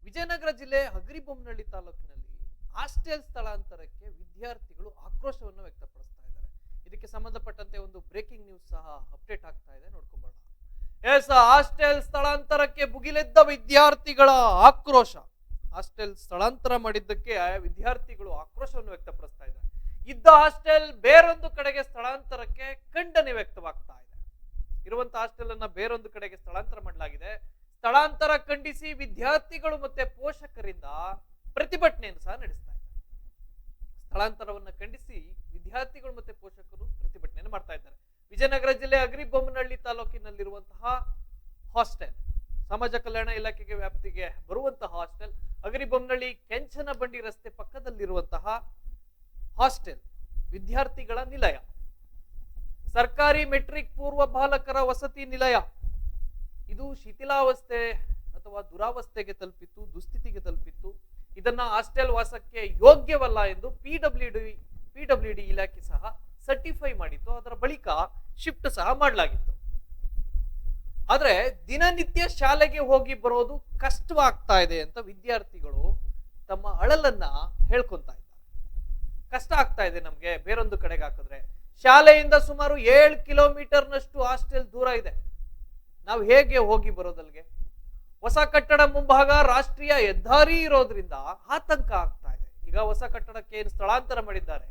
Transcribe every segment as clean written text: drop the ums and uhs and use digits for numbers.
ವಿಜಯನಗರ ಜಿಲ್ಲೆ ಹಗರಿಬೊಮ್ಮನಹಳ್ಳಿ ತಾಲೂಕಿನಲ್ಲಿ ಹಾಸ್ಟೆಲ್ ಸ್ಥಳಾಂತರಕ್ಕೆ ವಿದ್ಯಾರ್ಥಿಗಳು ಆಕ್ರೋಶವನ್ನು ವ್ಯಕ್ತಪಡಿಸ್ತಾ ಇದ್ದಾರೆ. ಇದಕ್ಕೆ ಸಂಬಂಧಪಟ್ಟಂತೆ ಒಂದು ಬ್ರೇಕಿಂಗ್ ನ್ಯೂಸ್ ಸಹ ಅಪ್ಡೇಟ್ ಆಗ್ತಾ ಇದೆ, ನೋಡ್ಕೊಂಬರೋಣ. ಹಾಸ್ಟೆಲ್ ಸ್ಥಳಾಂತರಕ್ಕೆ ಭುಗಿಲೆದ್ದ ವಿದ್ಯಾರ್ಥಿಗಳ ಆಕ್ರೋಶ. ಹಾಸ್ಟೆಲ್ ಸ್ಥಳಾಂತರ ಮಾಡಿದ್ದಕ್ಕೆ ವಿದ್ಯಾರ್ಥಿಗಳು ಆಕ್ರೋಶವನ್ನು ವ್ಯಕ್ತಪಡಿಸ್ತಾ ಇದ್ದಾರೆ. ಇದ್ದ ಹಾಸ್ಟೆಲ್ ಬೇರೊಂದು ಕಡೆಗೆ ಸ್ಥಳಾಂತರಕ್ಕೆ ಖಂಡನೆ ವ್ಯಕ್ತವಾಗ್ತಾ ಇದೆ. ಇರುವಂತಹ ಹಾಸ್ಟೆಲ್ ಅನ್ನ ಬೇರೊಂದು ಕಡೆಗೆ ಸ್ಥಳಾಂತರ ಮಾಡಲಾಗಿದೆ. ಸ್ಥಳಾಂತರ ಖಂಡಿಸಿ ವಿದ್ಯಾರ್ಥಿಗಳು ಮತ್ತೆ ಪೋಷಕರಿಂದ ಪ್ರತಿಭಟನೆಯನ್ನು ಸಹ ನಡೆಸ್ತಾ ಇದ್ದಾರೆ. ಸ್ಥಳಾಂತರವನ್ನು ಖಂಡಿಸಿ ವಿದ್ಯಾರ್ಥಿಗಳು ಮತ್ತೆ ಪೋಷಕರು ಪ್ರತಿಭಟನೆಯನ್ನು ಮಾಡ್ತಾ ಇದ್ದಾರೆ. ವಿಜಯನಗರ ಜಿಲ್ಲೆ ಹಗರಿಬೊಮ್ಮನಹಳ್ಳಿ ತಾಲೂಕಿನಲ್ಲಿರುವಂತಹ ಹಾಸ್ಟೆಲ್, ಸಮಾಜ ಕಲ್ಯಾಣ ಇಲಾಖೆಗೆ ವ್ಯಾಪ್ತಿಗೆ ಬರುವಂತಹ ಹಾಸ್ಟೆಲ್, ಹಗರಿಬೊಮ್ಮನಹಳ್ಳಿ ಕೆಂಚನಬಂಡಿ ರಸ್ತೆ ಪಕ್ಕದಲ್ಲಿರುವಂತಹ ಹಾಸ್ಟೆಲ್ ವಿದ್ಯಾರ್ಥಿಗಳ ನಿಲಯ, ಸರ್ಕಾರಿ ಮೆಟ್ರಿಕ್ ಪೂರ್ವ ಬಾಲಕರ ವಸತಿ ನಿಲಯ. ಇದು ಶಿಥಿಲಾವಸ್ಥೆ ಅಥವಾ ದುರಾವಸ್ಥೆಗೆ ತಲುಪಿತ್ತು, ದುಸ್ಥಿತಿಗೆ ತಲುಪಿತ್ತು. ಇದನ್ನ ಹಾಸ್ಟೆಲ್ ವಾಸಕ್ಕೆ ಯೋಗ್ಯವಲ್ಲ ಎಂದು ಪಿಡಬ್ಲ್ಯೂಡಿ ಇಲಾಖೆ ಸಹ ಸರ್ಟಿಫೈ ಮಾಡಿತ್ತು. ಅದರ ಬಳಿಕ ಶಿಫ್ಟ್ ಸಹ ಮಾಡಲಾಗಿತ್ತು. ಆದ್ರೆ ದಿನನಿತ್ಯ ಶಾಲೆಗೆ ಹೋಗಿ ಬರೋದು ಕಷ್ಟವಾಗ್ತಾ ಇದೆ ಅಂತ ವಿದ್ಯಾರ್ಥಿಗಳು ತಮ್ಮ ಅಳಲನ್ನ ಹೇಳ್ಕೊಂತ ಇದ್ದಾರೆ. ಕಷ್ಟ ಆಗ್ತಾ ಇದೆ ನಮ್ಗೆ ಬೇರೊಂದು ಕಡೆಗೆ ಹಾಕಿದ್ರೆ. ಶಾಲೆಯಿಂದ ಸುಮಾರು 7 ಕಿಲೋಮೀಟರ್ನಷ್ಟು ಹಾಸ್ಟೆಲ್ ದೂರ ಇದೆ. ನಾವು ಹೇಗೆ ಹೋಗಿ ಬರೋದಲ್ಗೆ? ಹೊಸ ಕಟ್ಟಡ ಮುಂಭಾಗ ರಾಷ್ಟ್ರೀಯ ಹೆದ್ದಾರಿ ಇರೋದ್ರಿಂದ ಆತಂಕ ಆಗ್ತಾ ಇದೆ. ಈಗ ಹೊಸ ಕಟ್ಟಡಕ್ಕೆ ಏನು ಸ್ಥಳಾಂತರ ಮಾಡಿದ್ದಾರೆ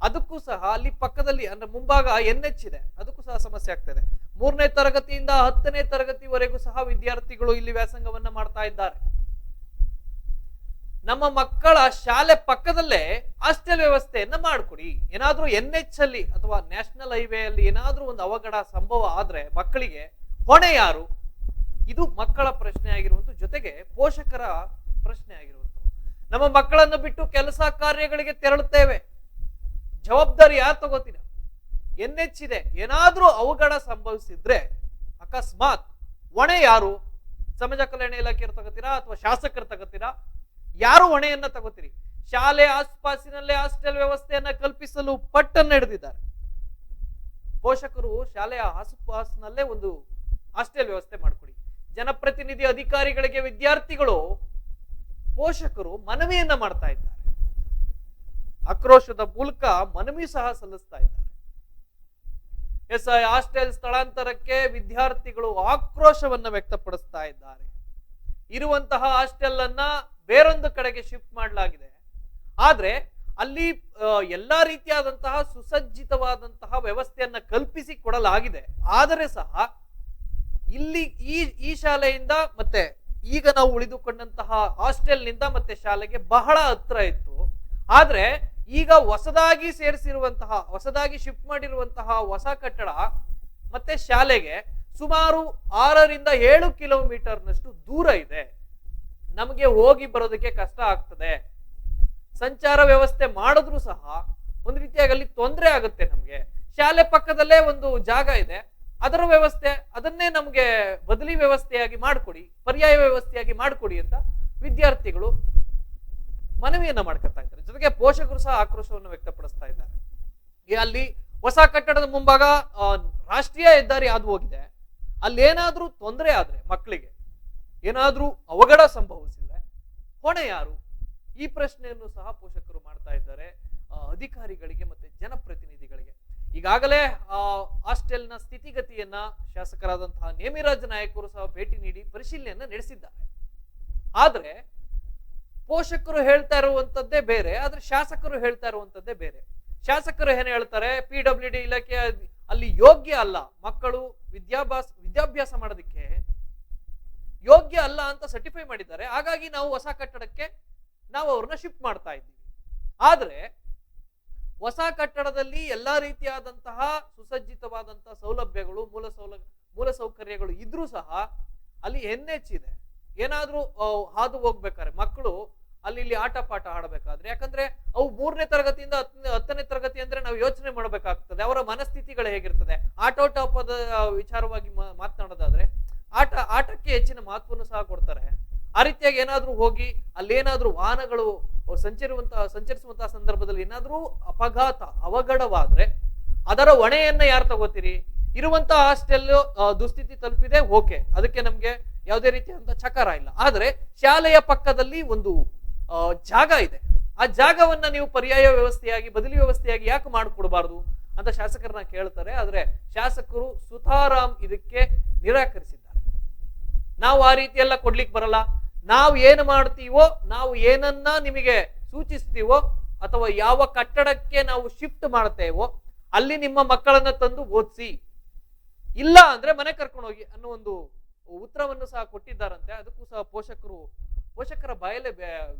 ಅದಕ್ಕೂ ಸಹ ಅಲ್ಲಿ ಪಕ್ಕದಲ್ಲಿ ಅಂದ್ರೆ ಮುಂಭಾಗ NH ಇದೆ, ಅದಕ್ಕೂ ಸಹ ಸಮಸ್ಯೆ ಆಗ್ತಾ ಇದೆ. 3ನೇ ತರಗತಿಯಿಂದ 10ನೇ ತರಗತಿವರೆಗೂ ಸಹ ವಿದ್ಯಾರ್ಥಿಗಳು ಇಲ್ಲಿ ವ್ಯಾಸಂಗವನ್ನ ಮಾಡ್ತಾ ಇದ್ದಾರೆ. ನಮ್ಮ ಮಕ್ಕಳ ಶಾಲೆ ಪಕ್ಕದಲ್ಲೇ ಹಾಸ್ಟೆಲ್ ವ್ಯವಸ್ಥೆಯನ್ನ ಮಾಡಿಕೊಡಿ. ಏನಾದ್ರೂ NH ಅಲ್ಲಿ ಅಥವಾ ನ್ಯಾಷನಲ್ ಹೈವೇ ಅಲ್ಲಿ ಏನಾದ್ರೂ ಒಂದು ಅವಘಡ ಸಂಭವ ಆದ್ರೆ ಮಕ್ಕಳಿಗೆ ಹೊಣೆ ಯಾರು? ಇದು ಮಕ್ಕಳ ಪ್ರಶ್ನೆ ಆಗಿರುವಂತ, ಜೊತೆಗೆ ಪೋಷಕರ ಪ್ರಶ್ನೆ ಆಗಿರುವಂತ. ನಮ್ಮ ಮಕ್ಕಳನ್ನು ಬಿಟ್ಟು ಕೆಲಸ ಕಾರ್ಯಗಳಿಗೆ ತೆರಳುತ್ತೇವೆ, ಜವಾಬ್ದಾರಿ ಯಾರು ತಗೋತೀರ? NH ಇದೆ, ಏನಾದ್ರೂ ಅವಘಡ ಸಂಭವಿಸಿದ್ರೆ ಅಕಸ್ಮಾತ್ ಹೊಣೆ ಯಾರು? ಸಮಾಜ ಕಲ್ಯಾಣ ಇಲಾಖೆ ತಗೋತೀರಾ ಅಥವಾ ಶಾಸಕರು ತಗೋತೀರಾ? ಯಾರು ಹೊಣೆಯನ್ನ ತಗೋತೀರಿ? ಶಾಲೆ ಆಸ್ಪಾಸಿನಲ್ಲೇ ಹಾಸ್ಟೆಲ್ ವ್ಯವಸ್ಥೆಯನ್ನ ಕಲ್ಪಿಸಲು ಪಟ್ಟನ್ನು ಹಿಡಿದಿದ್ದಾರೆ. ಪೋಷಕರು ಶಾಲೆಯ ಆಸುಪಾಸಿನಲ್ಲೇ ಒಂದು ಹಾಸ್ಟೆಲ್ ವ್ಯವಸ್ಥೆ ಮಾಡಿಕೊಡಿ. ಜನಪ್ರತಿನಿಧಿ ಅಧಿಕಾರಿಗಳಿಗೆ ವಿದ್ಯಾರ್ಥಿಗಳು ಪೋಷಕರು ಮನವಿಯನ್ನ ಮಾಡ್ತಾ ಇದ್ದಾರೆ. ಆಕ್ರೋಶದ ಮೂಲಕ ಮನವಿ ಸಹ ಸಲ್ಲಿಸ್ತಾ ಇದ್ದಾರೆ. ಹಾಸ್ಟೆಲ್ ಸ್ಥಳಾಂತರಕ್ಕೆ ವಿದ್ಯಾರ್ಥಿಗಳು ಆಕ್ರೋಶವನ್ನ ವ್ಯಕ್ತಪಡಿಸ್ತಾ ಇದ್ದಾರೆ. ಇರುವಂತಹ ಹಾಸ್ಟೆಲ್ ಅನ್ನ ಬೇರೊಂದು ಕಡೆಗೆ ಶಿಫ್ಟ್ ಮಾಡಲಾಗಿದೆ. ಆದ್ರೆ ಅಲ್ಲಿ ಎಲ್ಲಾ ರೀತಿಯಾದಂತಹ ಸುಸಜ್ಜಿತವಾದಂತಹ ವ್ಯವಸ್ಥೆಯನ್ನ ಕಲ್ಪಿಸಿ ಕೊಡಲಾಗಿದೆ. ಆದರೆ ಸಹ ಇಲ್ಲಿ ಈ ಶಾಲೆಯಿಂದ ಮತ್ತೆ ಈಗ ನಾವು ಉಳಿದುಕೊಂಡಂತಹ ಹಾಸ್ಟೆಲ್ನಿಂದ ಮತ್ತೆ ಶಾಲೆಗೆ ಬಹಳ ಹತ್ರ ಇತ್ತು. ಆದ್ರೆ ಈಗ ಹೊಸದಾಗಿ ಸೇರಿಸಿರುವಂತಹ, ಹೊಸದಾಗಿ ಶಿಫ್ಟ್ ಮಾಡಿರುವಂತಹ ಹೊಸ ಕಟ್ಟಡ ಮತ್ತೆ ಶಾಲೆಗೆ ಸುಮಾರು 6ರಿಂದ 7 ಕಿಲೋಮೀಟರ್ನಷ್ಟು ದೂರ ಇದೆ. ನಮಗೆ ಹೋಗಿ ಬರೋದಕ್ಕೆ ಕಷ್ಟ ಆಗ್ತದೆ. ಸಂಚಾರ ವ್ಯವಸ್ಥೆ ಮಾಡಿದ್ರು ಸಹ ಒಂದು ರೀತಿಯಾಗಿ ಅಲ್ಲಿ ತೊಂದರೆ ಆಗುತ್ತೆ ನಮ್ಗೆ. ಶಾಲೆ ಪಕ್ಕದಲ್ಲೇ ಒಂದು ಜಾಗ ಇದೆ, ಅದರ ವ್ಯವಸ್ಥೆ ಅದನ್ನೇ ನಮ್ಗೆ ಬದಲಿ ವ್ಯವಸ್ಥೆಯಾಗಿ ಮಾಡಿಕೊಡಿ, ಪರ್ಯಾಯ ವ್ಯವಸ್ಥೆಯಾಗಿ ಮಾಡಿಕೊಡಿ ಅಂತ ವಿದ್ಯಾರ್ಥಿಗಳು ಮನವಿಯನ್ನ ಮಾಡ್ಕೊತಾ ಇದ್ದಾರೆ. ಜೊತೆಗೆ ಪೋಷಕರು ಸಹ ಆಕ್ರೋಶವನ್ನು ವ್ಯಕ್ತಪಡಿಸ್ತಾ ಇದ್ದಾರೆ. ಅಲ್ಲಿ ಹೊಸ ಕಟ್ಟಡದ ಮುಂಭಾಗ ರಾಷ್ಟ್ರೀಯ ಹೆದ್ದಾರಿ ಹಾದು ಹೋಗಿದೆ. ಅಲ್ಲೇನಾದ್ರೂ ತೊಂದರೆ ಆದ್ರೆ, ಮಕ್ಕಳಿಗೆ ಏನಾದ್ರೂ ಅವಘಡ ಸಂಭವಿಸಿದ್ರೆ ಹೊಣೆ ಯಾರು? ಈ ಪ್ರಶ್ನೆಯನ್ನು ಸಹ ಪೋಷಕರು ಮಾಡ್ತಾ ಇದ್ದಾರೆ ಅಧಿಕಾರಿಗಳಿಗೆ ಮತ್ತೆ ಜನಪ್ರತಿನಿಧಿಗಳಿಗೆ. ಈಗಾಗಲೇ ಹಾಸ್ಟೆಲ್ನ ಸ್ಥಿತಿಗತಿಯನ್ನ ಶಾಸಕರಾದಂತಹ ನೇಮಿರಾಜ್ ನಾಯಕರು ಸಹ ಭೇಟಿ ನೀಡಿ ಪರಿಶೀಲನೆಯನ್ನ ನಡೆಸಿದ್ದಾರೆ. ಆದ್ರೆ ಪೋಷಕರು ಹೇಳ್ತಾ ಇರುವಂತದ್ದೇ ಬೇರೆ, ಆದ್ರೆ ಶಾಸಕರು ಹೇಳ್ತಾ ಇರುವಂತದ್ದೇ ಬೇರೆ. ಶಾಸಕರು ಏನ್ ಹೇಳ್ತಾರೆ? ಪಿಡಬ್ಲ್ಯೂಡಿ ಇಲಾಖೆ ಅಲ್ಲಿ ಯೋಗ್ಯ ಅಲ್ಲ, ಮಕ್ಕಳು ವಿದ್ಯಾಭ್ಯಾಸ ಮಾಡೋದಕ್ಕೆ ಯೋಗ್ಯ ಅಲ್ಲ ಅಂತ ಸರ್ಟಿಫೈ ಮಾಡಿದ್ದಾರೆ. ಹಾಗಾಗಿ ನಾವು ಹೊಸ ಕಟ್ಟಡಕ್ಕೆ ನಾವು ಅವ್ರನ್ನ ಶಿಫ್ಟ್ ಮಾಡ್ತಾ ಇದ್ದೀವಿ. ಆದ್ರೆ ಹೊಸ ಕಟ್ಟಡದಲ್ಲಿ ಎಲ್ಲಾ ರೀತಿಯಾದಂತಹ ಸುಸಜ್ಜಿತವಾದಂತಹ ಸೌಲಭ್ಯಗಳು, ಮೂಲ ಸೌಕರ್ಯಗಳು ಇದ್ರೂ ಸಹ ಅಲ್ಲಿ NH ಇದೆ. ಏನಾದ್ರೂ ಹಾದು ಹೋಗ್ಬೇಕಾದ್ರೆ ಮಕ್ಕಳು ಅಲ್ಲಿ ಆಟ ಪಾಠ ಆಡಬೇಕಾದ್ರೆ, ಯಾಕಂದ್ರೆ ಅವು 3ನೇ ತರಗತಿಯಿಂದ 10ನೇ ತರಗತಿ ಅಂದ್ರೆ ನಾವು ಯೋಚನೆ ಮಾಡಬೇಕಾಗ್ತದೆ. ಅವರ ಮನಸ್ಥಿತಿಗಳು ಹೇಗಿರ್ತದೆ? ಆಟೋಟೋಪದ ವಿಚಾರವಾಗಿ ಮಾತನಾಡೋದಾದ್ರೆ ಆಟಕ್ಕೆ ಹೆಚ್ಚಿನ ಮಹತ್ವವನ್ನು ಸಹ ಕೊಡ್ತಾರೆ. ಆ ರೀತಿಯಾಗಿ ಏನಾದ್ರೂ ಹೋಗಿ ಅಲ್ಲೇನಾದ್ರೂ ವಾಹನಗಳು ಸಂಚರಿಸುವಂತಹ ಸಂದರ್ಭದಲ್ಲಿ ಏನಾದ್ರೂ ಅಪಘಾತ ಅವಘಡವಾದ್ರೆ ಅದರ ಹೊಣೆಯನ್ನ ಯಾರು ತಗೋತೀರಿ? ಇರುವಂತಹ ಹಾಸ್ಟೆಲ್ ದುಸ್ಥಿತಿ ತಲುಪಿದೆ, ಓಕೆ, ಅದಕ್ಕೆ ನಮ್ಗೆ ಯಾವುದೇ ರೀತಿಯಾದಂತಹ ಚಕಾರ ಇಲ್ಲ. ಆದ್ರೆ ಶಾಲೆಯ ಪಕ್ಕದಲ್ಲಿ ಒಂದು ಜಾಗ ಇದೆ. ಆ ಜಾಗವನ್ನ ನೀವು ಪರ್ಯಾಯ ವ್ಯವಸ್ಥೆಯಾಗಿ, ಬದಲಿ ವ್ಯವಸ್ಥೆಯಾಗಿ ಯಾಕೆ ಮಾಡಿಕೊಡಬಾರ್ದು ಅಂತ ಶಾಸಕರನ್ನ ಕೇಳ್ತಾರೆ. ಆದ್ರೆ ಶಾಸಕರು ಸುತಾರಾಮ್ ಇದಕ್ಕೆ ನಿರಾಕರಿಸಿದ್ದಾರೆ. ನಾವು ಆ ರೀತಿ ಎಲ್ಲ ಕೊಡ್ಲಿಕ್ಕೆ ಬರಲ್ಲ, ನಾವು ಏನು ಮಾಡ್ತೀವೋ, ನಾವು ಏನನ್ನ ನಿಮಗೆ ಸೂಚಿಸ್ತೀವೋ ಅಥವಾ ಯಾವ ಕಟ್ಟಡಕ್ಕೆ ನಾವು ಶಿಫ್ಟ್ ಮಾಡ್ತೇವೋ ಅಲ್ಲಿ ನಿಮ್ಮ ಮಕ್ಕಳನ್ನ ತಂದು ಓದಿಸಿ, ಇಲ್ಲ ಅಂದ್ರೆ ಮನೆ ಕರ್ಕೊಂಡು ಹೋಗಿ ಅನ್ನೋ ಒಂದು ಉತ್ತರವನ್ನು ಸಹ ಕೊಟ್ಟಿದ್ದಾರಂತೆ. ಅದಕ್ಕೂ ಸಹ ಪೋಷಕರ ಬಾಯಲ್ಲೇ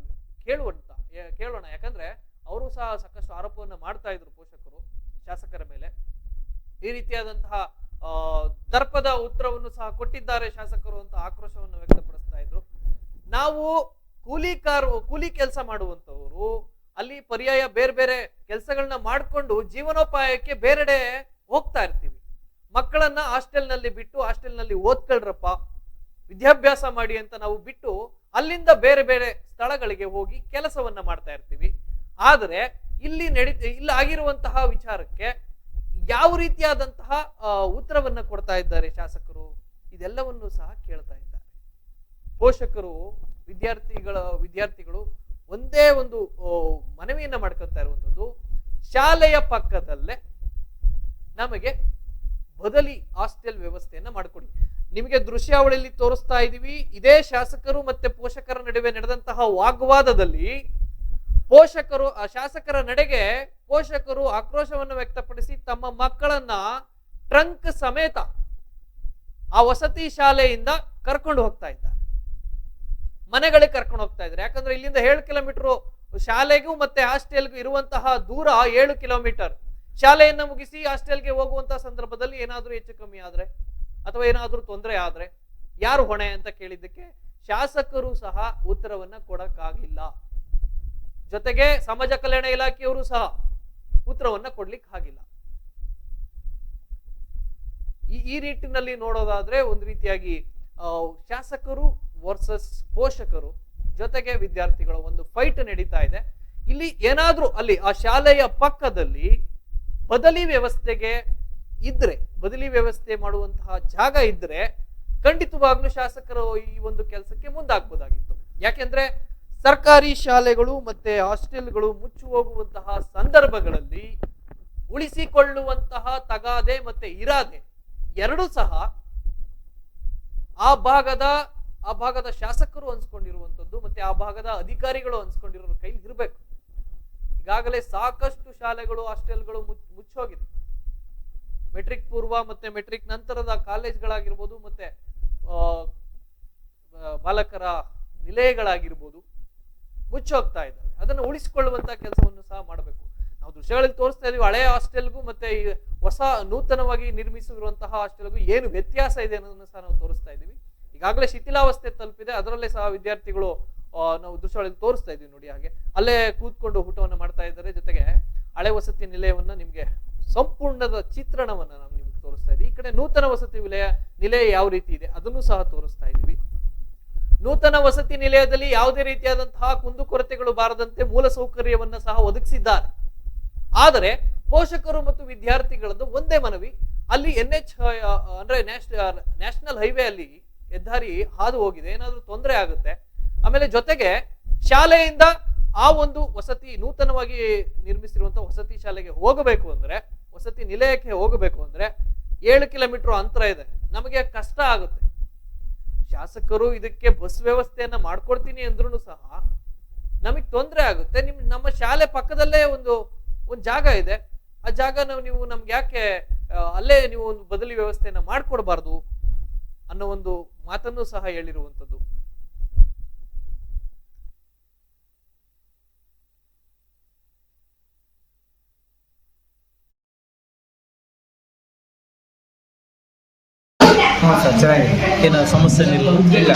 ಕೇಳೋಣ. ಯಾಕಂದ್ರೆ ಅವರು ಸಹ ಸಾಕಷ್ಟು ಆರೋಪವನ್ನ ಮಾಡ್ತಾ ಇದ್ರು ಪೋಷಕರು ಶಾಸಕರ ಮೇಲೆ. ಈ ರೀತಿಯಾದಂತಹ ದರ್ಪದ ಉತ್ತರವನ್ನು ಸಹ ಕೊಟ್ಟಿದ್ದಾರೆ ಶಾಸಕರು ಅಂತ ಆಕ್ರೋಶವನ್ನು ವ್ಯಕ್ತಪಡಿಸ್ತಾ ಇದ್ರು. ನಾವು ಕೂಲಿ ಕೆಲಸ ಮಾಡುವಂತವರು ಅಲ್ಲಿ ಪರ್ಯಾಯ ಬೇರೆ ಬೇರೆ ಕೆಲಸಗಳನ್ನ ಮಾಡ್ಕೊಂಡು ಜೀವನೋಪಾಯಕ್ಕೆ ಬೇರೆಡೆ ಹೋಗ್ತಾ ಇರ್ತೀವಿ. ಮಕ್ಕಳನ್ನ ಹಾಸ್ಟೆಲ್ನಲ್ಲಿ ಬಿಟ್ಟು, ಹಾಸ್ಟೆಲ್ನಲ್ಲಿ ಓದ್ಕೊಳ್ರಪ್ಪ, ವಿದ್ಯಾಭ್ಯಾಸ ಮಾಡಿ ಅಂತ ನಾವು ಬಿಟ್ಟು ಅಲ್ಲಿಂದ ಬೇರೆ ಬೇರೆ ಸ್ಥಳಗಳಿಗೆ ಹೋಗಿ ಕೆಲಸವನ್ನ ಮಾಡ್ತಾ ಇರ್ತೀವಿ. ಆದರೆ ಇಲ್ಲಿ ಆಗಿರುವಂತಹ ವಿಚಾರಕ್ಕೆ ಯಾವ ರೀತಿಯಾದಂತಹ ಉತ್ತರವನ್ನ ಕೊಡ್ತಾ ಇದ್ದಾರೆ ಶಾಸಕರು, ಇದೆಲ್ಲವನ್ನು ಸಹ ಕೇಳ್ತಾ ಇದ್ದಾರೆ. ಪೋಷಕರು, ವಿದ್ಯಾರ್ಥಿಗಳು ಒಂದೇ ಒಂದು ಮನವಿಯನ್ನ ಮಾಡ್ಕೊತಾ ಇರುವಂತದ್ದು, ಶಾಲೆಯ ಪಕ್ಕದಲ್ಲೇ ನಮಗೆ ಬದಲಿ ಹಾಸ್ಟೆಲ್ ವ್ಯವಸ್ಥೆಯನ್ನ ಮಾಡಿಕೊಡಿ. ನಿಮಗೆ ದೃಶ್ಯಾವಳಿಯಲ್ಲಿ ತೋರಿಸ್ತಾ ಇದೀವಿ. ಇದೇ ಶಾಸಕರು ಮತ್ತೆ ಪೋಷಕರ ನಡುವೆ ನಡೆದಂತಹ ವಾಗ್ವಾದದಲ್ಲಿ ಶಾಸಕರ ನಡೆಗೆ ಪೋಷಕರು ಆಕ್ರೋಶವನ್ನು ವ್ಯಕ್ತಪಡಿಸಿ ತಮ್ಮ ಮಕ್ಕಳನ್ನ ಟ್ರಂಕ್ ಸಮೇತ ಆ ವಸತಿ ಶಾಲೆಯಿಂದ ಕರ್ಕೊಂಡು ಹೋಗ್ತಾ ಇದ್ದಾರೆ, ಮನೆಗಳಿಗೆ ಕರ್ಕೊಂಡು ಹೋಗ್ತಾ ಇದ್ದಾರೆ. ಯಾಕಂದ್ರೆ ಇಲ್ಲಿಂದ 7 ಕಿಲೋಮೀಟರ್ ಶಾಲೆಗೂ ಮತ್ತೆ ಹಾಸ್ಟೆಲ್ಗೂ ಇರುವಂತಹ ದೂರ 7 ಕಿಲೋಮೀಟರ್. ಶಾಲೆಯನ್ನ ಮುಗಿಸಿ ಹಾಸ್ಟೆಲ್ಗೆ ಹೋಗುವಂತಹ ಸಂದರ್ಭದಲ್ಲಿ ಏನಾದ್ರೂ ಹೆಚ್ಚು ಕಮ್ಮಿ ಆದ್ರೆ ಅಥವಾ ಏನಾದ್ರೂ ತೊಂದರೆ ಆದ್ರೆ ಯಾರು ಹೊಣೆ ಅಂತ ಕೇಳಿದ್ದಕ್ಕೆ ಶಾಸಕರು ಸಹ ಉತ್ತರವನ್ನ ಕೊಡಕ್ಕಾಗಿಲ್ಲ. ಜೊತೆಗೆ ಸಮಾಜ ಕಲ್ಯಾಣ ಇಲಾಖೆಯವರು ಸಹ ಉತ್ತರವನ್ನ ಕೊಡ್ಲಿಕ್ಕೆ ಆಗಿಲ್ಲ. ಈ ರೀತಿನಲ್ಲಿ ನೋಡೋದಾದ್ರೆ ಒಂದು ರೀತಿಯಾಗಿ ಶಾಸಕರು ವರ್ಸಸ್ ಪೋಷಕರು ಜೊತೆಗೆ ವಿದ್ಯಾರ್ಥಿಗಳ ಒಂದು ಫೈಟ್ ನಡೀತಾ ಇದೆ. ಇಲ್ಲಿ ಏನಾದ್ರೂ ಅಲ್ಲಿ ಆ ಶಾಲೆಯ ಪಕ್ಕದಲ್ಲಿ ಬದಲಿ ವ್ಯವಸ್ಥೆ ಮಾಡುವಂತಹ ಜಾಗ ಇದ್ರೆ ಖಂಡಿತವಾಗ್ಲೂ ಶಾಸಕರು ಈ ಒಂದು ಕೆಲಸಕ್ಕೆ ಮುಂದಾಗಬಹುದಾಗಿತ್ತು. ಯಾಕೆಂದ್ರೆ ಸರ್ಕಾರಿ ಶಾಲೆಗಳು ಮತ್ತೆ ಹಾಸ್ಟೆಲ್ಗಳು ಮುಚ್ಚಿ ಹೋಗುವಂತಹ ಸಂದರ್ಭಗಳಲ್ಲಿ ಉಳಿಸಿಕೊಳ್ಳುವಂತಹ ತಗಾದೆ ಮತ್ತೆ ಇರಾದೆ ಎರಡೂ ಸಹ ಆ ಭಾಗದ ಶಾಸಕರು ಅನ್ಸ್ಕೊಂಡಿರುವಂತದ್ದು ಮತ್ತೆ ಆ ಭಾಗದ ಅಧಿಕಾರಿಗಳು ಅನ್ಸ್ಕೊಂಡಿರೋ ಕೈಲಿ ಇರ್ಬೇಕು. ಈಗಾಗಲೇ ಸಾಕಷ್ಟು ಶಾಲೆಗಳು, ಹಾಸ್ಟೆಲ್ಗಳು ಮುಚ್ಚೋಗಿದೆ. ಮೆಟ್ರಿಕ್ ಪೂರ್ವ ಮತ್ತೆ ಮೆಟ್ರಿಕ್ ನಂತರದ ಕಾಲೇಜ್ಗಳಾಗಿರ್ಬೋದು ಮತ್ತೆ ಬಾಲಕರ ನಿಲಯಗಳಾಗಿರ್ಬೋದು ಮುಚ್ಚೋಗ್ತಾ ಇದ್ದಾವೆ. ಅದನ್ನು ಉಳಿಸಿಕೊಳ್ಳುವಂತ ಕೆಲಸವನ್ನು ಸಹ ಮಾಡಬೇಕು. ನಾವು ದೃಶ್ಯಗಳಲ್ಲಿ ತೋರಿಸ್ತಾ ಇದೀವಿ, ಹಳೆಯ ಹಾಸ್ಟೆಲ್ಗೂ ಮತ್ತೆ ಈ ಹೊಸ ನೂತನವಾಗಿ ನಿರ್ಮಿಸಿರುವಂತಹ ಹಾಸ್ಟೆಲ್ಗೂ ಏನು ವ್ಯತ್ಯಾಸ ಇದೆ ಅನ್ನೋದನ್ನು ಸಹ ನಾವು ತೋರಿಸ್ತಾ ಇದೀವಿ. ಈಗಾಗಲೇ ಶಿಥಿಲಾವಸ್ಥೆ ತಲುಪಿದೆ. ಅದರಲ್ಲೇ ಸಹ ವಿದ್ಯಾರ್ಥಿಗಳು ನಾವು ದೃಶ್ಯಗಳಲ್ಲಿ ತೋರಿಸ್ತಾ ಇದೀವಿ ನೋಡಿ, ಹಾಗೆ ಅಲ್ಲೇ ಕೂತ್ಕೊಂಡು ಊಟವನ್ನು ಮಾಡ್ತಾ ಇದ್ದಾರೆ. ಜೊತೆಗೆ ಹಳೆ ವಸತಿ ನಿಲಯವನ್ನ ನಿಮ್ಗೆ ಸಂಪೂರ್ಣದ ಚಿತ್ರಣವನ್ನ ನಾವು ನಿಮ್ಗೆ ತೋರಿಸ್ತಾ ಇದೀವಿ. ಈ ಕಡೆ ನೂತನ ವಸತಿ ನಿಲಯ ಯಾವ ರೀತಿ ಇದೆ ಅದನ್ನು ಸಹ ತೋರಿಸ್ತಾ ಇದೀವಿ. ನೂತನ ವಸತಿ ನಿಲಯದಲ್ಲಿ ಯಾವುದೇ ರೀತಿಯಾದಂತಹ ಕುಂದುಕೊರತೆಗಳು ಬಾರದಂತೆ ಮೂಲ ಸೌಕರ್ಯವನ್ನ ಸಹ ಒದಗಿಸಿದ್ದಾರೆ. ಆದರೆ ಪೋಷಕರು ಮತ್ತು ವಿದ್ಯಾರ್ಥಿಗಳದ್ದು ಒಂದೇ ಮನವಿ, ಅಲ್ಲಿ NH ಅಂದ್ರೆ ನ್ಯಾಷನಲ್ ಹೈವೇ ಅಲ್ಲಿ ಹೆದ್ದಾರಿ ಹಾದು ಹೋಗಿದೆ, ಏನಾದ್ರೂ ತೊಂದರೆ ಆಗುತ್ತೆ. ಆಮೇಲೆ ಜೊತೆಗೆ ಶಾಲೆಯಿಂದ ಆ ಒಂದು ನೂತನವಾಗಿ ನಿರ್ಮಿಸಿರುವಂತಹ ವಸತಿ ಶಾಲೆಗೆ ಹೋಗಬೇಕು ಅಂದ್ರೆ, ವಸತಿ ನಿಲಯಕ್ಕೆ ಹೋಗಬೇಕು ಅಂದ್ರೆ 7 ಕಿಲೋಮೀಟರ್ ಅಂತರ ಇದೆ. ನಮಗೆ ಕಷ್ಟ ಆಗುತ್ತೆ. ಶಾಸಕರು ಇದಕ್ಕೆ ಬಸ್ ವ್ಯವಸ್ಥೆಯನ್ನ ಮಾಡ್ಕೊಡ್ತೀನಿ ಅಂದ್ರೂ ಸಹ ನಮಗ್ ತೊಂದರೆ ಆಗುತ್ತೆ. ನಮ್ಮ ಶಾಲೆ ಪಕ್ಕದಲ್ಲೇ ಒಂದು ಜಾಗ ಇದೆ, ಆ ಜಾಗ ನೀವು ನಮ್ಗೆ ಯಾಕೆ ಅಲ್ಲೇ ನೀವು ಒಂದು ಬದಲಿ ವ್ಯವಸ್ಥೆಯನ್ನ ಮಾಡ್ಕೊಡ್ಬಾರ್ದು ಅನ್ನೋ ಒಂದು ಮಾತನ್ನು ಸಹ ಹೇಳಿರುವಂತದ್ದು. ಸರ್ ಚೆನ್ನಾಗಿದೆ, ಏನು ಸಮಸ್ಯೆ ಇಲ್ಲ. ಇಲ್ಲ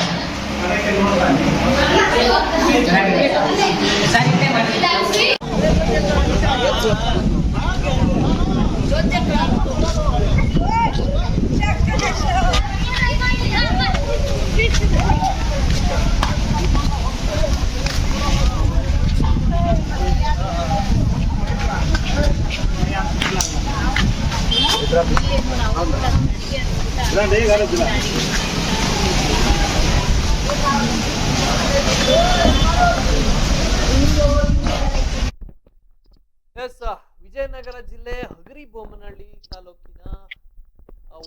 ಚಾಮರಾಜನಗರ ಜಿಲ್ಲೆ ಹಗರಿಬೊಮ್ಮನಹಳ್ಳಿ ತಾಲೂಕಿನ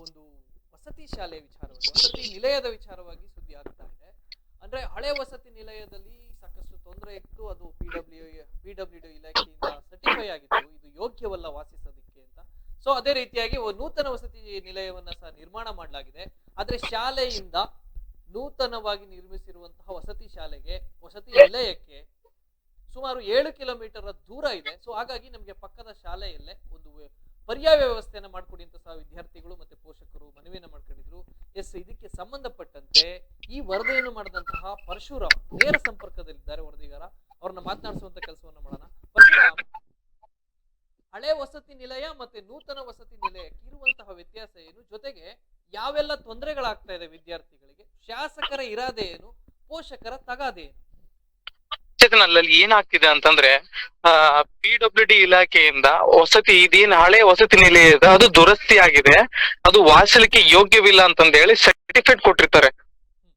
ಒಂದು ವಸತಿ ಶಾಲೆ ವಿಚಾರವಾಗಿ, ವಸತಿ ನಿಲಯದ ವಿಚಾರವಾಗಿ ಸುದ್ದಿ ಆಗ್ತಾ ಇದೆ. ಅಂದ್ರೆ ಹಳೆ ವಸತಿ ನಿಲಯದಲ್ಲಿ ಸಾಕಷ್ಟು ತೊಂದರೆ ಇತ್ತು. ಅದು ಪಿಡಬ್ಲ್ಯೂಡಿ ಇಲಾಖೆಯಿಂದ ಸರ್ಟಿಫೈ ಆಗಿತ್ತು, ಇದು ಯೋಗ್ಯವಲ್ಲ ವಾಸಿಸೋದಕ್ಕೆ ಅಂತ. ಸೊ ಅದೇ ರೀತಿಯಾಗಿ ನೂತನ ವಸತಿ ನಿಲಯವನ್ನ ಸಹ ನಿರ್ಮಾಣ ಮಾಡಲಾಗಿದೆ. ಆದ್ರೆ ಶಾಲೆಯಿಂದ ನೂತನವಾಗಿ ನಿರ್ಮಿಸಿರುವಂತಹ ವಸತಿ ನಿಲಯಕ್ಕೆ ಸುಮಾರು 7 ಕಿಲೋಮೀಟರ್ ದೂರ ಇದೆ. ಸೊ ಹಾಗಾಗಿ ನಮಗೆ ಪಕ್ಕದ ಶಾಲೆಯಲ್ಲೇ ಒಂದು ಪರ್ಯಾಯ ವ್ಯವಸ್ಥೆಯನ್ನ ಮಾಡ್ಕೊಡಿ ಅಂತ ಸಹ ವಿದ್ಯಾರ್ಥಿಗಳು ಮತ್ತೆ ಪೋಷಕರು ಮನವಿಯನ್ನ ಮಾಡ್ಕೊಂಡಿದ್ರು. ಇದಕ್ಕೆ ಸಂಬಂಧಪಟ್ಟಂತೆ ಈ ವರದಿಯನ್ನು ಮಾಡಿದಂತಹ ಪರಶುರಾಮ್ ನೇರ ಸಂಪರ್ಕದಲ್ಲಿದ್ದಾರೆ, ವರದಿಗಾರ. ಅವ್ರನ್ನ ಮಾತನಾಡಿಸುವಂತ ಕೆಲಸವನ್ನ ಮಾಡೋಣ. ಪರಶುರಾಮ್, ಹಳೆ ವಸತಿ ನಿಲಯ ಮತ್ತೆ ನೂತನ ವಸತಿ ನಿಲಯಕ್ಕೆ ಇರುವಂತಹ ವ್ಯತ್ಯಾಸ ಏನು, ಜೊತೆಗೆ ಯಾವೆಲ್ಲ ತೊಂದರೆಗಳಾಗ್ತಾ ಇದೆ ವಿದ್ಯಾರ್ಥಿಗಳಿಗೆ, ಶಾಸಕರ ಇರಾದೆ ಏನು, ಪೋಷಕರ ತಗಾದೆ ಏನು? ಅಲ್ಲಿ ಏನಾಗ್ತಿದೆ ಅಂತಂದ್ರೆ ಪಿಡಬ್ಲ್ಯೂಡಿ ಇಲಾಖೆಯಿಂದ ಇದೇನ್ ಹಳೆ ವಸತಿ ನಿಲಯ ಇದೆ ಅದು ದುರಸ್ತಿ ಆಗಿದೆ, ಅದು ವಾಸಲಿಕ್ಕೆ ಯೋಗ್ಯವಿಲ್ಲ ಅಂತಂದ ಹೇಳಿ ಸರ್ಟಿಫಿಕೇಟ್ ಕೊಟ್ಟಿರ್ತಾರೆ.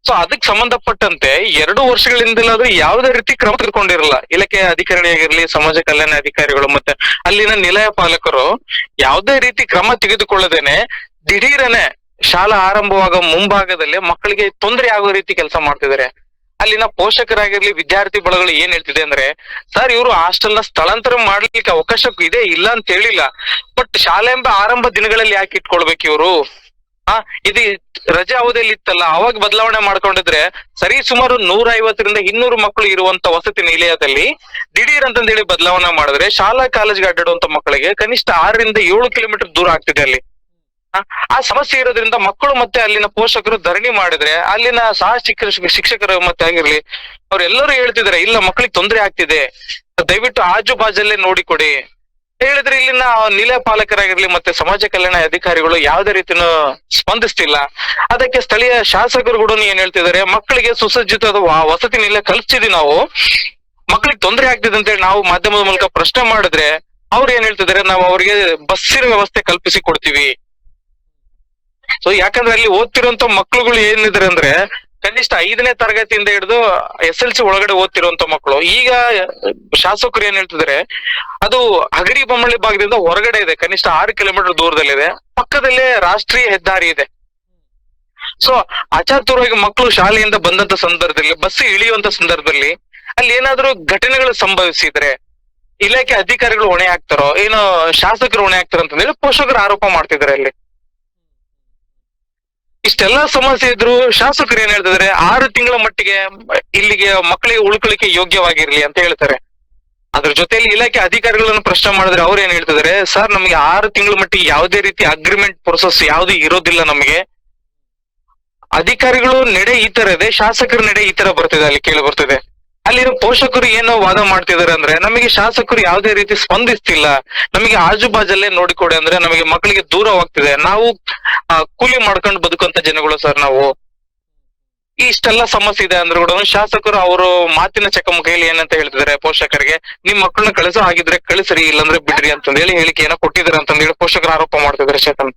ಸೊ ಅದಕ್ಕೆ ಸಂಬಂಧಪಟ್ಟಂತೆ 2 ವರ್ಷಗಳಿಂದಲಾದ್ರೂ ಯಾವುದೇ ರೀತಿ ಕ್ರಮ ತೆಗೆದುಕೊಂಡಿರಲ್ಲ ಇಲಾಖೆ ಅಧಿಕಾರಿಯಾಗಿರ್ಲಿ, ಸಮಾಜ ಕಲ್ಯಾಣ ಅಧಿಕಾರಿಗಳು ಮತ್ತೆ ಅಲ್ಲಿನ ನಿಲಯ ಪಾಲಕರು ಯಾವುದೇ ರೀತಿ ಕ್ರಮ ತೆಗೆದುಕೊಳ್ಳದೇನೆ ದಿಢೀರನೆ ಶಾಲಾ ಆರಂಭವಾಗ ಮುಂಭಾಗದಲ್ಲಿ ಮಕ್ಕಳಿಗೆ ತೊಂದರೆ ಆಗೋ ರೀತಿ ಕೆಲಸ ಮಾಡ್ತಿದ್ದಾರೆ. ಅಲ್ಲಿನ ಪೋಷಕರಾಗಿರ್ಲಿ, ವಿದ್ಯಾರ್ಥಿ ಬಳಗಳು ಏನ್ ಹೇಳ್ತಿದೆ ಅಂದ್ರೆ, ಸರ್ ಇವರು ಹಾಸ್ಟೆಲ್ ನ ಸ್ಥಳಾಂತರ ಮಾಡ್ಲಿಕ್ಕೆ ಅವಕಾಶ ಇದೆ, ಇಲ್ಲ ಅಂತ ಹೇಳಿಲ್ಲ, ಬಟ್ ಶಾಲೆ ಎಂಬ ಆರಂಭ ದಿನಗಳಲ್ಲಿ ಯಾಕೆ ಇಟ್ಕೊಳ್ಬೇಕು ಇವರು? ಇದು ರಜೆ ಅವಧಿಯಲ್ಲಿ ಇತ್ತಲ್ಲ ಅವಾಗ ಬದಲಾವಣೆ ಮಾಡ್ಕೊಂಡಿದ್ರೆ ಸರಿ. ಸುಮಾರು 150ರಿಂದ 200 ಮಕ್ಕಳು ಇರುವಂತ ವಸತಿ ನಿಲಯದಲ್ಲಿ ದಿಢೀರ್ ಅಂತಂದೇಳಿ ಬದಲಾವಣೆ ಮಾಡಿದ್ರೆ ಶಾಲಾ ಕಾಲೇಜ್ಗೆ ಅಡ್ಡಾಡುವಂತ ಮಕ್ಕಳಿಗೆ ಕನಿಷ್ಠ 6ರಿಂದ 7 ಕಿಲೋಮೀಟರ್ ದೂರ ಆಗ್ತಿದೆ ಅಲ್ಲಿ. ಆ ಸಮಸ್ಯೆ ಇರೋದ್ರಿಂದ ಮಕ್ಕಳು ಮತ್ತೆ ಅಲ್ಲಿನ ಪೋಷಕರು ಧರಣಿ ಮಾಡಿದ್ರೆ ಅಲ್ಲಿನ ಸಹ ಶಿಕ್ಷಕರು ಮತ್ತೆ ಆಗಿರ್ಲಿ ಅವ್ರೆಲ್ಲರೂ ಹೇಳ್ತಿದಾರೆ, ಇಲ್ಲ ಮಕ್ಕಳಿಗೆ ತೊಂದರೆ ಆಗ್ತಿದೆ, ದಯವಿಟ್ಟು ಆಜು ಬಾಜಲ್ಲೇ ನೋಡಿಕೊಡಿ ಹೇಳಿದ್ರೆ ಇಲ್ಲಿನ ನಿಲಯ ಪಾಲಕರಾಗಿರ್ಲಿ ಮತ್ತೆ ಸಮಾಜ ಕಲ್ಯಾಣ ಅಧಿಕಾರಿಗಳು ಯಾವುದೇ ರೀತಿನೂ ಸ್ಪಂದಿಸ್ತಿಲ್ಲ. ಅದಕ್ಕೆ ಸ್ಥಳೀಯ ಶಾಸಕರು ಕೂಡ ಏನ್ ಹೇಳ್ತಿದ್ದಾರೆ, ಮಕ್ಕಳಿಗೆ ಸುಸಜ್ಜಿತವಾದ ವಸತಿ ನಿಲಯ ಕಲ್ಸಿದೀವಿ ನಾವು, ಮಕ್ಕಳಿಗೆ ತೊಂದರೆ ಆಗ್ತಿದೆ ಅಂತ ಹೇಳಿ ನಾವು ಮಾಧ್ಯಮದ ಮೂಲಕ ಪ್ರಶ್ನೆ ಮಾಡಿದ್ರೆ ಅವ್ರು ಏನ್ ಹೇಳ್ತಿದ್ದಾರೆ, ನಾವು ಅವ್ರಿಗೆ ಬಸ್ಸಿನ ವ್ಯವಸ್ಥೆ ಕಲ್ಪಿಸಿ ಕೊಡ್ತೀವಿ. ಸೊ ಯಾಕಂದ್ರೆ ಅಲ್ಲಿ ಓದ್ತಿರುವಂತ ಮಕ್ಳುಗಳು ಏನಿದ್ದಾರೆ ಅಂದ್ರೆ ಕನಿಷ್ಠ 5ನೇ ತರಗತಿಯಿಂದ ಹಿಡಿದು SLC ಒಳಗಡೆ ಓದ್ತಿರುವಂತ ಮಕ್ಕಳು. ಈಗ ಶಾಸಕರು ಏನ್ ಹೇಳ್ತಿದ್ದಾರೆ, ಅದು ಹಗರಿಬೊಮ್ಮನಹಳ್ಳಿ ಭಾಗದಿಂದ ಹೊರಗಡೆ ಇದೆ, ಕನಿಷ್ಠ 6 ಕಿಲೋಮೀಟರ್ ದೂರದಲ್ಲಿದೆ, ಪಕ್ಕದಲ್ಲೇ ರಾಷ್ಟ್ರೀಯ ಹೆದ್ದಾರಿ ಇದೆ. ಸೊ ಅಚಾತುರವಾಗಿ ಮಕ್ಕಳು ಶಾಲೆಯಿಂದ ಬಂದಂತ ಸಂದರ್ಭದಲ್ಲಿ ಬಸ್ ಇಳಿಯುವಂತ ಸಂದರ್ಭದಲ್ಲಿ ಅಲ್ಲಿ ಏನಾದ್ರೂ ಘಟನೆಗಳು ಸಂಭವಿಸಿದ್ರೆ ಇಲಾಖೆ ಅಧಿಕಾರಿಗಳು ಹೊಣೆ ಆಗ್ತಾರೋ ಏನೋ ಶಾಸಕರು ಹೊಣೆ ಆಗ್ತಾರೋ ಅಂತ ಹೇಳಿ ಪೋಷಕರು ಆರೋಪ ಮಾಡ್ತಿದ್ದಾರೆ. ಅಲ್ಲಿ ಇಷ್ಟೆಲ್ಲಾ ಸಮಸ್ಯೆ ಇದ್ರು ಶಾಸಕರು ಏನ್ ಹೇಳ್ತಿದ್ರೆ 6 ತಿಂಗಳ ಮಟ್ಟಿಗೆ ಇಲ್ಲಿಗೆ ಮಕ್ಕಳಿಗೆ ಉಳ್ಕೊಳ್ಳಿಕ್ಕೆ ಯೋಗ್ಯವಾಗಿರ್ಲಿ ಅಂತ ಹೇಳ್ತಾರೆ. ಅದ್ರ ಜೊತೆಲಿ ಇಲಾಖೆ ಅಧಿಕಾರಿಗಳನ್ನು ಪ್ರಶ್ನೆ ಮಾಡಿದ್ರೆ ಅವ್ರು ಏನ್ ಹೇಳ್ತಿದ್ದಾರೆ, ಸರ್ ನಮ್ಗೆ 6 ತಿಂಗಳ ಮಟ್ಟಿಗೆ ಯಾವುದೇ ರೀತಿ ಅಗ್ರಿಮೆಂಟ್ ಪ್ರೊಸೆಸ್ ಯಾವ್ದು ಇರೋದಿಲ್ಲ, ನಮಗೆ ಅಧಿಕಾರಿಗಳು ನಡೆ ಈ ತರ ಇದೆ, ಶಾಸಕರ ನಡೆ ಈ ತರ ಬರ್ತಿದೆ ಅಲ್ಲಿ ಕೇಳಿ ಬರ್ತಿದೆ. ಅಲ್ಲಿನ ಪೋಷಕರು ಏನೋ ವಾದ ಮಾಡ್ತಿದಾರೆ ಅಂದ್ರೆ, ನಮಗೆ ಶಾಸಕರು ಯಾವುದೇ ರೀತಿ ಸ್ಪಂದಿಸ್ತಿಲ್ಲ, ನಮಗೆ ಆಜು ಬಾಜಲ್ಲೇ ನೋಡಿಕೊಡಿ ಅಂದ್ರೆ ನಮಗೆ ಮಕ್ಕಳಿಗೆ ದೂರವಾಗ್ತಿದೆ, ನಾವು ಕೂಲಿ ಮಾಡ್ಕೊಂಡು ಬದುಕುವಂತ ಜನಗಳು ಸರ್ ನಾವು. ಇಷ್ಟೆಲ್ಲ ಸಮಸ್ಯೆ ಇದೆ ಅಂದ್ರೆ ಕೂಡ ಶಾಸಕರು ಅವರು ಮಾತಿನ ಚಕಮಕಿಯಲ್ಲಿ ಏನಂತ ಹೇಳ್ತಿದ್ದಾರೆ, ಪೋಷಕರಿಗೆ ನಿಮ್ ಮಕ್ಕಳನ್ನ ಕಳಿಸೋ ಆಗಿದ್ರೆ ಕಳಿಸ್ರಿ, ಇಲ್ಲಾಂದ್ರೆ ಬಿಡ್ರಿ ಅಂತಂದ ಹೇಳಿ ಹೇಳಿಕೆಯನ್ನ ಕೊಟ್ಟಿದ್ದಾರೆ ಅಂತಂದ ಹೇಳಿ ಪೋಷಕರು ಆರೋಪ ಮಾಡ್ತಿದ್ದಾರೆ. ಚೇತನ್,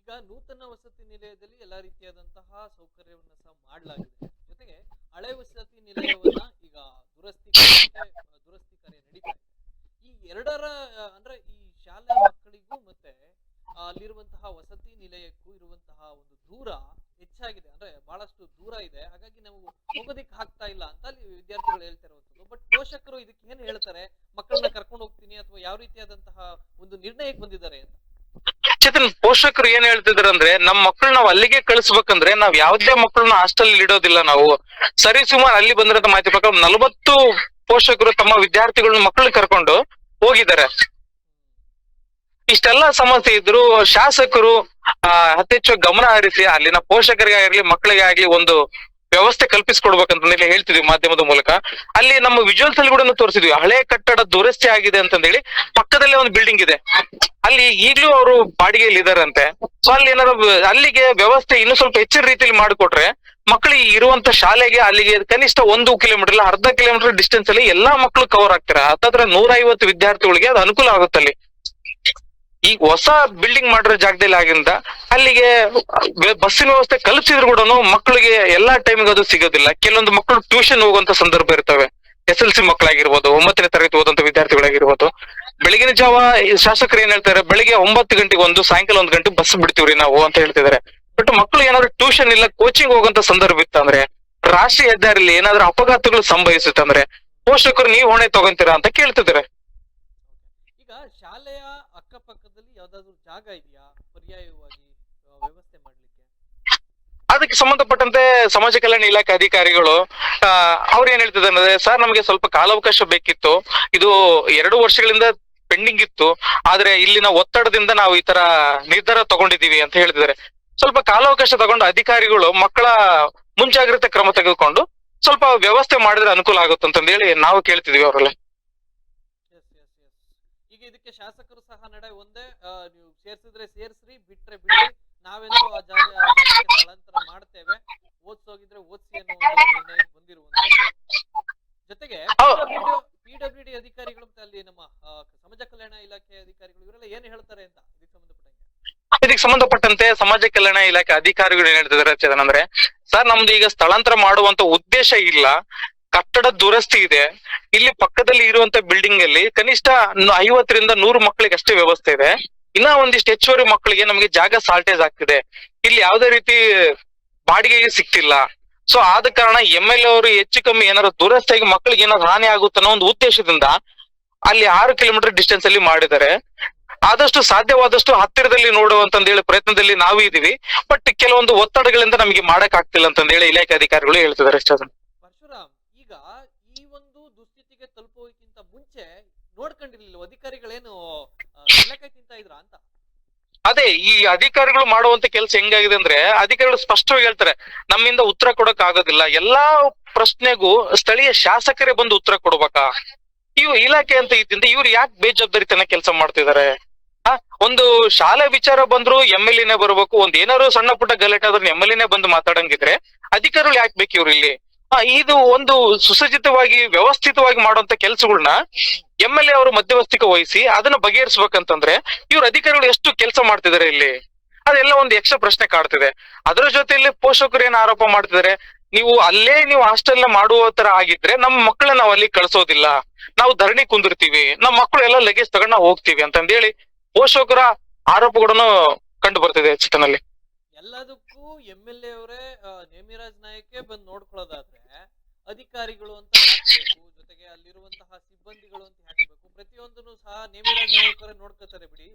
ಈಗ ನೂತನ ವಸತಿ ನಿಲಯದಲ್ಲಿ ಎಲ್ಲಾ ರೀತಿಯಾದಂತಹ ಸೌಕರ್ಯವನ್ನ ಸಹ ಮಾಡಲಾಗಿದೆ, ಜೊತೆಗೆ ಹಳೆ ವಸತಿ ನಿಲಯವನ್ನ ಈಗ ದುರಸ್ತಿ ಕಾರ್ಯ ನಡೀತಾ ಇದೆ. ಈ ಎರಡರ ಅಂದ್ರೆ ಈ ಶಾಲಾ ಮಕ್ಕಳಿಗೂ ಮತ್ತೆ ಅಲ್ಲಿರುವಂತಹ ವಸತಿ ನಿಲಯಕ್ಕೂ ಇರುವಂತಹ ಒಂದು ದೂರ ಹೆಚ್ಚಾಗಿದೆ, ಅಂದ್ರೆ ಬಹಳಷ್ಟು ದೂರ ಇದೆ, ಹಾಗಾಗಿ ನಾವು ಹೋಗೋದಿಕ್ ಆಗ್ತಾ ಇಲ್ಲ ಅಂತ ಅಲ್ಲಿ ವಿದ್ಯಾರ್ಥಿಗಳು ಹೇಳ್ತಾ ಇರುವಂತದ್ದು. ಬಟ್ ಪೋಷಕರು ಇದಕ್ಕೆ ಏನ್ ಹೇಳ್ತಾರೆ, ಮಕ್ಕಳನ್ನ ಕರ್ಕೊಂಡು ಹೋಗ್ತೀನಿ ಅಥವಾ ಯಾವ ರೀತಿಯಾದಂತಹ ಒಂದು ನಿರ್ಣಯಕ್ಕೆ ಬಂದಿದ್ದಾರೆ ಅಂತ? ಚೇತನ್, ಪೋಷಕರು ಏನ್ ಹೇಳ್ತಿದಾರೆ ಅಂದ್ರೆ, ನಮ್ ಮಕ್ಕಳು ನಾವ್ ಅಲ್ಲಿಗೆ ಕಳಿಸ್ಬೇಕಂದ್ರೆ ನಾವ್ ಯಾವ್ದೇ ಮಕ್ಕಳನ್ನ ಹಾಸ್ಟೆಲ್ ಇಡೋದಿಲ್ಲ ನಾವು. ಸರಿ ಸುಮಾರು ಅಲ್ಲಿ ಬಂದಿರೋ ಮಾಹಿತಿ ಪ್ರಕಾರ 40 ಪೋಷಕರು ತಮ್ಮ ವಿದ್ಯಾರ್ಥಿಗಳನ್ನ ಮಕ್ಕಳನ್ನ ಕರ್ಕೊಂಡು ಹೋಗಿದ್ದಾರೆ. ಇಷ್ಟೆಲ್ಲಾ ಸಮಸ್ಯೆ ಇದ್ರು ಶಾಸಕರು ಅತ್ಯಚ್ಚು ಗಮನ ಹರಿಸಿ ಅಲ್ಲಿನ ಪೋಷಕರಿಗೆ ಆಗಿರ್ಲಿ ಮಕ್ಕಳಿಗೆ ಆಗ್ಲಿ ಒಂದು ವ್ಯವಸ್ಥೆ ಕಲ್ಪಿಸ್ಕೊಡ್ಬೇಕಂತಂದೇಳಿ ಹೇಳ್ತಿದ್ವಿ ಮಾಧ್ಯಮದ ಮೂಲಕ. ಅಲ್ಲಿ ನಮ್ಮ ವಿಜುವಲ್ಸ್ ಅಲ್ಲಿ ಕೂಡ ತೋರಿಸಿದ್ವಿ, ಹಳೆ ಕಟ್ಟಡ ದುರಸ್ತಿ ಆಗಿದೆ ಅಂತಂದೇಳಿ ಪಕ್ಕದಲ್ಲೇ ಒಂದು ಬಿಲ್ಡಿಂಗ್ ಇದೆ, ಅಲ್ಲಿ ಈಗ್ಲೂ ಅವರು ಬಾಡಿಗೆಯಲ್ಲಿ ಇದಾರಂತೆ. ಸೊ ಅಲ್ಲಿ ಏನಾದ್ರು ಅಲ್ಲಿಗೆ ವ್ಯವಸ್ಥೆ ಇನ್ನು ಸ್ವಲ್ಪ ಹೆಚ್ಚಿನ ರೀತಿಯಲ್ಲಿ ಮಾಡಿಕೊಟ್ರೆ ಮಕ್ಕಳಿಗೆ ಇರುವಂತ ಶಾಲೆಗೆ ಅಲ್ಲಿಗೆ ಕನಿಷ್ಠ 1 ಕಿಲೋಮೀಟರ್ ಇಲ್ಲ ಅರ್ಧ ಕಿಲೋಮೀಟರ್ ಡಿಸ್ಟೆನ್ಸ್ ಅಲ್ಲಿ ಎಲ್ಲಾ ಮಕ್ಕಳು ಕವರ್ ಆಗ್ತಾರೆ. ಹತ್ತತ್ರ 150 ವಿದ್ಯಾರ್ಥಿಗಳಿಗೆ ಅದು ಅನುಕೂಲ ಆಗುತ್ತೆ. ಅಲ್ಲಿ ಈಗ ಹೊಸ ಬಿಲ್ಡಿಂಗ್ ಮಾಡಿರೋ ಜಾಗದಲ್ಲಿ ಆಗಿಂದ ಅಲ್ಲಿಗೆ ಬಸ್ಸಿನ ವ್ಯವಸ್ಥೆ ಕಲ್ಪಿಸಿದ್ರು ಕೂಡ ಮಕ್ಕಳಿಗೆ ಎಲ್ಲಾ ಟೈಮಿಗೆ ಅದು ಸಿಗೋದಿಲ್ಲ. ಕೆಲವೊಂದು ಮಕ್ಕಳು ಟ್ಯೂಷನ್ ಹೋಗುವಂತ ಸಂದರ್ಭ ಇರ್ತವೆ, SLC ಮಕ್ಕಳಾಗಿರ್ಬೋದು, 9ನೇ ತರಗತಿ ಓದುವಂತ ವಿದ್ಯಾರ್ಥಿಗಳಾಗಿರ್ಬೋದು. ಬೆಳಗಿನ ಜಾವ ಈ ಶಾಸಕರು ಏನ್ ಹೇಳ್ತಾರೆ, ಬೆಳಿಗ್ಗೆ 9 ಗಂಟೆಗೆ ಒಂದು, ಸಾಯಂಕಾಲ 1 ಗಂಟೆ ಬಸ್ ಬಿಡ್ತೀವ್ರಿ ನಾವು ಅಂತ ಹೇಳ್ತಿದಾರೆ. ಬಟ್ ಮಕ್ಕಳು ಏನಾದ್ರು ಟ್ಯೂಷನ್ ಇಲ್ಲ, ಕೋಚಿಂಗ್ ಹೋಗುವಂತ ಸಂದರ್ಭ ಇತ್ತಂದ್ರೆ, ರಾಷ್ಟ್ರೀಯ ಹೆದ್ದಾರಿಲಿ ಏನಾದ್ರು ಅಪಘಾತಗಳು ಸಂಭವಿಸುತ್ತಂದ್ರೆ ಪೋಷಕರು ನೀವು ಹೊಣೆ ತಗೊಂತೀರಾ ಅಂತ ಕೇಳ್ತಿದ್ದಾರೆ. ಈಗ ಶಾಲೆಯ ಅಕ್ಕಪಕ್ಕದಲ್ಲಿ ಯಾವ್ದಾದ್ರು ಜಾಗ ಇದೆಯಾ ಪರ್ಯಾಯವಾಗಿ ವ್ಯವಸ್ಥೆ ಮಾಡ್ಲಿಕ್ಕೆ? ಅದಕ್ಕೆ ಸಂಬಂಧಪಟ್ಟಂತೆ ಸಮಾಜ ಕಲ್ಯಾಣ ಇಲಾಖೆ ಅಧಿಕಾರಿಗಳು ಅವ್ರು ಏನ್ ಹೇಳ್ತಿದ್ದಾರೆ ಅಂದ್ರೆ, ಸರ್ ನಮಗೆ ಸ್ವಲ್ಪ ಕಾಲಾವಕಾಶ ಬೇಕಿತ್ತು, ಇದು 2 ವರ್ಷಗಳಿಂದ ಪೆಂಡಿಂಗ್ ಇತ್ತು, ಆದ್ರೆ ಇಲ್ಲಿನ ಒತ್ತಡದಿಂದ ನಾವು ಈ ತರ ನಿರ್ಧಾರ ತಗೊಂಡಿದೀವಿ ಅಂತ ಹೇಳ್ತಿದ್ದಾರೆ. ಸ್ವಲ್ಪ ಕಾಲಾವಕಾಶ ತಗೊಂಡು ಅಧಿಕಾರಿಗಳು ಮಕ್ಕಳ ಮುಂಜಾಗ್ರತೆ ಕ್ರಮ ತೆಗೆದುಕೊಂಡು ಸ್ವಲ್ಪ ವ್ಯವಸ್ಥೆ ಮಾಡಿದ್ರೆ ಅನುಕೂಲ ಆಗುತ್ತೆ ಅಂತಂದು ಹೇಳಿ ನಾವು ಕೇಳ್ತಿದೀವಿ ಅವರೆಲ್ಲ. ಈಗ ಇದಕ್ಕೆ ಶಾಸಕರು ಸಹ ನಡೆ ಒಂದೇ, ನೀವು ಸೇರ್ಸಿದ್ರೆ ಸೇರ್ಸ್ರಿ, ಬಿಟ್ರೆ ಬಿಡಿ, ನಾವೆಂತೂ ಆ ಜಾಗಕ್ಕೆ ಸ್ಥಳಾಂತರ ಮಾಡ್ತೇವೆ, ಓದ್ಸೋಗಿದ್ರೆ ಓದ್ಸಿ ಅನ್ನೋ ಒಂದು ನಿರ್ಣಯಕ್ಕೆ ಬಂದಿರುವಂತದ್ದು. ಜೊತೆಗೆ ಪಿಡಬ್ಲ್ಯೂಡಿ ಅಧಿಕಾರಿಗಳು ಮತ್ತೆ ಅಲ್ಲಿ ನಮ್ಮ ಸಮಾಜ ಕಲ್ಯಾಣ ಇಲಾಖೆ ಅಧಿಕಾರಿಗಳು ಇವರೆಲ್ಲ ಏನ್ ಹೇಳ್ತಾರೆ ಅಂತ ಇದಕ್ಕೆ ಸಂಬಂಧಪಟ್ಟಂತೆ ಸಮಾಜ ಕಲ್ಯಾಣ ಇಲಾಖೆ ಅಧಿಕಾರಿಗಳು ಏನ್ ಹೇಳ್ತಿದ್ದಾರೆ ಚೇತನ್ ಅಂದ್ರೆ, ಸರ್ ನಮ್ದು ಈಗ ಸ್ಥಳಾಂತರ ಮಾಡುವಂತ ಉದ್ದೇಶ ಇಲ್ಲ, ಕಟ್ಟಡ ದುರಸ್ತಿ ಇದೆ, ಇಲ್ಲಿ ಪಕ್ಕದಲ್ಲಿ ಇರುವಂತ ಬಿಲ್ಡಿಂಗ್ ಅಲ್ಲಿ ಕನಿಷ್ಠ 50ರಿಂದ 100 ಮಕ್ಕಳಿಗೆ ಅಷ್ಟೇ ವ್ಯವಸ್ಥೆ ಇದೆ, ಇನ್ನ ಒಂದಿಷ್ಟು ಹೆಚ್ಚುವರಿ ಮಕ್ಕಳಿಗೆ ನಮಗೆ ಜಾಗ ಸಾಲ್ಟೇಜ್ ಆಗ್ತಿದೆ, ಇಲ್ಲಿ ಯಾವುದೇ ರೀತಿ ಬಾಡಿಗೆಗೆ ಸಿಕ್ತಿಲ್ಲ. ಸೊ ಆದ ಕಾರಣ MLA ಅವರು ಹೆಚ್ಚು ಕಮ್ಮಿ ಏನಾದ್ರು ದುರಸ್ತಿಯಾಗಿ ಮಕ್ಕಳಿಗೆ ಏನಾದ್ರು ಹಾನಿ ಆಗುತ್ತೆ ಅನ್ನೋ ಒಂದು ಉದ್ದೇಶದಿಂದ ಅಲ್ಲಿ 6 ಕಿಲೋಮೀಟರ್ ಡಿಸ್ಟೆನ್ಸ್ ಅಲ್ಲಿ ಮಾಡಿದ್ದಾರೆ. ಆದಷ್ಟು ಸಾಧ್ಯವಾದಷ್ಟು ಹತ್ತಿರದಲ್ಲಿ ನೋಡುವಂತಂದೇಳಿ ಪ್ರಯತ್ನದಲ್ಲಿ ನಾವು ಇದೀವಿ, ಬಟ್ ಕೆಲವೊಂದು ಒತ್ತಡಗಳಿಂದ ನಮಗೆ ಮಾಡಕ್ ಆಗ್ತಿಲ್ಲ ಅಂತಂದೇಳಿ ಇಲಾಖೆ ಅಧಿಕಾರಿಗಳು ಹೇಳ್ತಿದ್ದಾರೆ. ಪರಶುರಾಮ್, ಈಗ ಈ ಒಂದು ದುಸ್ಥಿತಿಗೆ ತಲುಪುವುದಕ್ಕಿಂತ ಮುಂಚೆ ನೋಡ್ಕೊಂಡಿರ್ಲಿಲ್ಲ ಅಧಿಕಾರಿಗಳೇನು ಕಡಲೆಕಾಯಿ ತಿಂತ ಇದ್ರ ಅಂತ? ಅದೇ ಈ ಅಧಿಕಾರಿಗಳು ಮಾಡುವಂತ ಕೆಲಸ ಹೆಂಗಾಗಿದೆ ಅಂದ್ರೆ, ಅಧಿಕಾರಿಗಳು ಸ್ಪಷ್ಟವಾಗಿ ಹೇಳ್ತಾರೆ ನಮ್ಮಿಂದ ಉತ್ತರ ಕೊಡಕ್ ಆಗೋದಿಲ್ಲ, ಎಲ್ಲಾ ಪ್ರಶ್ನೆಗೂ ಸ್ಥಳೀಯ ಶಾಸಕರೇ ಬಂದು ಉತ್ತರ ಕೊಡ್ಬೇಕಾ, ಇವು ಇಲಾಖೆ ಅಂತ ಇದ್ದಿಂದ ಇವ್ರು ಯಾಕೆ ಬೇಜವಾಬ್ದಾರಿತನ ಕೆಲಸ ಮಾಡ್ತಿದ್ದಾರೆ? ಒಂದು ಶಾಲೆ ವಿಚಾರ ಬಂದ್ರು MLA ಬರ್ಬೇಕು, ಒಂದ್ ಏನಾದ್ರು ಸಣ್ಣ ಪುಟ್ಟ ಗಲಾಟೆ ಆದ್ರೂ MLA ಬಂದು ಮಾತಾಡಂಗಿದ್ರೆ ಅಧಿಕಾರಿಗಳು ಯಾಕೆ ಬೇಕು ಇವ್ರು ಇಲ್ಲಿ? ಇದು ಒಂದು ಸುಸಜ್ಜಿತವಾಗಿ ವ್ಯವಸ್ಥಿತವಾಗಿ ಮಾಡುವಂತ ಕೆಲಸಗಳನ್ನ MLA ಅವರು ಮಧ್ಯವಸ್ಥಿಕೆ ವಹಿಸಿ ಅದನ್ನ ಬಗೆಹರಿಸ್ಬೇಕಂತಂದ್ರೆ ಇವ್ರ ಅಧಿಕಾರಿಗಳು ಎಷ್ಟು ಕೆಲಸ ಮಾಡ್ತಿದ್ದಾರೆ ಇಲ್ಲಿ? ಅದೆಲ್ಲ ಒಂದು ಯಕ್ಷ ಪ್ರಶ್ನೆ ಕಾಡ್ತಿದೆ. ಅದರ ಜೊತೆಯಲ್ಲಿ ಪೋಷಕರು ಏನ್ ಆರೋಪ ಮಾಡ್ತಿದ್ದಾರೆ, ನೀವು ಹಾಸ್ಟೆಲ್ ಮಾಡುವ ತರ ಆಗಿದ್ರೆ ನಮ್ಮ ಮಕ್ಕಳನ್ನ ನಾವು ಅಲ್ಲಿ ಕಳ್ಸೋದಿಲ್ಲ, ನಾವು ಧರಣಿ ಕುಂದಿರ್ತೀವಿ, ನಮ್ಮ ಮಕ್ಕಳು ಎಲ್ಲ ಲಗೇಜ್ ತಗೊಂಡ್ ನಾವು ಹೋಗ್ತೀವಿ ಅಂತಂದೇಳಿ ಪೋಷಕರ ಆರೋಪಗಳನ್ನು ಕಂಡು ಬರ್ತಿದೆ ಚಿತ್ರನಲ್ಲಿ. ಎಲ್ಲದಕ್ಕೂ MLA ಅವರೇ ನೇಮಿರಾಜ್ ನಾಯಕ್ಕೆ ಬಂದು ನೋಡ್ಕೊಳ್ಳೋದಾದ್ರೆ ಅಧಿಕಾರಿಗಳು ಅಂತ ಹಾಕಬೇಕು, ಜೊತೆಗೆ ಅಲ್ಲಿರುವಂತಹ ಸಿಬ್ಬಂದಿಗಳು ಅಂತ ಹಾಕಬೇಕು, ಪ್ರತಿಯೊಂದನ್ನು ಸಹ ನೇಮಿರಾಜ್ ನಾಯಕರೇ ನೋಡ್ಕೋತಾರೆ ಬಿಡಿ.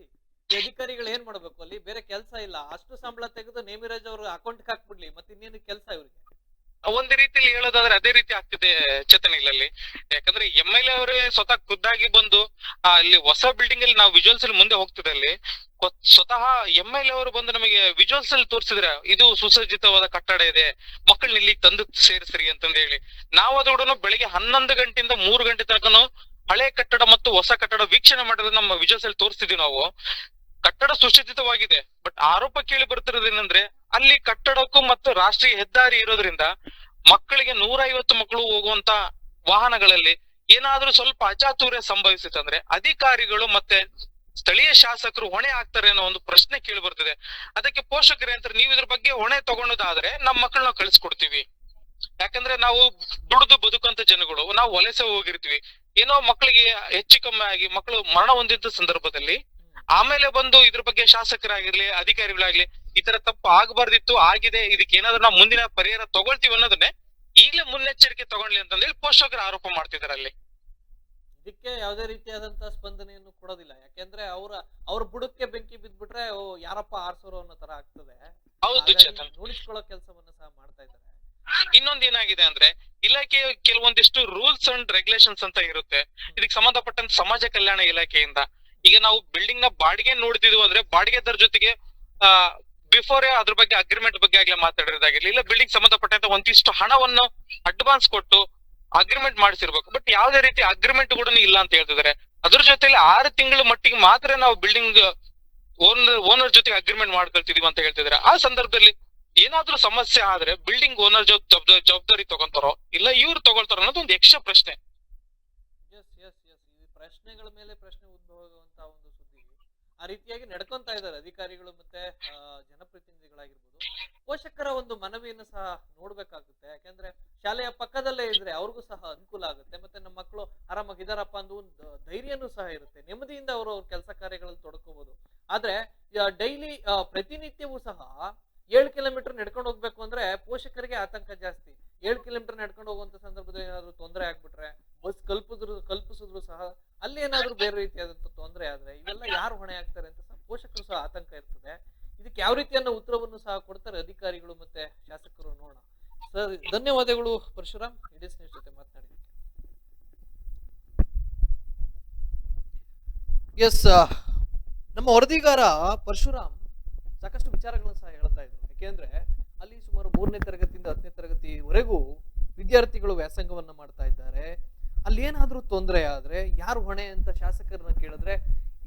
ಈ ಅಧಿಕಾರಿಗಳು ಏನ್ ಮಾಡ್ಬೇಕು? ಅಲ್ಲಿ ಬೇರೆ ಕೆಲಸ ಇಲ್ಲ, ಅಷ್ಟು ಸಂಬಳ ತೆಗೆದು ನೇಮಿರಾಜ್ ಅವ್ರ ಅಕೌಂಟ್ ಹಾಕ್ಬಿಡ್ಲಿ, ಮತ್ತೆ ಇನ್ನೇನು ಕೆಲಸ ಇವ್ರಿಗೆ? ಒಂದ್ ರೀತಿಯಲ್ಲಿ ಹೇಳೋದಾದ್ರೆ ಅದೇ ರೀತಿ ಆಗ್ತಿದೆ ಚೇತನ್ ಇಲ್ಲಲ್ಲಿ. ಯಾಕಂದ್ರೆ MLA ಅವರೇ ಸ್ವತಃ ಖುದ್ದಾಗಿ ಬಂದು ಅಲ್ಲಿ ಹೊಸ ಬಿಲ್ಡಿಂಗ್ ಅಲ್ಲಿ ನಾವು ವಿಜುವಲ್ಸ್ ಅಲ್ಲಿ ಮುಂದೆ ಹೋಗ್ತಿದೆ, ಅಲ್ಲಿ ಸ್ವತಃ MLA ಅವರು ಬಂದು ನಮಗೆ ವಿಜುವಲ್ಸ್ ಅಲ್ಲಿ ತೋರಿಸಿದ್ರೆ ಇದು ಸುಸಜ್ಜಿತವಾದ ಕಟ್ಟಡ ಇದೆ, ಮಕ್ಕಳನ್ನ ಇಲ್ಲಿ ತಂದು ಸೇರಿಸ್ರಿ ಅಂತಂದ ಹೇಳಿ. ನಾವು ಅದನ್ನು ಬೆಳಿಗ್ಗೆ 11 ಗಂಟೆಯಿಂದ 3 ಗಂಟೆ ತನಕ ಹಳೆ ಕಟ್ಟಡ ಮತ್ತು ಹೊಸ ಕಟ್ಟಡ ವೀಕ್ಷಣೆ ಮಾಡೋದು ನಮ್ಮ ವಿಜುವಲ್ಸ್ ಅಲ್ಲಿ ತೋರಿಸ್ತಿದ್ವಿ ನಾವು. ಕಟ್ಟಡ ಸುಸಜ್ಜಿತವಾಗಿದೆ, ಬಟ್ ಆರೋಪ ಕೇಳಿ ಬರ್ತಿರೋದೇನಂದ್ರೆ ಅಲ್ಲಿ ಕಟ್ಟಡಕ್ಕೂ ಮತ್ತು ರಾಷ್ಟ್ರೀಯ ಹೆದ್ದಾರಿ ಇರೋದ್ರಿಂದ ಮಕ್ಕಳಿಗೆ 150 ಮಕ್ಕಳು ಹೋಗುವಂತ ವಾಹನಗಳಲ್ಲಿ ಏನಾದ್ರೂ ಸ್ವಲ್ಪ ಅಚಾತುರ್ಯ ಸಂಭವಿಸಿತಂದ್ರೆ ಅಧಿಕಾರಿಗಳು ಮತ್ತೆ ಸ್ಥಳೀಯ ಶಾಸಕರು ಹೊಣೆ ಆಗ್ತಾರೆ ಅನ್ನೋ ಒಂದು ಪ್ರಶ್ನೆ ಕೇಳಿ ಬರ್ತದೆ. ಅದಕ್ಕೆ ಪೋಷಕರೇ ಅಂತಾರೆ, ನೀವು ಇದ್ರ ಬಗ್ಗೆ ಹೊಣೆ ತಗೊಳ್ಳೋದಾದ್ರೆ ನಮ್ಮ ಮಕ್ಕಳನ್ನ ಕಳಿಸ್ಕೊಡ್ತೀವಿ, ಯಾಕಂದ್ರೆ ನಾವು ದುಡಿದು ಬದುಕಂತ ಜನಗಳು, ನಾವು ವಲಸೆ ಹೋಗಿರ್ತೀವಿ, ಏನೋ ಮಕ್ಕಳಿಗೆ ಹೆಚ್ಚು ಕಮ್ಮಿ ಆಗಿ ಮಕ್ಕಳು ಮರಣ ಹೊಂದಿದ್ದ ಸಂದರ್ಭದಲ್ಲಿ ಆಮೇಲೆ ಬಂದು ಇದ್ರ ಬಗ್ಗೆ ಶಾಸಕರಾಗಿರ್ಲಿ ಅಧಿಕಾರಿಗಳಾಗ್ಲಿ ಈ ತರ ತಪ್ಪು ಆಗಬಾರ್ದಿತ್ತು, ಆಗಿದೆ, ಇದಕ್ಕೆ ಏನಾದ್ರು ನಾವು ಮುಂದಿನ ಪರಿಹಾರ ತಗೊಳ್ತೀವಿ ಅನ್ನೋದನ್ನೇ ಈಗಲೇ ಮುನ್ನೆಚ್ಚರಿಕೆ ತಗೊಳ್ಳಿ ಅಂತಂದೇಳಿ ಪೋಷಕರು ಆರೋಪ ಮಾಡ್ತಿದ್ದಾರೆ. ಅಲ್ಲಿ ಇದಕ್ಕೆ ಯಾವುದೇ ರೀತಿಯಾದಂತಹ ಸ್ಪಂದನೆಯನ್ನು ಕೊಡೋದಿಲ್ಲ, ಯಾಕೆಂದ್ರೆ ಅವ್ರ ಬುಡಕ್ಕೆ ಬೆಂಕಿ ಬಿದ್ಬಿಟ್ರೆ ಯಾರಪ್ಪ ಆರ್ಸೋರು ಅನ್ನೋ ತರ ಆಗ್ತದೆ. ಹೌದು ಚೇತನ್, ನೋಡಿಸ್ಕೊಳ್ಳೋ ಕೆಲಸವನ್ನ ಸಹ ಮಾಡ್ತಾ ಇದ್ದಾರೆ. ಇನ್ನೊಂದ್ ಏನಾಗಿದೆ ಅಂದ್ರೆ ಇಲಾಖೆ ಕೆಲವೊಂದಿಷ್ಟು ರೂಲ್ಸ್ ಅಂಡ್ ರೆಗ್ಯುಲೇಷನ್ಸ್ ಅಂತ ಇರುತ್ತೆ. ಇದಕ್ಕೆ ಸಂಬಂಧಪಟ್ಟಂತ ಸಮಾಜ ಕಲ್ಯಾಣ ಇಲಾಖೆಯಿಂದ ಈಗ ನಾವು ಬಿಲ್ಡಿಂಗ್ ನ ಬಾಡಿಗೆ ನೋಡ್ತಿದ್ವಿ ಅಂದ್ರೆ ಬಾಡಿಗೆದಾರ ಜೊತೆಗೆ ಬಿಫೋರ್ ಅದ್ರ ಬಗ್ಗೆ ಅಗ್ರಿಮೆಂಟ್ ಬಗ್ಗೆ ಆಗ್ಲೇ ಮಾತಾಡಿರೋದಾಗಿರ್ಲಿ, ಇಲ್ಲ ಬಿಲ್ಡಿಂಗ್ ಸಂಬಂಧಪಟ್ಟಂತ ಒಂದಿಷ್ಟು ಹಣವನ್ನು ಅಡ್ವಾನ್ಸ್ ಕೊಟ್ಟು ಅಗ್ರಿಮೆಂಟ್ ಮಾಡಿಸಿರ್ಬೇಕು. ಬಟ್ ಯಾವುದೇ ರೀತಿ ಅಗ್ರಿಮೆಂಟ್ ಕೂಡ ಇಲ್ಲ ಅಂತ ಹೇಳ್ತಿದ್ದಾರೆ. ಅದ್ರ ಜೊತೆಲಿ 6 ತಿಂಗಳ ಮಟ್ಟಿಗೆ ಮಾತ್ರ ನಾವು ಬಿಲ್ಡಿಂಗ್ ಓನರ್ ಜೊತೆಗೆ ಅಗ್ರಿಮೆಂಟ್ ಮಾಡ್ಕೊಳ್ತಿದೀವಿ ಅಂತ ಹೇಳ್ತಿದ್ದಾರೆ. ಆ ಸಂದರ್ಭದಲ್ಲಿ ಏನಾದ್ರೂ ಸಮಸ್ಯೆ ಆದ್ರೆ ಬಿಲ್ಡಿಂಗ್ ಓನರ್ ಜವಾಬ್ದಾರಿ ತಗೊಂತಾರೋ ಇಲ್ಲ ಇವ್ರು ತಗೊಳ್ತಾರೋ ಅನ್ನೋದು ಒಂದು ಯಕ್ಷ ಪ್ರಶ್ನೆ. ಪ್ರಶ್ನೆಗಳ ಮೇಲೆ ಪ್ರಶ್ನೆ ಉದ್ಭವ ಆಗುವಂತ ಒಂದು ಸುದ್ದಿ. ಆ ರೀತಿಯಾಗಿ ನಡ್ಕೊಂತ ಇದ್ದಾರೆ ಅಧಿಕಾರಿಗಳು ಮತ್ತೆ ಜನಪ್ರತಿನಿಧಿಗಳಾಗಿರ್ಬೋದು. ಪೋಷಕರ ಒಂದು ಮನವಿಯನ್ನು ಸಹ ನೋಡ್ಬೇಕಾಗುತ್ತೆ, ಯಾಕಂದ್ರೆ ಶಾಲೆಯ ಪಕ್ಕದಲ್ಲೇ ಇದ್ರೆ ಅವ್ರಿಗೂ ಸಹ ಅನುಕೂಲ ಆಗುತ್ತೆ. ಮತ್ತೆ ನಮ್ಮ ಮಕ್ಕಳು ಆರಾಮಾಗಿದಾರಪ್ಪ ಅಂದು ಒಂದು ಧೈರ್ಯನೂ ಸಹ ಇರುತ್ತೆ, ನೆಮ್ಮದಿಯಿಂದ ಅವರು ಅವ್ರ ಕೆಲಸ ಕಾರ್ಯಗಳಲ್ಲಿ ತೊಡ್ಕೋಬಹುದು. ಆದ್ರೆ ಡೈಲಿ ಪ್ರತಿನಿತ್ಯವೂ ಸಹ 7 ಕಿಲೋಮೀಟರ್ ನಡ್ಕೊಂಡು ಹೋಗ್ಬೇಕು ಅಂದ್ರೆ ಪೋಷಕರಿಗೆ ಆತಂಕ ಜಾಸ್ತಿ. 7 ಕಿಲೋಮೀಟರ್ ನಡ್ಕೊಂಡು ಹೋಗುವಂತ ಸಂದರ್ಭದಲ್ಲಿ ಏನಾದ್ರು ತೊಂದರೆ ಆಗ್ಬಿಟ್ರೆ, ಬಸ್ ಕಲ್ಪಿಸಿದ್ರು ಸಹ ಅಲ್ಲಿ ಏನಾದ್ರು ಬೇರೆ ರೀತಿಯಾದಂತ ತೊಂದರೆ ಆದ್ರೆ ಇವೆಲ್ಲ ಯಾರು ಹೊಣೆ ಆಗ್ತಾರೆ ಅಂತ ಸಹ ಪೋಷಕರು ಸಹ ಆತಂಕ ಇರ್ತದೆ. ಇದಕ್ಕೆ ಯಾವ ರೀತಿಯನ್ನ ಉತ್ತರವನ್ನು ಸಹ ಕೊಡ್ತಾರೆ ಅಧಿಕಾರಿಗಳು ಮತ್ತೆ ಶಾಸಕರು, ನೋಡೋಣ. ಸರ್, ಧನ್ಯವಾದಗಳು ಪರಶುರಾಮ್, ಇಡೀಸ್ ನ್ಯೂಸ್ ಜೊತೆ ಮಾತನಾಡಿದ್ದಕ್ಕೆ. ಎಸ್, ನಮ್ಮ ವರದಿಗಾರ ಪರಶುರಾಮ್ ಸಾಕಷ್ಟು ವಿಚಾರಗಳನ್ನು ಸಹ ಹೇಳ್ತಾ ಇದ್ರು. ಯಾಕೆಂದ್ರೆ ಅಲ್ಲಿ ಸುಮಾರು 3ನೇ ತರಗತಿಯಿಂದ 10ನೇ ತರಗತಿವರೆಗೂ ವಿದ್ಯಾರ್ಥಿಗಳು ವ್ಯಾಸಂಗವನ್ನ ಮಾಡ್ತಾ ಇದ್ದಾರೆ. ಅಲ್ಲಿ ಏನಾದ್ರೂ ತೊಂದರೆ ಆದ್ರೆ ಯಾರು ಹೊಣೆ ಅಂತ ಶಾಸಕರನ್ನ ಕೇಳಿದ್ರೆ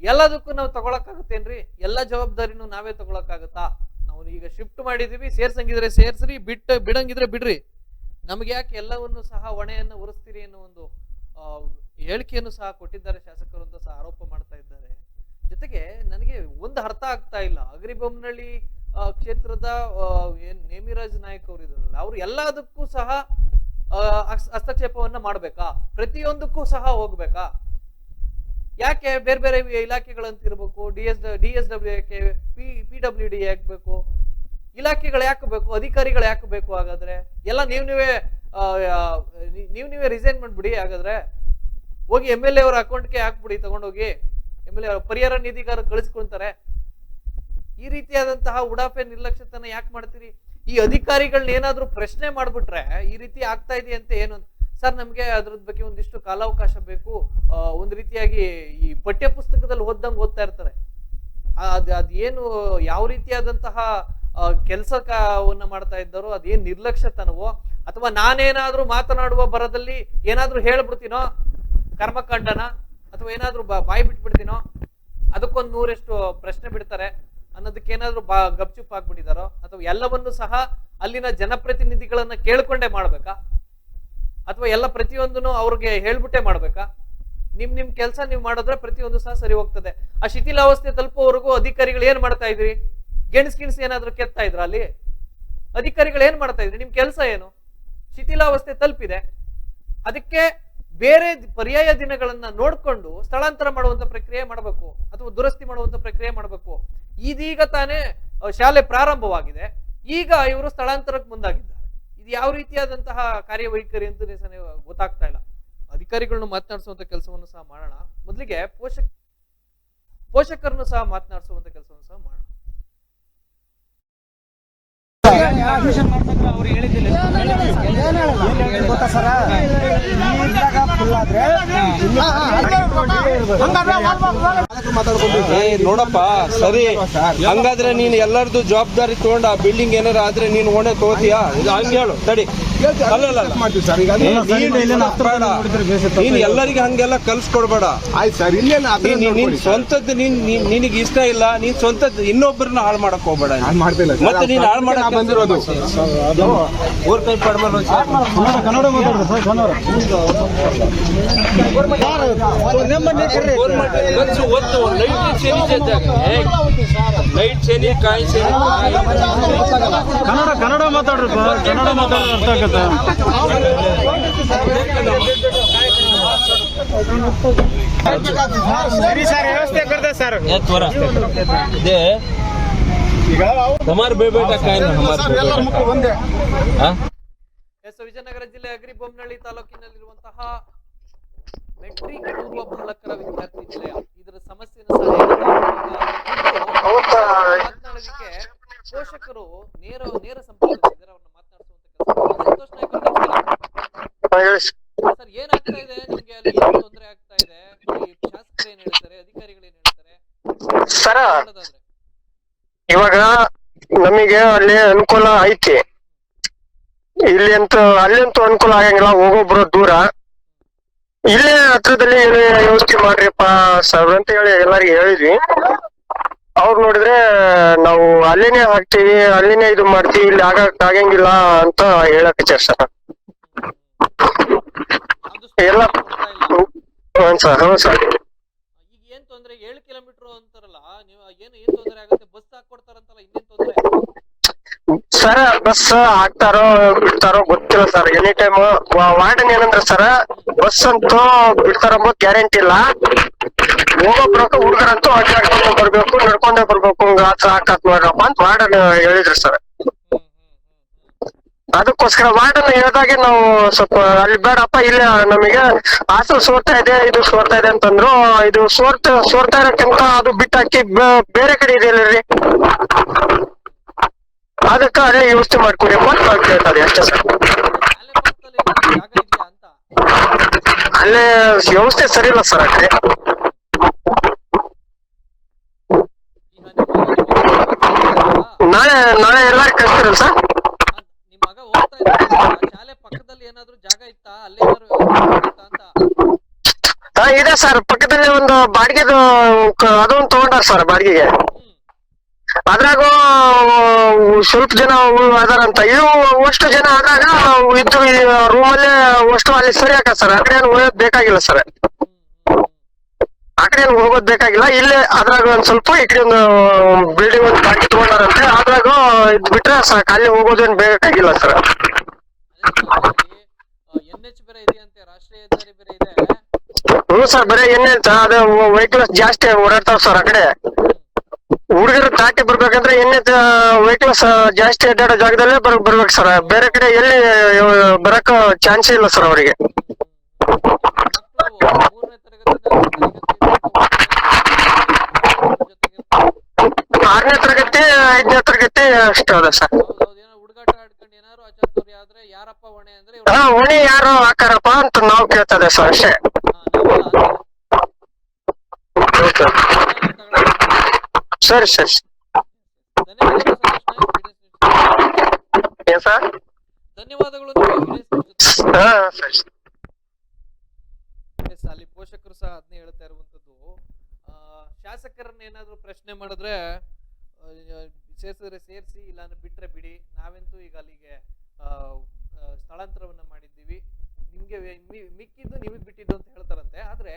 ಎಲ್ಲದಕ್ಕೂ ನಾವು ತಗೊಳಕ್ಕಾಗತ್ತೇನ್ರಿ, ಎಲ್ಲಾ ಜವಾಬ್ದಾರಿನೂ ನಾವೇ ತಗೊಳಕ್ಕಾಗತ್ತಾ? ನಾವು ಈಗ ಶಿಫ್ಟ್ ಮಾಡಿದೀವಿ, ಸೇರ್ಸಂಗಿದ್ರೆ ಸೇರ್ಸ್ರಿ, ಬಿಡಂಗಿದ್ರೆ ಬಿಡ್ರಿ, ನಮ್ಗೆ ಯಾಕೆ ಎಲ್ಲವನ್ನು ಸಹ ಹೊಣೆಯನ್ನು ಹೊರಿಸ್ತೀರಿ ಅನ್ನೋ ಒಂದು ಹೇಳಿಕೆಯನ್ನು ಸಹ ಕೊಟ್ಟಿದ್ದಾರೆ ಶಾಸಕರು ಅಂತ ಸಹ ಆರೋಪ ಮಾಡ್ತಾ ಇದ್ದಾರೆ. ಜೊತೆಗೆ ನನಗೆ ಒಂದು ಅರ್ಥ ಆಗ್ತಾ ಇಲ್ಲ, ಅಗ್ರಿಬೊಮ್ಮನಹಳ್ಳಿ ಕ್ಷೇತ್ರದ ಏನ್ ನೇಮಿರಾಜ್ ನಾಯಕ್ ಅವರು ಇದ್ರಲ್ಲ, ಅವ್ರು ಎಲ್ಲದಕ್ಕೂ ಸಹ ಹಸ್ತಕ್ಷೇಪವನ್ನ ಮಾಡ್ಬೇಕಾ? ಪ್ರತಿಯೊಂದಕ್ಕೂ ಸಹ ಹೋಗ್ಬೇಕಾ? ಯಾಕೆ ಬೇರೆ ಬೇರೆ ಇಲಾಖೆಗಳಂತ ಇರ್ಬೇಕು? DSW ಯಾಕೆ, PWD ಯಾಕೆ ಬೇಕು? ಇಲಾಖೆಗಳು ಯಾಕೆ ಬೇಕು? ಅಧಿಕಾರಿಗಳು ಯಾಕೆ ಬೇಕು? ಹಾಗಾದ್ರೆ ಎಲ್ಲ ನೀವೇ ರಿಸೈನ್ ಮಾಡ್ಬಿಡಿ. ಹಾಗಾದ್ರೆ ಹೋಗಿ MLA ಅವರ ಅಕೌಂಟ್ಗೆ ಹಾಕ್ಬಿಡಿ, ತಗೊಂಡೋಗಿ MLA ಪರಿಹಾರ ನಿಧಿಗಾರ ಕಳಿಸ್ಕೊಳ್ತಾರೆ. ಈ ರೀತಿಯಾದಂತಹ ಉಡಾಫೆ ನಿರ್ಲಕ್ಷ್ಯತನ ಯಾಕೆ ಮಾಡ್ತೀರಿ? ಈ ಅಧಿಕಾರಿಗಳನ್ನ ಏನಾದ್ರೂ ಪ್ರಶ್ನೆ ಮಾಡ್ಬಿಟ್ರೆ ಈ ರೀತಿ ಆಗ್ತಾ ಇದೆಯಂತೆ ಏನು ಸರ್, ನಮ್ಗೆ ಅದ್ರದ ಬಗ್ಗೆ ಒಂದಿಷ್ಟು ಕಾಲಾವಕಾಶ ಬೇಕು, ಒಂದ್ ರೀತಿಯಾಗಿ ಈ ಪಠ್ಯ ಪುಸ್ತಕದಲ್ಲಿ ಓದ್ತಾ ಇರ್ತಾರೆ, ಅದೇನು ಯಾವ ರೀತಿಯಾದಂತಹ ಕೆಲಸವನ್ನ ಮಾಡ್ತಾ ಇದ್ದಾರೋ ಅದೇನ್ ನಿರ್ಲಕ್ಷ್ಯತನವೋ, ಅಥವಾ ನಾನೇನಾದ್ರೂ ಮಾತನಾಡುವ ಬರದಲ್ಲಿ ಏನಾದ್ರೂ ಹೇಳ್ಬಿಡ್ತೀನೋ ಕರ್ಮಕಾಂಡನ, ಅಥವಾ ಏನಾದ್ರೂ ಬಾಯಿ ಬಿಟ್ಬಿಡ್ತೀನೋ, ಅದಕ್ಕೊಂದ್ 100 ಪ್ರಶ್ನೆ ಬಿಡ್ತಾರೆ ಅನ್ನೋದಕ್ಕೆ ಏನಾದ್ರೂ ಗಪ್ಚುಪ್ ಆಗ್ಬಿಟ್ಟಿದಾರೋ, ಅಥವಾ ಎಲ್ಲವನ್ನು ಸಹ ಅಲ್ಲಿನ ಜನಪ್ರತಿನಿಧಿಗಳನ್ನ ಕೇಳ್ಕೊಂಡೇ ಮಾಡ್ಬೇಕಾ? ಅಥವಾ ಎಲ್ಲ ಪ್ರತಿಯೊಂದನ್ನು ಅವ್ರಿಗೆ ಹೇಳ್ಬಿಟ್ಟೆ ಮಾಡ್ಬೇಕಾ? ನಿಮ್ ಕೆಲಸ ನೀವು ಮಾಡಿದ್ರೆ ಪ್ರತಿಯೊಂದು ಸಹ ಸರಿ ಹೋಗ್ತದೆ. ಆ ಶಿಥಿಲಾವಸ್ಥೆ ತಲುಪುವವರೆಗೂ ಅಧಿಕಾರಿಗಳು ಏನ್ ಮಾಡ್ತಾ ಇದ್ರಿ? ಗೆಣಸ್ ಏನಾದ್ರು ಕೆತ್ತಾ ಇದ್ರ? ಅಲ್ಲಿ ಅಧಿಕಾರಿಗಳು ಏನ್ ಮಾಡ್ತಾ ಇದ್ರಿ? ನಿಮ್ ಕೆಲಸ ಏನು? ಶಿಥಿಲಾವಸ್ಥೆ ತಲುಪಿದೆ, ಅದಕ್ಕೆ ಬೇರೆ ಪರ್ಯಾಯ ದಿನಗಳನ್ನ ನೋಡ್ಕೊಂಡು ಸ್ಥಳಾಂತರ ಮಾಡುವಂತ ಪ್ರಕ್ರಿಯೆ ಮಾಡಬೇಕು, ಅಥವಾ ದುರಸ್ತಿ ಮಾಡುವಂತ ಪ್ರಕ್ರಿಯೆ ಮಾಡಬೇಕು. ಇದೀಗ ತಾನೇ ಶಾಲೆ ಪ್ರಾರಂಭವಾಗಿದೆ, ಈಗ ಇವರು ಸ್ಥಳಾಂತರಕ್ಕೆ ಮುಂದಾಗಿದ್ದಾರೆ. ಇದು ಯಾವ ರೀತಿಯಾದಂತಹ ಕಾರ್ಯವೈಖರಿ ಅಂತ ಗೊತ್ತಾಗ್ತಾ ಇಲ್ಲ. ಅಧಿಕಾರಿಗಳನ್ನು ಮಾತನಾಡಿಸುವಂತ ಕೆಲಸವನ್ನು ಸಹ ಮಾಡೋಣ. ಮೊದಲಿಗೆ ಪೋಷಕರನ್ನು ಸಹ ಮಾತನಾಡಿಸುವಂತ ಕೆಲಸವನ್ನು ಸಹ ಮಾಡೋಣ. ಅವ್ರು ಹೇಳಿದ್ದಿಲ್ಲ ಗೊತ್ತಾ ಸರ, ನೋಡಪ್ಪ ಸರಿ, ಹಂಗಾದ್ರೆ ನೀನ್ ಎಲ್ಲರದು ಜವಾಬ್ದಾರಿ ತಗೊಂಡ ಆ ಬಿಲ್ಡಿಂಗ್ ಏನಾರ ಆದ್ರೆ ನೀನ್ ಹೊಣೆ ತಗೋತೀಯಾ? ಇದು ಹಂಗೆ ಹೇಳು, ತಡಿ. ನೀನ್ ಎಲ್ಲರಿಗೆ ಹಂಗೆಲ್ಲ ಕಲ್ಸ್ಕೊಡ್ಬೇಡ. ನೀನ್ ಸ್ವಂತದ್ದು ನಿನಗೆ ಇಷ್ಟ ಇಲ್ಲ, ನೀನ್ ಸ್ವಂತದ್ದು ಇನ್ನೊಬ್ಬರನ್ನ ಹಾಳು ಮಾಡಕ್ ಹೋಗ್ಬೇಡ. ಮತ್ತೆ ನೀನ್ ಹಾಳು ಮಾಡಕ್ ಬಂದಿರೋದು ಊರ್ ಕೈ ಪಡ್ಬಾರ್ದು. ಕನ್ನಡ ಮಾತಾಡ್ತಾರೆ ಸರ್, ಕನ್ನಡ ಕನ್ನಡ ಮಾತಾಡ್ರಿ, ಕನ್ನಡ ಮಾತಾಡೋದು ಅರ್ಥ ಆಗತ್ತೆ. ಸರಿ ಸರ್, ವ್ಯವಸ್ಥೆ करते सर। ये थोड़ा दे हमारे बेटा का है ना, हमारे ಎಲ್ಲರ ಮುಖ ಒಂದೇ. ವಿಜಯನಗರ ಜಿಲ್ಲೆ ಅಗ್ರಿಬೊಮ್ಮನಹಳ್ಳಿ ತಾಲೂಕಿನಲ್ಲಿರುವಂತಹ ಮೆಟ್ರಿಕ್ ಪೂರ್ವ ಬಾಲಕರ ವಿದ್ಯಾರ್ಥಿ ನಿಲಯ, ಇದರ ಸಮಸ್ಯೆಯನ್ನು ಮಾತನಾಡೋದಕ್ಕೆ ಪೋಷಕರು ನೇರ ಸಂಪರ್ಕದಲ್ಲಿದ್ದಾರೆ. ಅವ್ರನ್ನ ಮಾತನಾಡಿಸುವಂತ ಕೆಲಸ. ಸರ್, ಏನಾಗ್ತಾ ಇದೆ ನಿಮ್ಗೆ? ಅಲ್ಲಿ ಏನು ತೊಂದರೆ ಆಗ್ತಾ ಇದೆ? ಈ ಶಾಸಕರು ಏನ್ ಹೇಳ್ತಾರೆ, ಅಧಿಕಾರಿಗಳು ಏನ್ ಹೇಳ್ತಾರೆ? ಸರ, ಇವಾಗ ನಮಗೆ ಅಲ್ಲಿ ಅನುಕೂಲ ಐತಿ, ಇಲ್ಲಿ ಅಲ್ಲಂತೂ ಅನುಕೂಲ ಆಗಂಗಿಲ್ಲ, ಹೋಗೋಬ್ರು ದೂರ. ಇಲ್ಲೇ ಹತ್ರದಲ್ಲಿ ಏನು ವ್ಯವಸ್ಥೆ ಮಾಡ್ರಿಪ್ಪ ಸರ್ ಅಂತ ಹೇಳಿ ಎಲ್ಲರಿಗೂ ಹೇಳಿದ್ವಿ. ಅವ್ರು ನೋಡಿದ್ರೆ ನಾವು ಅಲ್ಲಿನೇ ಹಾಕ್ತಿವಿ, ಅಲ್ಲಿನೇ ಇದು ಮಾಡ್ತೀವಿ, ಇಲ್ಲಿ ಆಗಂಗಿಲ್ಲ ಅಂತ ಹೇಳಕ್ ಸರ್ ಎಲ್ಲ. ಹೌದು ಸರ್, ಹೌದು ಸರ್. ಈಗ ಏನ್ ತೊಂದ್ರೆ? 7 ಕಿಲೋಮೀಟರ್ ಅಂತಾರಲ್ಲ, ಸರ್ ಬಸ್ ಹಾಕ್ತಾರೋ ಬಿಡ್ತಾರೋ ಗೊತ್ತಿಲ್ಲ ಸರ್. ಎನಿ ಟೈಮ್ ವಾರ್ಡನ್ ಏನಂದ್ರೆ ಸರ್, ಬಸ್ ಅಂತೂ ಬಿಡ್ತಾರಂಬೋದು ಗ್ಯಾರಂಟಿ ಇಲ್ಲ. ಹೋಗೋಬ್ರಕ ಹುಡುಗರಂತೂ ಅಡ್ಡಾಡ್ಕೊಂಡು ಬರ್ಬೇಕು, ನಡ್ಕೊಂಡೇ ಬರ್ಬೇಕು, ಗಾತ್ರ ಹಾಕತ್ ನೋಡ್ರಪ್ಪ ಅಂತ ವಾರ್ಡನ್ ಹೇಳಿದ್ರು ಸರ್. ಅದಕ್ಕೋಸ್ಕರ ವಾರ್ಡನ್ ಹೇಳಿದಾಗೆ ನಾವು ಸ್ವಲ್ಪ ಅಲ್ಲಿ ಬೇಡಪ್ಪ, ಇಲ್ಲೇ ನಮಗೆ ಹಾಸಲ್ ಸೋರ್ತಾ ಇದೆ, ಇದು ಸೋರ್ತಾ ಇದೆ ಅಂತಂದ್ರು. ಇದು ಸೋರ್ತಾ ಇರೋಕ್ಕಿಂತ ಅದು ಬಿಟ್ಟಾಕಿ ಬೇರೆ ಕಡೆ ಇದೆಯಲ್ರಿ, ಅದಕ್ಕೆ ಅಲ್ಲೇ ವ್ಯವಸ್ಥೆ ಮಾಡ್ಕೊಡಿ ಅಂತ ನಾವು ಕೇಳ್ತಾರೆ ಅಷ್ಟೇ ಸರ್. ಅಲ್ಲೇ ವ್ಯವಸ್ಥೆ ಸರಿ ಇಲ್ಲ ಸರ್. ಆ ಕಡೆ ನಾಳೆ ಎಲ್ಲಾರು ಕಳಿಸ್ತೀರಲ್ಲ ಸರ್? ನಿಮ್ ಮಗ ಹೋಗ್ತಾ ಇದ್ದ ಶಾಲೆ ಪಕ್ಕದಲ್ಲಿ ಏನಾದ್ರು ಜಾಗ ಇತ್ತಾ? ಅಲ್ಲೇ ಅಂತ ಇದೆ ಸರ್, ಪಕ್ಕದಲ್ಲಿ ಒಂದು ಬಾಡಿಗೆದು ಅದೊಂದು ತಗೊಂಡಾರ ಸರ್ ಬಾಡಿಗೆಗೆ. ಅದ್ರಾಗ ಸ್ವಲ್ಪ ಜನ ಅದಾರಂತ. ಇವು ಅಷ್ಟು ಜನ ಆದಾಗ ಇದ್ದು ರೂಮಲ್ಲೇ ಅಷ್ಟು ಅಲ್ಲಿ ಸರಿ ಹಾಕ ಸರ್. ಆ ಕಡೆ ಏನು ಹೋಗೋದ್ ಬೇಕಾಗಿಲ್ಲ ಸರ್, ಆ ಕಡೆ ಏನು ಹೋಗೋದ್ ಬೇಕಾಗಿಲ್ಲ. ಇಲ್ಲೇ ಅದ್ರಾಗ ಒಂದ್ ಸ್ವಲ್ಪ ಈ ಕಡೆ ಒಂದು ಬಿಲ್ಡಿಂಗ್ ಒಂದು ಬಾಕಿ ತಗೊಂಡಾರಂತೆ. ಅದ್ರಾಗ ಇದ್ ಬಿಟ್ರೆ ಸಾಕು, ಅಲ್ಲಿ ಹೋಗೋದೇನು ಬೇಕಾಗಿಲ್ಲ ಸರ್. NH ಬೇರೆ ಇದೆ ಅಂತೆ, ರಾಷ್ಟ್ರೀಯ ಹೆದ್ದಾರಿ ಬೇರೆ ಇದೆ. ಹ್ಞೂ ಸರ್, ಬರೀ ಎಣ್ಣೆ ಅಂತ ಅದು ವೆಹಿಕಲ್ಸ್ ಜಾಸ್ತಿ ಓಡಾಡ್ತಾವ ಸರ್. ಆ ಕಡೆ ಹುಡುಗರು ದಾಟಿ ಬರ್ಬೇಕಂದ್ರೆ ಎಣ್ಣೆ ವೆಹಿಕಲ್ಸ್ ಜಾಸ್ತಿ ಅಡ್ಡಾಡೋ ಜಾಗದಲ್ಲೇ ಬರ್ಬೇಕು ಸರ್. ಬೇರೆ ಕಡೆ ಎಲ್ಲಿ ಬರಕ್ ಚಾನ್ಸ್ ಇಲ್ಲ ಸರ್ ಅವರಿಗೆ. 6ನೇ ತರಗತಿ 5ನೇ ತರಗತಿ ಅಷ್ಟೇ ಅದ ಸರ್. ಹುಡುಗಾಟ ಆಡ್ಕೊಂಡು ಏನಾದ್ರು ಅಚಾತುರ್ಯ ಆದ್ರೆ ಯಾರಪ್ಪ ಹೊಣೆ ಅಂದ್ರೆ ಹೊಣೆ ಯಾರು ಹಾಕಾರಪ್ಪ ಅಂತ ನಾವು ಕೇಳ್ತದೆ ಸರ್ ಅಷ್ಟೇ. ಸರಿ ಸರಿ ಏನ್ ಸರ್? ಧನ್ಯವಾದಗಳು. ಅಲ್ಲಿ ಪೋಷಕರು ಸಹ ಅದನ್ನೇ ಹೇಳ್ತಾ ಇರುವಂತದ್ದು. ಶಾಸಕರನ್ನ ಏನಾದ್ರು ಪ್ರಶ್ನೆ ಮಾಡಿದ್ರೆ ಸೇರಿಸಿದ್ರೆ ಸೇರಿಸಿ, ಇಲ್ಲಾಂದ್ರೆ ಬಿಟ್ರೆ ಬಿಡಿ, ನಾವಂತೂ ಈಗ ಅಲ್ಲಿಗೆ ಸ್ಥಳಾಂತರವನ್ನ ಮಾಡಿದ್ದೀವಿ, ನಿಮ್ಗೆ ಮಿಕ್ಕಿದ್ದು ನಿಮಗ್ ಬಿಟ್ಟಿದ್ದು ಅಂತ ಹೇಳ್ತಾರಂತೆ. ಆದ್ರೆ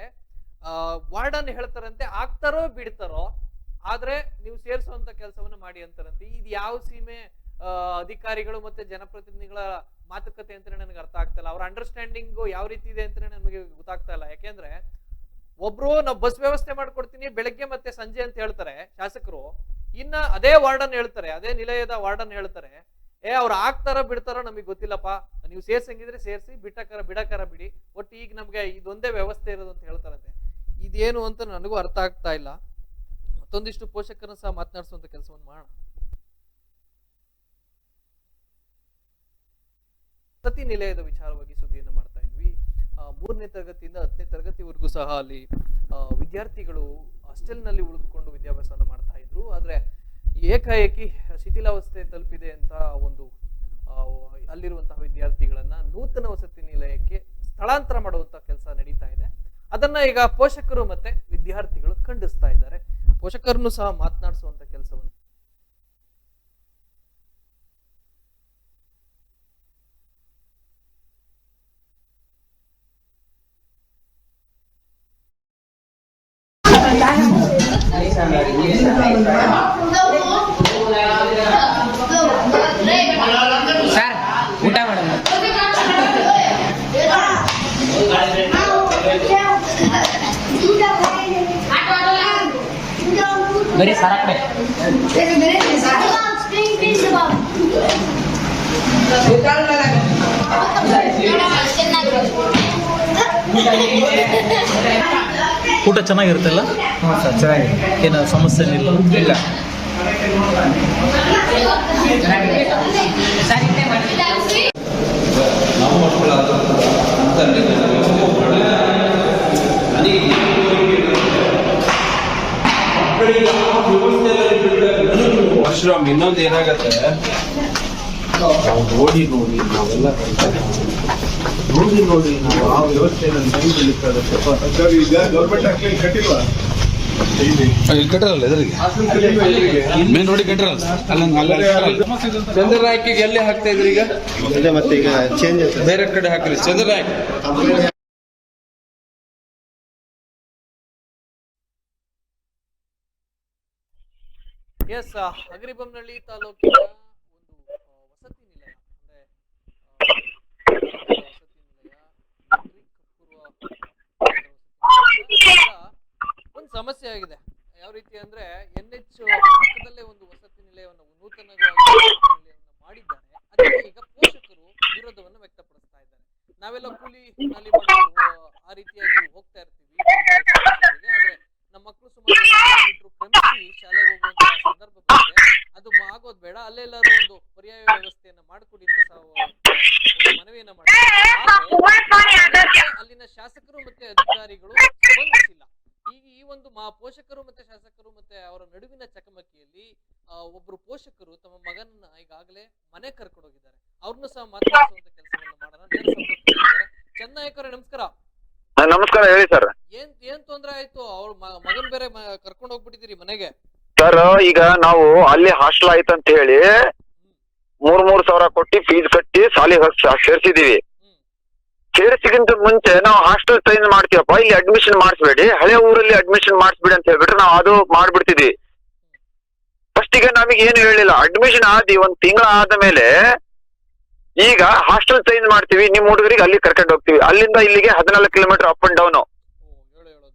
ವಾರ್ಡನ್ ಹೇಳ್ತಾರಂತೆ ಆಗ್ತಾರೋ ಬಿಡ್ತಾರೋ, ಆದ್ರೆ ನೀವು ಸೇರಿಸುವಂತ ಕೆಲಸವನ್ನ ಮಾಡಿ ಅಂತಾರಂತೆ. ಇದು ಯಾವ ಸೀಮೆ ಅಧಿಕಾರಿಗಳು ಮತ್ತೆ ಜನಪ್ರತಿನಿಧಿಗಳ ಮಾತುಕತೆ ಅಂತ ನನಗೆ ಅರ್ಥ ಆಗ್ತಾ ಇಲ್ಲ. ಅವ್ರ ಅಂಡರ್ಸ್ಟ್ಯಾಂಡಿಂಗ್ ಯಾವ ರೀತಿ ಇದೆ ಅಂತ ನಮಗೆ ಗೊತ್ತಾಗ್ತಾ ಇಲ್ಲ. ಯಾಕೆಂದ್ರೆ ಒಬ್ರು ನಾವು ಬಸ್ ವ್ಯವಸ್ಥೆ ಮಾಡ್ಕೊಡ್ತೀನಿ ಬೆಳಗ್ಗೆ ಮತ್ತೆ ಸಂಜೆ ಅಂತ ಹೇಳ್ತಾರೆ ಶಾಸಕರು, ಇನ್ನ ಅದೇ ವಾರ್ಡನ್ ಹೇಳ್ತಾರೆ, ಅದೇ ನಿಲಯದ ವಾರ್ಡನ್ ಹೇಳ್ತಾರೆ, ಅವ್ರು ಆಗ್ತಾರ ಬಿಡ್ತಾರೋ ನಮಗೆ ಗೊತ್ತಿಲ್ಲಪ್ಪ, ನೀವು ಸೇರ್ಸಂಗಿದ್ರೆ ಸೇರಿಸಿ, ಬಿಡಕಾರ ಬಿಡಿ, ಒಟ್ಟು ಈಗ ನಮ್ಗೆ ಇದೊಂದೇ ವ್ಯವಸ್ಥೆ ಇರೋದು ಅಂತ ಹೇಳ್ತಾರಂತೆ. ಇದೇನು ಅಂತ ನನಗೂ ಅರ್ಥ ಆಗ್ತಾ ಇಲ್ಲ. ಮತ್ತೊಂದಿಷ್ಟು ಪೋಷಕರನ್ನ ಸಹ ಮಾತನಾಡಿಸುವಂತ ಕೆಲಸವನ್ನು ಮಾಡೋಣ. ವಸತಿ ನಿಲಯದ ವಿಚಾರವಾಗಿ ಸುದ್ದಿಯನ್ನು ಮಾಡ್ತಾ ಇದ್ವಿ. 3ನೇ ತರಗತಿಯಿಂದ 10ನೇ ತರಗತಿವರೆಗೂ ಸಹ ಅಲ್ಲಿ ವಿದ್ಯಾರ್ಥಿಗಳು ಹಾಸ್ಟೆಲ್ ನಲ್ಲಿ ಉಳಿದುಕೊಂಡು ವಿದ್ಯಾಭ್ಯಾಸವನ್ನು ಮಾಡ್ತಾ ಇದ್ರು. ಆದ್ರೆ ಏಕಾಏಕಿ ಶಿಥಿಲಾವಸ್ಥೆ ತಲುಪಿದೆ ಅಂತ ಒಂದು ಅಲ್ಲಿರುವಂತಹ ವಿದ್ಯಾರ್ಥಿಗಳನ್ನ ನೂತನ ವಸತಿ ನಿಲಯಕ್ಕೆ ಸ್ಥಳಾಂತರ ಮಾಡುವಂತ ಕೆಲಸ ನಡೀತಾ ಇದೆ. ಅದನ್ನ ಈಗ ಪೋಷಕರು ಮತ್ತೆ ವಿದ್ಯಾರ್ಥಿಗಳು ಖಂಡಿಸ್ತಾ ಇದ್ದಾರೆ. ಪೋಷಕರನ್ನು ಸಹ ಮಾತನಾಡಿಸುವಂತ ಕೆಲಸವನ್ನು ಸರ್ ಊಟ ಮಾಡೋಣ. ಬರೀ ಸರ ಕಡೆ ಊಟ ಚೆನ್ನಾಗಿರುತ್ತಲ್ಲ? ಹ್ಞೂ ಸರ್, ಚೆನ್ನಾಗಿದೆ. ಏನು ಸಮಸ್ಯೆ ಇಲ್ಲ? ಇಲ್ಲ. ಮಶ್ರೂಮ್ ಇನ್ನೊಂದು ಏನಾಗತ್ತೆ, ನಾವು ನೋಡಿ ನಾವೆಲ್ಲ ನೋಡಿ ನಾವು ಆ ವ್ಯವಸ್ಥೆಯನ್ನು ಸರ್, ಈಗ ಗೌರ್ಮೆಂಟ್ ಹಾಕಿ ಕಟ್ಟಿಲ್ವಾ? ಇಲ್ಲಿ ಕಟ್ಟರಲ್ಲ ಎದುರಿಗೆ ಮೇನ್ ರೋಡಿಗೆ ಕಟ್ಟರಲ್ಲ ಚಂದ್ರರಾಯ್ಕಿಗೆ ಎಲ್ಲಿ ಹಾಕ್ತಾ ಇದ್ರಿ ಈಗ? ಮತ್ತೆ ಈಗ ಚೇಂಜ್ ಬೇರೆ ಕಡೆ ಹಾಕ್ರಿ ಚಂದ್ರರಾಯ್ಕ. ಎಸ್, ಹಗರಿಬೊಮ್ಮನಹಳ್ಳಿ ತಾಲೂಕಿನ ಒಂದು ಆಗಿದೆ. ಯಾವ ರೀತಿ ಅಂದ್ರೆ NH ಪಕ್ಕದಲ್ಲೇ ಒಂದು ವಸತಿ ನಿಲಯವನ್ನು ನೂತನವಾಗಿ ವಸತಿ ನಿಲಯವನ್ನು ಮಾಡಿದ್ದಾರೆ. ಅದಕ್ಕೆ ಈಗ ಪೋಷಕರು ವಿರೋಧವನ್ನು ವ್ಯಕ್ತಪಡಿಸ್ತಾ ಇದ್ದಾರೆ. ನಾವೆಲ್ಲ ಕೂಲಿ ನಲ್ಲಿ ಆ ರೀತಿಯಾಗಿ ಹೋಗ್ತಾ ಇರ್ತೀವಿ, ಆದ್ರೆ ನಮ್ಮ ಮಕ್ಕಳು ಸುಮಾರು 1 ಕಿಲೋಮೀಟರ್ ಕ್ರಮಿಸಿ ಶಾಲೆಗೆ ಹೋಗುವಂತಹ ಸಂದರ್ಭ ಬಂದಿದೆ. ಅದು ಆಗೋದ್ ಬೇಡ, ಅಲ್ಲೆಲ್ಲಾದ್ರೂ ಒಂದು ಪರ್ಯಾಯ ವ್ಯವಸ್ಥೆಯನ್ನ ಮಾಡಿಕೊಡಿ ಅಂತ ಮನವಿಯನ್ನ ಮಾಡ್ತಾರೆ. ಅಲ್ಲಿನ ಶಾಸಕರು ಮತ್ತೆ ಅಧಿಕಾರಿಗಳು ಸ್ಪಂದಿಸಿಲ್ಲ. ಈಗ ಈ ಒಂದು ಪೋಷಕರು ಮತ್ತೆ ಶಾಸಕರು ಮತ್ತೆ ಅವರ ನಡುವಿನ ಚಕಮಕಿಯಲ್ಲಿ ಒಬ್ರು ಪೋಷಕರು ತಮ್ಮ ಮಗನನ್ನ ಈಗಾಗಲೇ ಮನೆ ಕರ್ಕೊಂಡು ಹೋಗಿದ್ದಾರೆ. ಅವ್ರನ್ನು ಸಹ ಮಾತನಾಡಿಸುವಂತ ಕೆಲಸವನ್ನ ಮಾಡೋಣ. ನೇರ ಸಂಪರ್ಕದಲ್ಲಿದ್ದಾರೆ. ಚನ್ನನಾಯಕರೇ ನಮಸ್ಕಾರ. ನಮಸ್ಕಾರ, ಹೇಳಿ ಸರ್. ಏನ್ ತೊಂದ್ರೆ ಆಯ್ತು? ಅವ್ರ ಮಗನ್ ಬೇರೆ ಕರ್ಕೊಂಡು ಹೋಗ್ಬಿಟ್ಟಿದ್ದೀರಿ ಮನೆಗೆ. ಸರ್, ಈಗ ನಾವು ಅಲ್ಲಿ ಹಾಸ್ಟೆಲ್ ಆಯ್ತಂತ ಹೇಳಿ 3,000 ಕೊಟ್ಟಿ ಫೀಸ್ ಕಟ್ಟಿ ಶಾಲೆಗೆ ಸೇರ್ಸಿದೀವಿ. ಸೇರ್ಸಿಗಿಂತ ಮುಂಚೆ ನಾವು ಹಾಸ್ಟೆಲ್ ಚೇಂಜ್ ಮಾಡ್ತೀವಪ್ಪ, ಇಲ್ಲಿ ಅಡ್ಮಿಷನ್ ಮಾಡಿಸ್ಬೇಡಿ, ಹಳೆ ಊರಲ್ಲಿ ಅಡ್ಮಿಷನ್ ಮಾಡಿಸ್ಬಿಡಿ ಅಂತ ಹೇಳ್ಬಿಟ್ರೆ ನಾವು ಅದು ಮಾಡ್ಬಿಡ್ತಿದ್ವಿ. ಫಸ್ಟಿಗೆ ನಮಗೆ ಏನು ಹೇಳಿಲ್ಲ. ಅಡ್ಮಿಷನ್ ಆದಿ 1 ತಿಂಗಳ ಆದ ಮೇಲೆ ಈಗ ಹಾಸ್ಟೆಲ್ ಚೇಂಜ್ ಮಾಡ್ತೀವಿ, ನಿಮ್ ಹುಡುಗರಿಗೆ ಅಲ್ಲಿ ಕರ್ಕೊಂಡು ಹೋಗ್ತೀವಿ. ಅಲ್ಲಿಂದ ಇಲ್ಲಿಗೆ 14 kilometre up and down,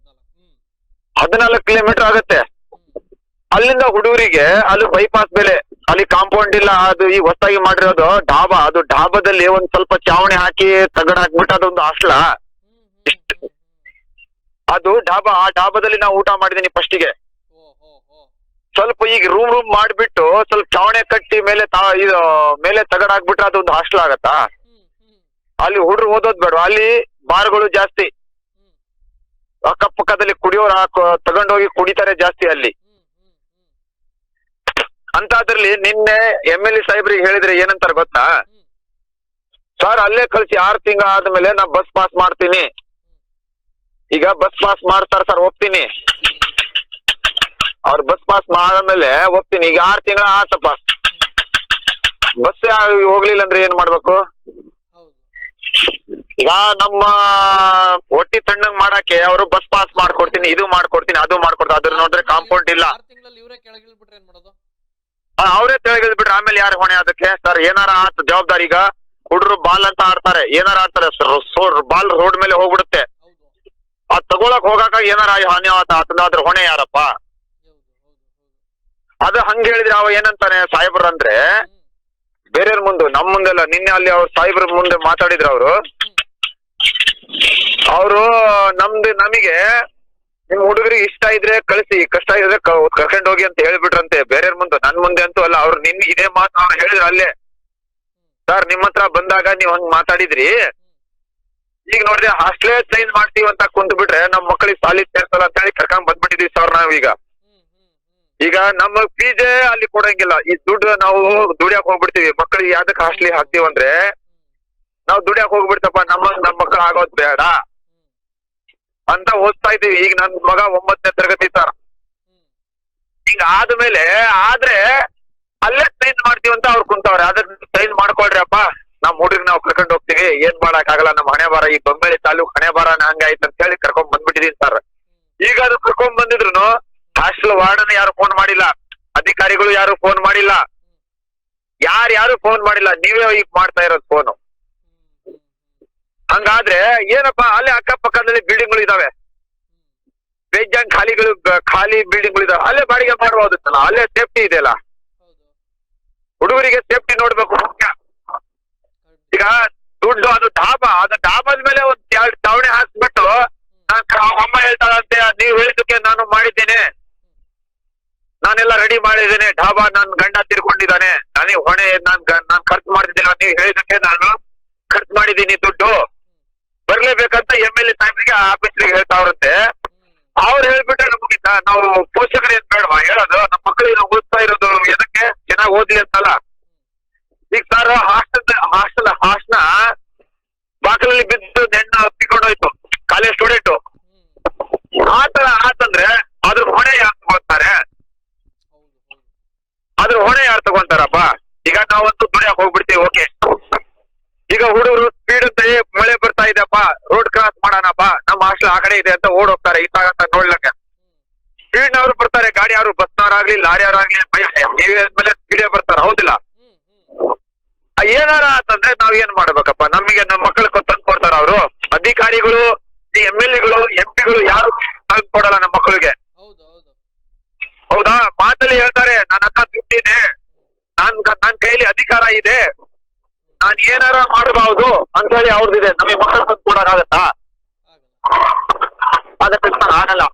14 kilometre ಆಗುತ್ತೆ. ಅಲ್ಲಿಂದ ಹುಡುಗರಿಗೆ ಅಲ್ಲಿ ಬೈಪಾಸ್ ಬೆಲೆ, ಅಲ್ಲಿ ಕಾಂಪೌಂಡ್ ಇಲ್ಲ. ಅದು ಈ ಹೊಸದಾಗಿ ಮಾಡಿರೋದು ಡಾಬಾ, ಅದು ಡಾಬಾದಲ್ಲಿ ಒಂದ್ ಸ್ವಲ್ಪ ಚಾವಣಿ ಹಾಕಿ ತಗಡ್ ಹಾಕ್ಬಿಟ್ಟು ಅದೊಂದು ಹಾಸ್ಟೆಲ್. ಅದು ಡಾಬಾ, ಆ ಡಾಬಾದಲ್ಲಿ ನಾವು ಊಟ ಮಾಡಿದೀನಿ ಫಸ್ಟಿಗೆ. ಸ್ವಲ್ಪ ಈಗ ರೂಮ್ ಮಾಡ್ಬಿಟ್ಟು ಸ್ವಲ್ಪ ಚಾವಣಿ ಕಟ್ಟಿ ಮೇಲೆ ಮೇಲೆ ತಗಡ್ ಹಾಕ್ಬಿಟ್ರೆ ಅದೊಂದು ಹಾಸ್ಟೆಲ್ ಆಗತ್ತಾ? ಅಲ್ಲಿ ಹುಡುಗರು ಓದೋದ್ ಬೇಡ, ಅಲ್ಲಿ ಬಾರ್ಗಳು ಜಾಸ್ತಿ, ಅಕ್ಕಪಕ್ಕದಲ್ಲಿ ಕುಡಿಯೋರು ತಗೊಂಡೋಗಿ ಕುಡಿತಾರೆ ಜಾಸ್ತಿ ಅಲ್ಲಿ. ಅಂತದ್ರಲ್ಲಿ ನಿನ್ನೆ MLA ಸಾಹೇಬ್ರಿಗೆ ಹೇಳಿದ್ರೆ ಏನಂತಾರೆ ಗೊತ್ತಾ ಸರ್? ಅಲ್ಲೇ ಕಳ್ಸಿ 6 ತಿಂಗಳ ಆದ್ಮೇಲೆ ನಾ ಬಸ್ ಪಾಸ್ ಮಾಡ್ತೀನಿ. ಈಗ ಬಸ್ ಪಾಸ್ ಮಾಡ್ತಾರ ಸರ್, ಹೋಗ್ತೀನಿ. ಅವ್ರ ಬಸ್ ಪಾಸ್ ಮಾಡಾದ್ಮೇಲೆ ಹೋಗ್ತೀನಿ. ಈಗ 6 ತಿಂಗಳ ಆತಪ್ಪ, ಬಸ್ ಹೋಗ್ಲಿಲ್ಲ ಅಂದ್ರೆ ಏನ್ ಮಾಡ್ಬೇಕು? ಈಗ ನಮ್ಮ ಹೊಟ್ಟಿ ತಣ್ಣಗ್ ಮಾಡಕ್ಕೆ ಅವರು ಬಸ್ ಪಾಸ್ ಮಾಡ್ಕೊಡ್ತೀನಿ, ಇದು ಮಾಡ್ಕೊಡ್ತೀನಿ, ಅದು ಮಾಡ್ಕೊಡ್ತೀನಿ. ಅದ್ರ ನೋಡಿದ್ರೆ ಕಾಂಪೌಂಡ್ ಇಲ್ಲ. ಅವರೇ ತೆಳಗಿಳ್ಬಿಟ್ರೆ ಆಮೇಲೆ ಯಾರು ಹೊಣೆ ಅದಕ್ಕೆ ಸರ್? ಏನಾರ ಆತ ಜವಾಬ್ದಾರಿ. ಈಗ ಹುಡುಗರು ಬಾಲ್ ಅಂತ ಆಡ್ತಾರೆ, ಏನಾರ ಆಡ್ತಾರೆ, ಬಾಲ್ ರೋಡ್ ಮೇಲೆ ಹೋಗ್ಬಿಡುತ್ತೆ. ಅದ್ ತಗೊಳಕ್ ಹೋಗಾಕ ಏನಾರ ಹಾನಿ ಆತಂದ್ರ ಹೊಣೆ ಯಾರಪ್ಪ? ಅದು ಹಂಗ ಹೇಳಿದ್ರೆ ಅವ ಏನಂತಾನೆ ಸಾಹೇಬ್ರ ಅಂದ್ರೆ, ಬೇರೆಯವ್ರ ಮುಂದೆ, ನಮ್ ಮುಂದೆಲ್ಲ. ನಿನ್ನೆ ಅಲ್ಲಿ ಅವ್ರ ಸಾಹೇಬ್ರ ಮುಂದೆ ಮಾತಾಡಿದ್ರು ಅವರು ನಮಗೆ ನಿಮ್ ಹುಡುಗರಿಗೆ ಇಷ್ಟ ಇದ್ರೆ ಕಳಿಸಿ, ಕಷ್ಟ ಇದ್ರೆ ಕರ್ಕೊಂಡ್ ಹೋಗಿ ಅಂತ ಹೇಳ್ಬಿಟ್ರಂತೆ ಬೇರೆಯವ್ರ ಮುಂದೆ. ನನ್ ಮುಂದೆ ಅಂತೂ ಅಲ್ಲ. ಅವ್ರು ನಿನ್ನೆ ಇದೇ ಮಾತು ಅವ್ರು ಹೇಳಿದ್ರು ಅಲ್ಲೇ. ಸರ್, ನಿಮ್ ಹತ್ರ ಬಂದಾಗ ನೀವ್ ಹಂಗ್ ಮಾತಾಡಿದ್ರಿ, ಈಗ ನೋಡ್ರಿ ಹಾಸ್ಟೆಲ್ ಚೇಂಜ್ ಮಾಡ್ತೀವಿ ಅಂತ ಕುಂತ್ ಬಿಟ್ರೆ ನಮ್ ಮಕ್ಕಳಿಗೆ ಸಾಲಿ ಸೇರ್ಸಲ್ಲ ಅಂತ ಹೇಳಿ ಕರ್ಕೊಂಡ್ ಬಂದ್ಬಿಟ್ಟಿದೀವಿ ಸರ್ ನಾವೀಗ. ಈಗ ನಮ್ಮ ಫೀಸೇ ಅಲ್ಲಿ ಕೊಡಂಗಿಲ್ಲ. ಈ ದುಡ್ಡು ನಾವು ದುಡಿಯಾಕ್ ಹೋಗ್ಬಿಡ್ತೀವಿ. ಮಕ್ಕಳಿಗೆ ಯಾವ್ದಕ್ ಹಾಸ್ಟೆಲ್ ಹಾಕ್ತಿವಿ ಅಂದ್ರೆ ನಾವು ದುಡಿಯಾಕ್ ಹೋಗ್ಬಿಡ್ತಪ್ಪ, ನಮ್ಮ ಮಕ್ಕಳು ಆಗೋದ್ ಬೇಡ ಅಂತ ಓದ್ತಾ ಇದೀವಿ. ಈಗ ನನ್ ಮಗ 9ನೇ ತರಗತಿ ಸರ್. ಈಗ ಆದ್ಮೇಲೆ ಆದ್ರೆ ಅಲ್ಲೇ ಚೇಂಜ್ ಮಾಡ್ತೀವಿ ಅಂತ ಅವ್ರು ಕುಂತವ್ರೆ. ಅದನ್ನ ಚೇಂಜ್ ಮಾಡ್ಕೊಳ್ರಿ ಅಪ್ಪ, ನಮ್ ಹುಡುಗ್ರಿಗೆ ನಾವು ಕರ್ಕೊಂಡ್ ಹೋಗ್ತೀವಿ, ಏನ್ ಮಾಡಕ್ ಆಗಲ್ಲ, ನಮ್ ಹಣೆ ಬಾರ, ಈ ಬೊಂಬೆಳಿ ತಾಲೂಕ್ ಹಣೆ ಬಾರ ಹಂಗಾಯ್ತು ಅಂತ ಹೇಳಿ ಕರ್ಕೊಂಡ್ ಬಂದ್ಬಿಟ್ಟಿದೀನಿ ಸರ್. ಈಗ ಅದು ಕರ್ಕೊಂಡ್ ಬಂದಿದ್ರು ಹಾಸ್ಟೆಲ್ ವಾರ್ಡನ್ ಯಾರು ಫೋನ್ ಮಾಡಿಲ್ಲ, ಅಧಿಕಾರಿಗಳು ಯಾರು ಫೋನ್ ಮಾಡಿಲ್ಲ, ಯಾರು ಫೋನ್ ಮಾಡಿಲ್ಲ. ನೀವೇ ಈಗ ಮಾಡ್ತಾ ಇರೋದು ಫೋನು. ಹಂಗಾದ್ರೆ ಏನಪ್ಪಾ? ಅಲ್ಲಿ ಅಕ್ಕಪಕ್ಕದಲ್ಲಿ ಬಿಲ್ಡಿಂಗ್ಗಳು ಇದಾವೆ, ಬೇಜಾನ್ ಖಾಲಿ ಬಿಲ್ಡಿಂಗ್ಗಳು ಇದಾವೆ. ಅಲ್ಲೇ ಬಾಡಿಗೆ ಮಾಡಬಹುದಿತ್ತಲ್ಲ, ಅಲ್ಲೇ ಸೇಫ್ಟಿ ಇದೆಯಲ್ಲ. ಹುಡುಗರಿಗೆ ಸೇಫ್ಟಿ ನೋಡ್ಬೇಕು ಮುಖ್ಯ. ಈಗ ದುಡ್ಡು, ಅದು ಡಾಬಾದ ಮೇಲೆ ಒಂದ್ 2 ಚಾವಣಿ ಹಾಕ್ಬಿಟ್ಟು ಅಮ್ಮ ಹೇಳ್ತಾಳಂತೆ, ನೀವ್ ಹೇಳಿದಕ್ಕೆ ನಾನು ಮಾಡಿದ್ದೇನೆ, ನಾನೆಲ್ಲ ರೆಡಿ ಮಾಡಿದ್ದೇನೆ, ಡಾಬಾ ನನ್ ಗಂಡ ತಿರ್ಕೊಂಡಿದ್ದಾನೆ, ನನಗೆ ಹೊಣೆ, ನಾನ್ ಖರ್ಚು ಮಾಡ್ತಿದ್ದಿಲ್ಲ, ನೀವ್ ಹೇಳಿದಕ್ಕೆ ನಾನು ಖರ್ಚು ಮಾಡಿದ್ದೀನಿ, ದುಡ್ಡು ಬರ್ಲೇಬೇಕಂತ MLA ಸಾಹೇಬ್ರಿಗೆ ಆಫೀಸ್ರಿಗೆ ಹೇಳ್ತಾವ್ರಂತೆ. ಅವ್ರು ಹೇಳ್ಬಿಟ್ರೆ ನಮಗೆ ನಾವು ಪೋಷಕರು ಏನ್ ಬೇಡವಾ ಹೇಳೋದು? ನಮ್ಮ ಮಕ್ಕಳಿಗೆ ನಾವು ಓದ್ತಾ ಇರೋದು ಎದಕ್ಕೆ? ಚೆನ್ನಾಗಿ ಓದ್ಲಿ ಅಂತಲ್ಲ. ಈಗ ಸರ್ ಹಾಸ್ಟೆಲ್ ಬಾಕಲಲ್ಲಿ ಬಿದ್ದು ನೆಣ್ಣು ಹಪ್ಪಿಕೊಂಡೋಯ್ತು ಕಾಲೇಜ್ ಸ್ಟೂಡೆಂಟು. ಆತರ ಆತಂದ್ರೆ ಅದ್ರ ಹೊಣೆ ಯಾರು ತಗೊಂತಾರೆ? ಅದ್ರ ಹೊಣೆ ಯಾರು ತಗೊಂತಾರಪ್ಪ? ಈಗ ನಾವಂತೂ ದುಡಿಯಾಕ್ ಹೋಗ್ಬಿಡ್ತೀವಿ, ಓಕೆ. ಈಗ ಹುಡುಗರು ಸ್ಪೀಡ್ ಅಂತ ಮಳೆ ಬರ್ತಾ ಇದೆಯಪ್ಪ, ರೋಡ್ ಕ್ರಾಸ್ ಮಾಡೋಣಪ್ಪ, ನಮ್ಮ ಹಾಸ್ಟೆಲ್ ಆ ಕಡೆ ಇದೆ ಅಂತ ಓಡ್ ಹೋಗ್ತಾರೆ ಇತ್ತಾಗಂತ ನೋಡ್ಲಕ್ಕೆ. ಸ್ಪೀಡ್ನವ್ರು ಬರ್ತಾರೆ, ಗಾಡಿ ಯಾರು ಬಸ್ನವ್ರಾಗ್ಲಿ ಲಾರಿಯವ್ರಾಗ್ಲಿ ಮೇಲೆ ಸ್ಪೀಡೇ ಬರ್ತಾರ, ಹೌದಿಲ್ಲ? ಏನಾರ ಅಂತಂದ್ರೆ ನಾವ್ ಏನ್ ಮಾಡ್ಬೇಕಪ್ಪ? ನಮಗೆ ನಮ್ಮ ಮಕ್ಕಳು ತಂದು ಕೊಡ್ತಾರ ಅವರು ಅಧಿಕಾರಿಗಳು, MLAಗಳು MP ಗಳು ಯಾರು ತಂದು ಕೊಡಲ್ಲ ನಮ್ಮ ಮಕ್ಕಳಿಗೆ. ಹೌದಾ? ಮಾತಲ್ಲಿ ಹೇಳ್ತಾರೆ ನನ್ನ ಹತ್ರ ದುಡ್ಡಿದೆ, ನನ್ ಕೈಲಿ ಅಧಿಕಾರ ಇದೆ, ನಾನ್ ಏನಾರ ಮಾಡಬಹುದು ಅಂತ ಹೇಳಿ ಅವ್ರದ್ದಿದೆ. ನಮಗೆ ಮಕ್ಕಳು ತಂದು ಕೊಡೋಕ್ಕಾಗತ್ತಾ? ಆಗಲ್ಲ.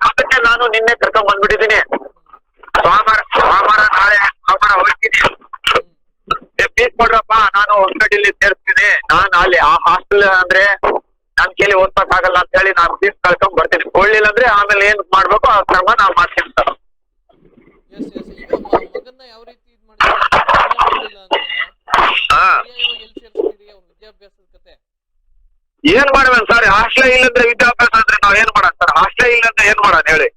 ಅದಕ್ಕೆ ನಾನು ನಿನ್ನೆ ಕರ್ಕೊಂಡ್ ಬಂದ್ಬಿಟ್ಟಿದ್ದೀನಿ. ಸೋಮವಾರ ನಾಳೆ ಹೋಗ್ತೀನಿ. ಫೀಸ್ ಕೊಡ್ರಪ್ಪ, ನಾನು ಹೊಸಗಡಿಲಿ ಸೇರಿಸ್ತೀನಿ. ನಾನು ಅಲ್ಲಿ ಆ ಹಾಸ್ಟೆಲ್ ಅಂದ್ರೆ ನನ್ ಕೈಲಿ ಓದ್ಸಕ್ಕಾಗಲ್ಲ ಅಂತ ಹೇಳಿ ನಾನು ಫೀಸ್ ಕಳ್ಕೊಂಡ್ ಬರ್ತೀನಿ. ಕೊಡ್ಲಿಲ್ಲ ಅಂದ್ರೆ ಆಮೇಲೆ ಏನ್ ಮಾಡ್ಬೇಕು ಆ ಕ್ರಮ ನಾವ್ ಮಾಡ್ತೀನಿ ಸರ್. ಈಗ ಮಗನ್ನ ಯಾವ ರೀತಿ ಇದ್ ಮಾಡಿಲ್ಲ ಅಂದ್ರೆ ಹಾ, ಎಲ್ಲಿ ಸೇರಿಸ್ತೀರಿ ಅವ್ರ ವಿದ್ಯಾಭ್ಯಾಸದ ಕತೆ? ಏನ್ ಮಾಡ್ಬೇನ್ ಸರ್? ಹಾಸ್ಟೆಲ್ ಇಲ್ಲಂದ್ರೆ ವಿದ್ಯಾಭ್ಯಾಸ ಅಂದ್ರೆ ನಾವ್ ಏನ್ ಮಾಡೋಣ ಸರ್? ಹಾಸ್ಟೆಲ್ ಇಲ್ಲಂದ್ರೆ ಏನ್ ಮಾಡೋಣ ಹೇಳಿ?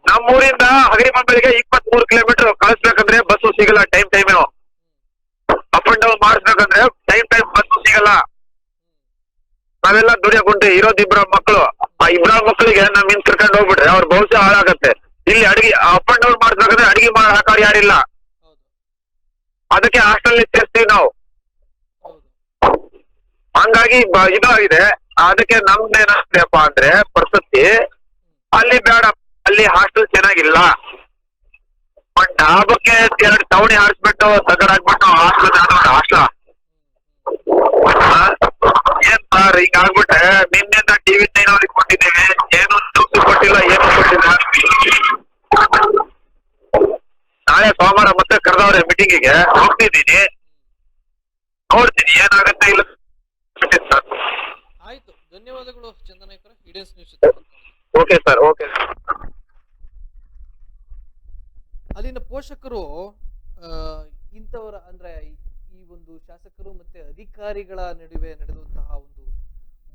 ನಮ್ಮೂರಿಂದ ಹಗರಿಮಂಬಳಿಗೆ 23 ಕಿಲೋಮೀಟರ್ ಕಳಿಸ್ಬೇಕಂದ್ರೆ ಬಸ್ಸು ಸಿಗಲ್ಲ. ಟೈಮ್ ಅಪ್ ಅಂಡ್ ಡೌನ್ ಮಾಡಿಸ್ಬೇಕಂದ್ರೆ ಟೈಮ್ ಬಸ್ಸು ಸಿಗಲ್ಲ. ನಾವೆಲ್ಲ ದುಡಿಯಕುಂಟು ಇರೋದಿಬ್ರ ಮಕ್ಕಳು. ಆ ಇಬ್ರ ಮಕ್ಕಳಿಗೆ ನಮ್ ಹಿಂದ್ ಕರ್ಕೊಂಡು ಹೋಗ್ಬಿಟ್ರೆ ಅವ್ರ ಭವಿಷ್ಯ ಹಾಳಾಗತ್ತೆ. ಇಲ್ಲಿ ಅಡಿಗೆ ಅಪ್ ಅಂಡ್ ಡೌನ್ ಮಾಡಿಸ್ಬೇಕಂದ್ರೆ ಅಡಿಗೆ ಹಾಕೋರು ಯಾರಿಲ್ಲ. ಅದಕ್ಕೆ ಹಾಸ್ಟೆಲ್ ಸೇರ್ತೀವಿ ನಾವು. ಹಂಗಾಗಿ ಇದಾಗಿದೆ. ಅದಕ್ಕೆ ನಮ್ದೇನಪ್ಪ ಅಂದ್ರೆ ಪರಿಸ್ಥಿತಿ ಅಲ್ಲಿ ಬೇಡ, ಅಲ್ಲಿ ಹಾಸ್ಟೆಲ್ ಚೆನ್ನಾಗಿಲ್ಲ. ಡಾಬಕ್ಕೆ 2 ಟವಣಿ ಹಾರಿಸ್ಬಿಟ್ಟು ತಗಡಾಕ್ಬಿಟ್ಟು ಹಾಸ್ಟೆಲ್ ಏನ್ ಸರ್ ಈಗ ಆಗ್ಬಿಟ್ರೆ ನಿನ್ನೆಲ್ಲ ಟಿವಿ 9 ಅವ್ರಿಗೆ ಕೊಟ್ಟಿದ್ದೇವೆ, ಏನು ದುಡ್ಡು ಕೊಟ್ಟಿಲ್ಲ, ಏನು ಕೊಟ್ಟಿಲ್ಲ. ನಾಳೆ ಸೋಮವಾರ ಮತ್ತೆ ಕರೆದವ್ರೆ ಮೀಟಿಂಗಿಗೆ, ಹೋಗ್ತಿದ್ದೀನಿ, ನೋಡ್ತೀನಿ ಏನಾಗುತ್ತೆ ಇಲ್ಲ ಸರ್. ಆಯ್ತು, ಧನ್ಯವಾದಗಳು ಚಂದನಾಯ್ಕರ. ಇಡೇನ್ಸ್ ನ್ಯೂಸ್ ಓಕೆ ಸರ್, ಓಕೆ. ಅಲ್ಲಿನ ಪೋಷಕರು ಇಂಥವರ ಅಂದ್ರೆ ಈ ಒಂದು ಶಾಸಕರು ಮತ್ತೆ ಅಧಿಕಾರಿಗಳ ನಡುವೆ ನಡೆದಂತಹ ಒಂದು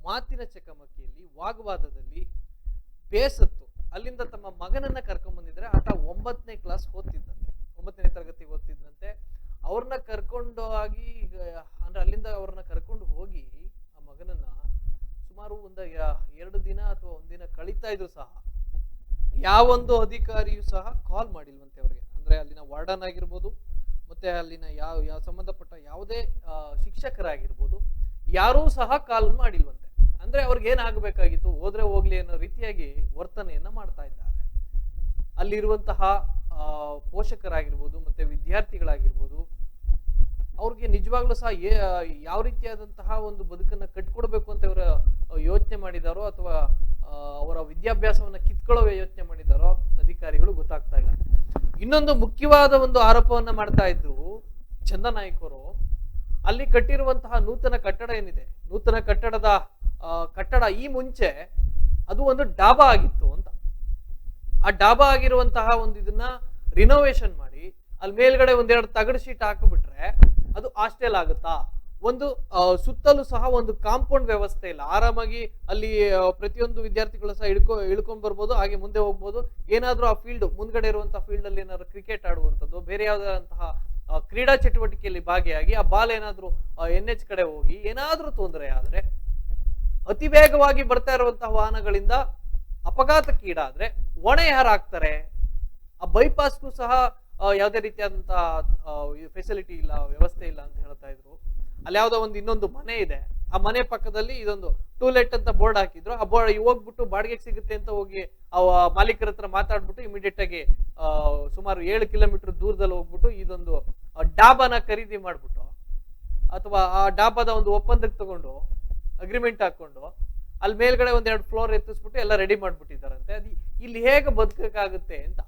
ಮಾತಿನ ಚಕಮಕಿಯಲ್ಲಿ, ವಾಗ್ವಾದದಲ್ಲಿ ಬೇಸತ್ತು ಅಲ್ಲಿಂದ ತಮ್ಮ ಮಗನನ್ನ ಕರ್ಕೊಂಡ್ ಬಂದಿದ್ರೆ. ಆತ 9ನೇ ಕ್ಲಾಸ್ ಓದ್ತಿದ್ದಂತೆ, 9ನೇ ತರಗತಿ ಓದ್ತಿದ್ದಂತೆ. ಅವ್ರನ್ನ ಕರ್ಕೊಂಡು ಅಂದ್ರೆ ಅಲ್ಲಿಂದ ಅವ್ರನ್ನ ಕರ್ಕೊಂಡು ಹೋಗಿ ಆ ಮಗನನ್ನ ಸುಮಾರು 2 ದಿನ ಅಥವಾ 1 ದಿನ ಕಳೀತಾ ಇದ್ರು ಸಹ ಯಾವೊಂದು ಅಧಿಕಾರಿಯೂ ಸಹ ಕಾಲ್ ಮಾಡಿಲ್ವಂತೆ ಅವ್ರಿಗೆ. ಅಂದ್ರೆ ಅಲ್ಲಿನ ವಾರ್ಡನ್ ಆಗಿರ್ಬೋದು, ಮತ್ತೆ ಅಲ್ಲಿನ ಯಾವ ಸಂಬಂಧಪಟ್ಟ ಯಾವುದೇ ಶಿಕ್ಷಕರಾಗಿರ್ಬೋದು, ಯಾರೂ ಸಹ ಕಾಲ್ ಮಾಡಿಲ್ವಂತೆ. ಅಂದ್ರೆ ಅವ್ರಿಗೆ ಏನಾಗಬೇಕಾಗಿತ್ತು, ಹೋದ್ರೆ ಹೋಗ್ಲಿ ಅನ್ನೋ ರೀತಿಯಾಗಿ ವರ್ತನೆಯನ್ನ ಮಾಡ್ತಾ ಇದ್ದಾರೆ. ಅಲ್ಲಿರುವಂತಹ ಪೋಷಕರಾಗಿರ್ಬೋದು ಮತ್ತೆ ವಿದ್ಯಾರ್ಥಿಗಳಾಗಿರ್ಬೋದು, ಅವ್ರಿಗೆ ನಿಜವಾಗ್ಲೂ ಸಹ ಯಾವ ರೀತಿಯಾದಂತಹ ಒಂದು ಬದುಕನ್ನ ಕಟ್ಕೊಡ್ಬೇಕು ಅಂತ ಅವರ ಯೋಚನೆ ಮಾಡಿದಾರೋ ಅಥವಾ ಅವರ ವಿದ್ಯಾಭ್ಯಾಸವನ್ನ ಕಿತ್ಕೊಳ್ಳೋ ಯೋಚನೆ ಮಾಡಿದಾರೋ ಅಧಿಕಾರಿಗಳು ಗೊತ್ತಾಗ್ತಾ ಇಲ್ಲ. ಇನ್ನೊಂದು ಮುಖ್ಯವಾದ ಒಂದು ಆರೋಪವನ್ನ ಮಾಡ್ತಾ ಇದ್ರು ಚಂದನಾಯ್ಕರು. ಅಲ್ಲಿ ಕಟ್ಟಿರುವಂತಹ ನೂತನ ಕಟ್ಟಡ ಏನಿದೆ, ನೂತನ ಕಟ್ಟಡ ಈ ಮುಂಚೆ ಅದು ಒಂದು ಡಾಬಾ ಆಗಿತ್ತು ಅಂತ. ಆ ಡಾಬಾ ಆಗಿರುವಂತಹ ಒಂದು ಇದನ್ನ ರಿನೋವೇಷನ್ ಮಾಡಿ ಅಲ್ಲಿ ಮೇಲ್ಗಡೆ 1-2 ತಗಡು ಶೀಟ್ ಹಾಕಿಬಿಟ್ರೆ ಅದು ಹಾಸ್ಟೆಲ್ ಆಗುತ್ತಾ? ಒಂದು ಸುತ್ತಲೂ ಸಹ ಒಂದು ಕಾಂಪೌಂಡ್ ವ್ಯವಸ್ಥೆ ಇಲ್ಲ. ಆರಾಮಾಗಿ ಅಲ್ಲಿ ಪ್ರತಿಯೊಂದು ವಿದ್ಯಾರ್ಥಿಗಳು ಸಹ ಇಳ್ಕೊಂಡ್ ಬರ್ಬೋದು, ಹಾಗೆ ಮುಂದೆ ಹೋಗ್ಬೋದು. ಏನಾದ್ರೂ ಆ ಫೀಲ್ಡ್ ಮುಂದ್ಗಡೆ ಇರುವಂತಹ ಫೀಲ್ಡ್ ಅಲ್ಲಿ ಏನಾದ್ರು ಕ್ರಿಕೆಟ್ ಆಡುವಂಥದ್ದು, ಬೇರೆ ಯಾವ್ದಂತಹ ಕ್ರೀಡಾ ಚಟುವಟಿಕೆಯಲ್ಲಿ ಭಾಗಿಯಾಗಿ ಆ ಬಾಲ್ ಏನಾದ್ರೂ NH ಕಡೆ ಹೋಗಿ ಏನಾದ್ರೂ ತೊಂದರೆ ಆದ್ರೆ, ಅತಿ ವೇಗವಾಗಿ ಬರ್ತಾ ಇರುವಂತಹ ವಾಹನಗಳಿಂದ ಅಪಘಾತಕ್ಕೀಡಾದ್ರೆ ಹೊಣೆ ಯಾರಾಗ್ತಾರೆ? ಆ ಬೈಪಾಸ್ಗೂ ಸಹ ಯಾವುದೇ ರೀತಿಯಾದಂತಹ ಫೆಸಿಲಿಟಿ ಇಲ್ಲ, ವ್ಯವಸ್ಥೆ ಇಲ್ಲ ಅಂತ ಹೇಳ್ತಾ ಇದ್ರು. ಅಲ್ಲಿ ಯಾವ್ದೋ ಇನ್ನೊಂದು ಮನೆ ಇದೆ, ಆ ಮನೆ ಪಕ್ಕದಲ್ಲಿ ಇದೊಂದು ಟೂಲೆಟ್ ಅಂತ ಬೋರ್ಡ್ ಹಾಕಿದ್ರು. ಆ ಬೋರ್ಡ್ ಹೋಗ್ಬಿಟ್ಟು ಬಾಡಿಗೆಗೆ ಸಿಗುತ್ತೆ ಅಂತ ಹೋಗಿ ಮಾಲೀಕರ ಹತ್ರ ಮಾತಾಡ್ಬಿಟ್ಟು ಇಮಿಡಿಯೇಟ್ ಆಗಿ ಸುಮಾರು 7 ಕಿಲೋಮೀಟರ್ ದೂರದಲ್ಲಿ ಹೋಗ್ಬಿಟ್ಟು ಇದೊಂದು ಡಾಬಾನ ಖರೀದಿ ಮಾಡ್ಬಿಟ್ಟು, ಅಥವಾ ಆ ಡಾಬಾದ ಒಂದು ಒಪ್ಪಂದಕ್ಕೆ ತಗೊಂಡು ಅಗ್ರಿಮೆಂಟ್ ಹಾಕೊಂಡು ಅಲ್ಲಿ ಮೇಲ್ಗಡೆ 1-2 ಫ್ಲೋರ್ ಎತ್ತಿಸ್ಬಿಟ್ಟು ಎಲ್ಲ ರೆಡಿ ಮಾಡ್ಬಿಟ್ಟಿದ್ದಾರಂತೆ. ಅದು ಇಲ್ಲಿ ಹೇಗೆ ಬದುಕಕ್ಕಾಗುತ್ತೆ ಅಂತ,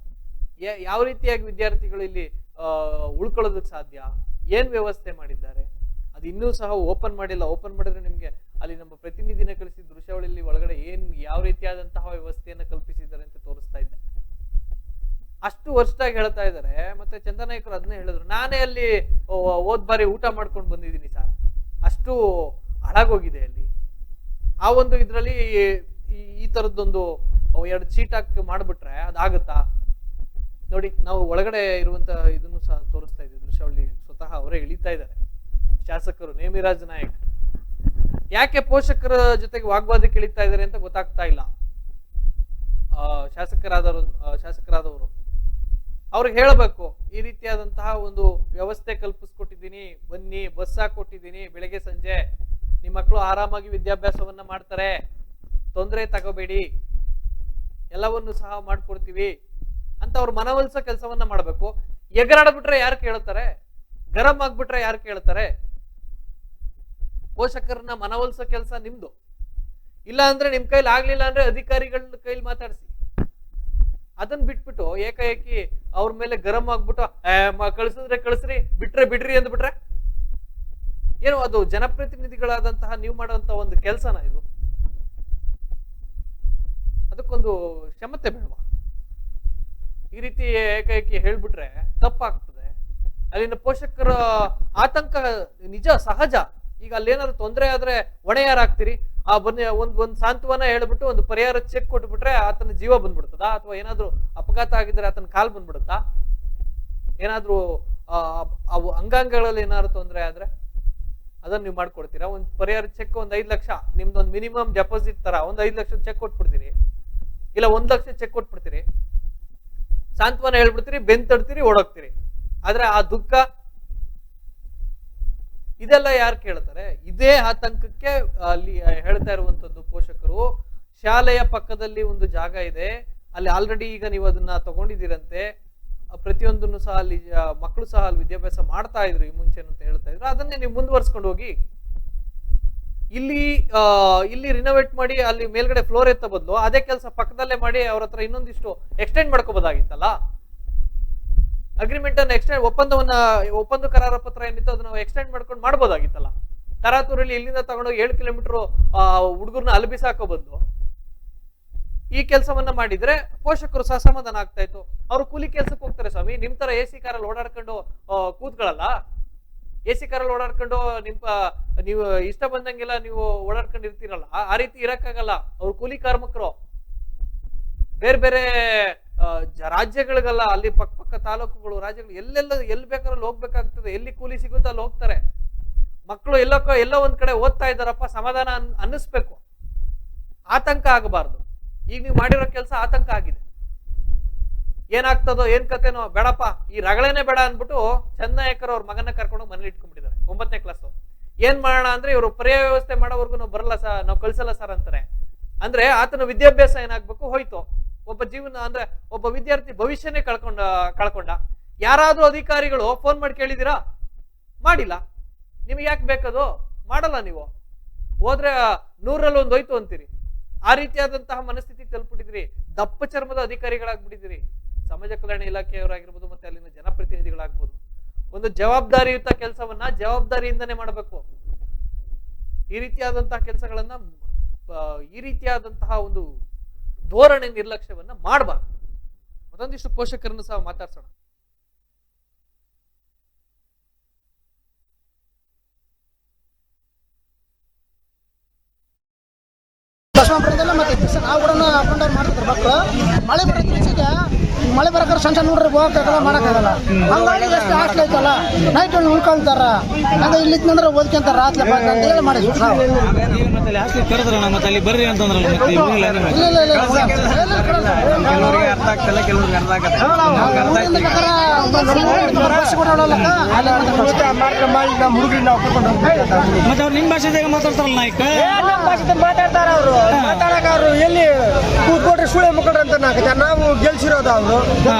ಯಾವ ರೀತಿಯಾಗಿ ವಿದ್ಯಾರ್ಥಿಗಳು ಇಲ್ಲಿ ಉಳ್ಕೊಳ್ಳೋದಕ್ಕೆ ಸಾಧ್ಯ, ಏನ್ ವ್ಯವಸ್ಥೆ ಮಾಡಿದ್ದಾರೆ ಅದು ಇನ್ನೂ ಸಹ ಓಪನ್ ಮಾಡಿಲ್ಲ. ಓಪನ್ ಮಾಡಿದ್ರೆ ನಿಮ್ಗೆ ಅಲ್ಲಿ ನಮ್ಮ ಪ್ರತಿನಿಧಿನ ಕಳಿಸಿದ ದೃಶ್ಯಾವಳಿಯಲ್ಲಿ ಒಳಗಡೆ ಯಾವ ರೀತಿಯಾದಂತಹ ವ್ಯವಸ್ಥೆಯನ್ನ ಕಲ್ಪಿಸಿದ್ದಾರೆ ಅಂತ ತೋರಿಸ್ತಾ ಇದ್ದೆ. ಅಷ್ಟು ವರ್ಷದಾಗಿ ಹೇಳ್ತಾ ಇದ್ದಾರೆ. ಮತ್ತೆ ಚಂದನಾಯ್ಕರು ಅದನ್ನೇ ಹೇಳಿದ್ರು, ನಾನೇ ಅಲ್ಲಿ ಹೋದ್ ಬಾರಿ ಊಟ ಮಾಡ್ಕೊಂಡು ಬಂದಿದ್ದೀನಿ ಸರ್, ಅಷ್ಟು ಹಾಳಾಗೋಗಿದೆ ಅಲ್ಲಿ. ಆ ಒಂದು ಇದ್ರಲ್ಲಿ ಈ ತರದ್ದೊಂದು 2 ಸೀಟ್ ಹಾಕಿ ಮಾಡ್ಬಿಟ್ರೆ ಅದಾಗುತ್ತಾ? ನೋಡಿ, ನಾವು ಒಳಗಡೆ ಇರುವಂತ ಇದನ್ನು ಸಹ ತೋರಿಸ್ತಾ ಇದ್ದೀವಿ ದೃಶ್ಯಾವಳಿ. ಸ್ವತಃ ಅವರೇ ಇಳಿತಾ ಇದ್ದಾರೆ ಶಾಸಕರು ನೇಮಿರಾಜ್ ನಾಯಕ್. ಯಾಕೆ ಪೋಷಕರ ಜೊತೆಗೆ ವಾಗ್ವಾದಕ್ಕೆ ಇಳಿತಾ ಇದ್ದಾರೆ ಅಂತ ಗೊತ್ತಾಗ್ತಾ ಇಲ್ಲ. ಶಾಸಕರಾದವರು ಅವ್ರಿಗೆ ಹೇಳಬೇಕು, ಈ ರೀತಿಯಾದಂತಹ ಒಂದು ವ್ಯವಸ್ಥೆ ಕಲ್ಪಿಸ್ಕೊಟ್ಟಿದ್ದೀನಿ, ಬನ್ನಿ, ಬಸ್ ಹಾಕೊಟ್ಟಿದ್ದೀನಿ, ಬೆಳಗ್ಗೆ ಸಂಜೆ ನಿಮ್ಮ ಮಕ್ಕಳು ಆರಾಮಾಗಿ ವಿದ್ಯಾಭ್ಯಾಸವನ್ನ ಮಾಡ್ತಾರೆ, ತೊಂದರೆ ತಗೋಬೇಡಿ, ಎಲ್ಲವನ್ನು ಸಹ ಮಾಡ್ಕೊಡ್ತೀವಿ. ಅಂತ ಅವ್ರು ಮನವೊಲಿಸೋ ಕೆಲಸವನ್ನ ಮಾಡಬೇಕು. ಎಗರಾಡ್ಬಿಟ್ರೆ ಯಾರು ಕೇಳ್ತಾರೆ? ಗರಂ ಆಗ್ಬಿಟ್ರೆ ಯಾರು ಕೇಳ್ತಾರೆ? ಪೋಷಕರನ್ನ ಮನವೊಲಿಸೋ ಕೆಲಸ ನಿಮ್ದು. ಇಲ್ಲ ಅಂದ್ರೆ ನಿಮ್ ಕೈಲಿ ಆಗ್ಲಿಲ್ಲ ಅಂದ್ರೆ ಅಧಿಕಾರಿಗಳ ಕೈಲಿ ಮಾತಾಡಿಸಿ. ಅದನ್ನ ಬಿಟ್ಬಿಟ್ಟು ಏಕಾಏಕಿ ಅವ್ರ ಮೇಲೆ ಗರಂ ಆಗ್ಬಿಟ್ಟು ಕಳ್ಸಿದ್ರೆ ಕಳ್ಸ್ರಿ, ಬಿಟ್ರೆ ಬಿಡ್ರಿ ಅಂದ್ಬಿಟ್ರೆ ಏನು ಅದು ಜನಪ್ರತಿನಿಧಿಗಳಾದಂತಹ ನೀವು ಮಾಡುವಂತಹ ಒಂದು ಕೆಲಸನ ಇದು? ಅದಕ್ಕೊಂದು ಕ್ಷಮತೆ ಬೇಡವಾ? ಈ ರೀತಿ ಏಕಾಏಕಿ ಹೇಳ್ಬಿಟ್ರೆ ತಪ್ಪಾಗ್ತದೆ. ಅಲ್ಲಿನ ಪೋಷಕರ ಆತಂಕ ನಿಜ, ಸಹಜ. ಈಗ ಅಲ್ಲೇನಾದ್ರು ತೊಂದರೆ ಆದ್ರೆ ಹೊಣೆ ಯಾರಾಗ್ತೀರಿ? ಬನ್ನಿ ಒಂದ್ ಸಾಂತ್ವನ ಹೇಳ್ಬಿಟ್ಟು ಒಂದು ಪರಿಹಾರ ಚೆಕ್ ಕೊಟ್ಬಿಟ್ರೆ ಆತನ ಜೀವ ಬಂದ್ಬಿಡ್ತದ? ಅಥವಾ ಏನಾದ್ರು ಅಪಘಾತ ಆಗಿದ್ರೆ ಆತನ ಕಾಲ್ ಬಂದ್ಬಿಡುತ್ತಾ? ಏನಾದ್ರು ಅವು ಅಂಗಾಂಗಗಳಲ್ಲಿ ಏನಾದ್ರು ತೊಂದರೆ ಆದ್ರೆ ಅದನ್ನ ನೀವು ಮಾಡ್ಕೊಡ್ತೀರಾ? ಒಂದ್ ಪರಿಹಾರ ಚೆಕ್ ಒಂದ್ 5 ಲಕ್ಷ ನಿಮ್ದೊಂದು ಮಿನಿಮಮ್ ಡೆಪಾಸಿಟ್ ತರ ಒಂದ್ 5 ಲಕ್ಷ ಚೆಕ್ ಕೊಟ್ಬಿಡ್ತೀರಿ, ಇಲ್ಲ 1 ಲಕ್ಷ ಚೆಕ್ ಕೊಟ್ಬಿಡ್ತೀರಿ, ಸಾಂತ್ವನ ಹೇಳ್ಬಿಡ್ತೀರಿ, ಬೆನ್ ತಡ್ತೀರಿ, ಓಡೋಗ್ತೀರಿ. ಆದ್ರೆ ಆ ದುಃಖ ಇದೆಲ್ಲ ಯಾರು ಕೇಳ್ತಾರೆ? ಇದೇ ಆತಂಕಕ್ಕೆ ಅಲ್ಲಿ ಹೇಳ್ತಾ ಇರುವಂತದ್ದು ಪೋಷಕರು. ಶಾಲೆಯ ಪಕ್ಕದಲ್ಲಿ ಒಂದು ಜಾಗ ಇದೆ, ಅಲ್ಲಿ ಆಲ್ರೆಡಿ ಈಗ ನೀವು ಅದನ್ನ ತಗೊಂಡಿದ್ದೀರಂತೆ, ಪ್ರತಿಯೊಂದನ್ನು ಸಹ ಅಲ್ಲಿ ಮಕ್ಕಳು ಸಹ ಅಲ್ಲಿ ವಿದ್ಯಾಭ್ಯಾಸ ಮಾಡ್ತಾ ಇದ್ರು ಈ ಮುಂಚೆ ಅಂತ ಹೇಳ್ತಾ ಇದ್ರು. ಅದನ್ನೇ ನೀವು ಮುಂದುವರ್ಸ್ಕೊಂಡು ಹೋಗಿ. ಇಲ್ಲಿ ರಿನೋವೇಟ್ ಮಾಡಿ ಅಲ್ಲಿ ಮೇಲ್ಗಡೆ ಫ್ಲೋರ್ ಎತ್ತ ಬದಲು ಅದೇ ಕೆಲಸ ಪಕ್ಕದಲ್ಲೇ ಮಾಡಿ ಅವ್ರ ಹತ್ರ ಇನ್ನೊಂದಿಷ್ಟು ಎಕ್ಸ್ಟೆಂಡ್ ಮಾಡ್ಕೋಬಹುದಾಗಿತ್ತಲ್ಲ. ಅಗ್ರಿಮೆಂಟ್ ಅನ್ನ ಎಕ್ಸ್ಟೆಂಡ್ ಒಪ್ಪಂದ ಕರಾರ ಪತ್ರ ಏನಿತ್ತು ಅದನ್ನ ಎಕ್ಸ್ಟೆಂಡ್ ಮಾಡ್ಕೊಂಡು ಮಾಡ್ಬೋದಾಗಿತ್ತಲ್ಲ. ತರಾತೂರಲ್ಲಿ ಇಲ್ಲಿಂದ ತಗೊಂಡೋಗಿ 7 ಕಿಲೋಮೀಟರ್ ಹುಡುಗರ್ನ ಅಲ್ಬಿಸಾಕೋ ಬದಲು ಈ ಕೆಲಸವನ್ನ ಮಾಡಿದ್ರೆ ಪೋಷಕರು ಸಹ ಸಮಾಧಾನ ಆಗ್ತಾ ಇತ್ತು. ಅವ್ರು ಕೂಲಿ ಕೆಲ್ಸಕ್ಕೆ ಹೋಗ್ತಾರೆ ಸ್ವಾಮಿ, ನಿಮ್ ತರ AC ಕಾರಲ್ಲಿ ಓಡಾಡ್ಕೊಂಡು ಕೂತ್ಕೊಳ್ಳಲ್ಲ. AC ಕಾರಲ್ಲಿ ಓಡಾಡ್ಕೊಂಡು ನೀವು ಇಷ್ಟ ಬಂದಂಗೆಲ್ಲ ನೀವು ಓಡಾಡ್ಕೊಂಡು ಇರ್ತೀರಲ್ಲ, ಆ ರೀತಿ ಇರಕ್ಕಾಗಲ್ಲ. ಅವ್ರು ಕೂಲಿ ಕಾರ್ಮಿಕರು. ಬೇರೆ ಬೇರೆ ರಾಜ್ಯಗಳಿಗಲ್ಲ, ಅಲ್ಲಿ ಪಕ್ಕ ತಾಲೂಕುಗಳು, ರಾಜ್ಯಗಳು, ಎಲ್ಲಿ ಬೇಕಾದ್ರಲ್ಲಿ ಹೋಗ್ಬೇಕಾಗ್ತದೆ. ಎಲ್ಲಿ ಕೂಲಿ ಸಿಗುತ್ತೋ ಅಲ್ಲಿ ಹೋಗ್ತಾರೆ. ಮಕ್ಕಳು ಎಲ್ಲೋ ಒಂದ್ ಕಡೆ ಓದ್ತಾ ಇದ್ದಾರಪ್ಪ, ಸಮಾಧಾನ ಅನ್ನಿಸ್ಬೇಕು, ಆತಂಕ ಆಗಬಾರ್ದು. ಈಗ ನೀವು ಮಾಡಿರೋ ಕೆಲಸ ಆತಂಕ ಆಗಿದೆ. ಏನಾಗ್ತದೋ ಏನ್ ಕತೆನೋ ಬೇಡಪ್ಪ, ಈ ರಗಳೇನೆ ಬೇಡ ಅಂದ್ಬಿಟ್ಟು ಚಂದನಾಯಕರು ಅವ್ರ ಮಗನ ಕರ್ಕೊಂಡು ಮನೇಲಿ ಇಟ್ಕೊಂಡ್ಬಿಟ್ಟಿದ್ದಾರೆ 9ನೇ ಕ್ಲಾಸ್. ಏನ್ ಮಾಡೋಣ ಅಂದ್ರೆ ಇವರು ಪರ್ಯಾಯ ವ್ಯವಸ್ಥೆ ಮಾಡೋವರೆಗೂ ನಾವು ಬರಲ್ಲ ಸರ್, ನಾವು ಕಳ್ಸಲ್ಲ ಸರ್ ಅಂತಾರೆ. ಅಂದ್ರೆ ಆತನ ವಿದ್ಯಾಭ್ಯಾಸ ಏನಾಗ್ಬೇಕು, ಹೋಯ್ತು. ಒಬ್ಬ ಜೀವನ ಅಂದ್ರೆ ಒಬ್ಬ ವಿದ್ಯಾರ್ಥಿ ಭವಿಷ್ಯನೇ ಕಳ್ಕೊಂಡ. ಯಾರಾದ್ರೂ ಅಧಿಕಾರಿಗಳು ಫೋನ್ ಮಾಡಿ ಕೇಳಿದಿರಾ? ಮಾಡಿಲ್ಲ. ನಿಮ್ಗೆ ಯಾಕೆ ಬೇಕದು? ಮಾಡಲ್ಲ. ನೀವು ಹೋದ್ರೆ 100ರಲ್ಲಿ 1 ಹೋಯ್ತು ಅಂತೀರಿ. ಆ ರೀತಿಯಾದಂತಹ ಮನಸ್ಥಿತಿ ತಲುಪಿಟ್ಟಿದ್ರಿ. ದಪ್ಪ ಚರ್ಮದ ಅಧಿಕಾರಿಗಳಾಗ್ಬಿಟ್ಟಿದ್ದೀರಿ. ಸಮಾಜ ಕಲ್ಯಾಣ ಇಲಾಖೆಯವರಾಗಿರ್ಬೋದು, ಮತ್ತೆ ಅಲ್ಲಿನ ಜನಪ್ರತಿನಿಧಿಗಳಾಗ್ಬೋದು. ಒಂದು ಜವಾಬ್ದಾರಿಯುತ ಕೆಲಸವನ್ನ ಜವಾಬ್ದಾರಿಯಿಂದನೇ ಮಾಡಬೇಕು. ಈ ರೀತಿಯಾದಂತಹ ಕೆಲಸಗಳನ್ನ, ಈ ರೀತಿಯಾದಂತಹ ಒಂದು ಧೋರಣೆ ನಿರ್ಲಕ್ಷ್ಯವನ್ನ ಮಾಡಬಾರ್ದು. ಮತ್ತೊಂದಿಷ್ಟು ಪೋಷಕರನ್ನು ಸಹ ಮಾತಾಡ್ಸೋಣ. ದಶಮಾಪುರದಲ್ಲ ಮತ್ತೆ ನಾವು ಕೂಡ ಅಪ್ ಅಂಡ್ ಡೌನ್ ಮಾಡ್ತಿದ್ರು ಮಕ್ಕಳು. ಮಳೆ ಬರೋ ತಿರ್ಚಿಗೆ ಮಳೆ ಬರೋಕ್ರೆ ಸಣ್ಣ ನೋಡ್ರಿ ಹೋಗಕ್ಕಾಗಲ್ಲ, ಮಾಡೋಕ್ಕಾಗಲ್ಲ. ಹಂಗಾಗಿ ಎಷ್ಟು ಹಾಸ್ಟೆಲ್ ಐತಲ್ಲ, ನೈಟ್ ಉಳ್ಕೊಂತಾರ. ಹಂಗ ಇಲ್ಲಿತ್ತಂದ್ರೆ ಓದ್ಕೊಂತಾರ ರಾತ್ರಿ ಅಂತೇಳಿ ಮಾಡಿದ್ವಿ ನಾವು. ಅಲ್ಲಿ ಬರ್ರಿ ಅಂತಂದ್ರಲ್ಲ, ಮತ್ತೆ ಅವ್ರು ನಿಮ್ಮ ಭಾಷೆದಾಗ ಮಾತಾಡ್ತಾರಲ್ಲ ನಾಯ್ಕ, ಮಾತಾಡ್ತಾರ ಅವರು. ಮಾತಾಡಕ ಅವರು ಎಲ್ಲಿ ಕೂತ್ಕೊಟ್ರೆ ಸುಳೆ ಮುಖಂಡ್ರೆ ಅಂತ ನಾವು ಗೆಲ್ಸಿರೋದು. ಅವರು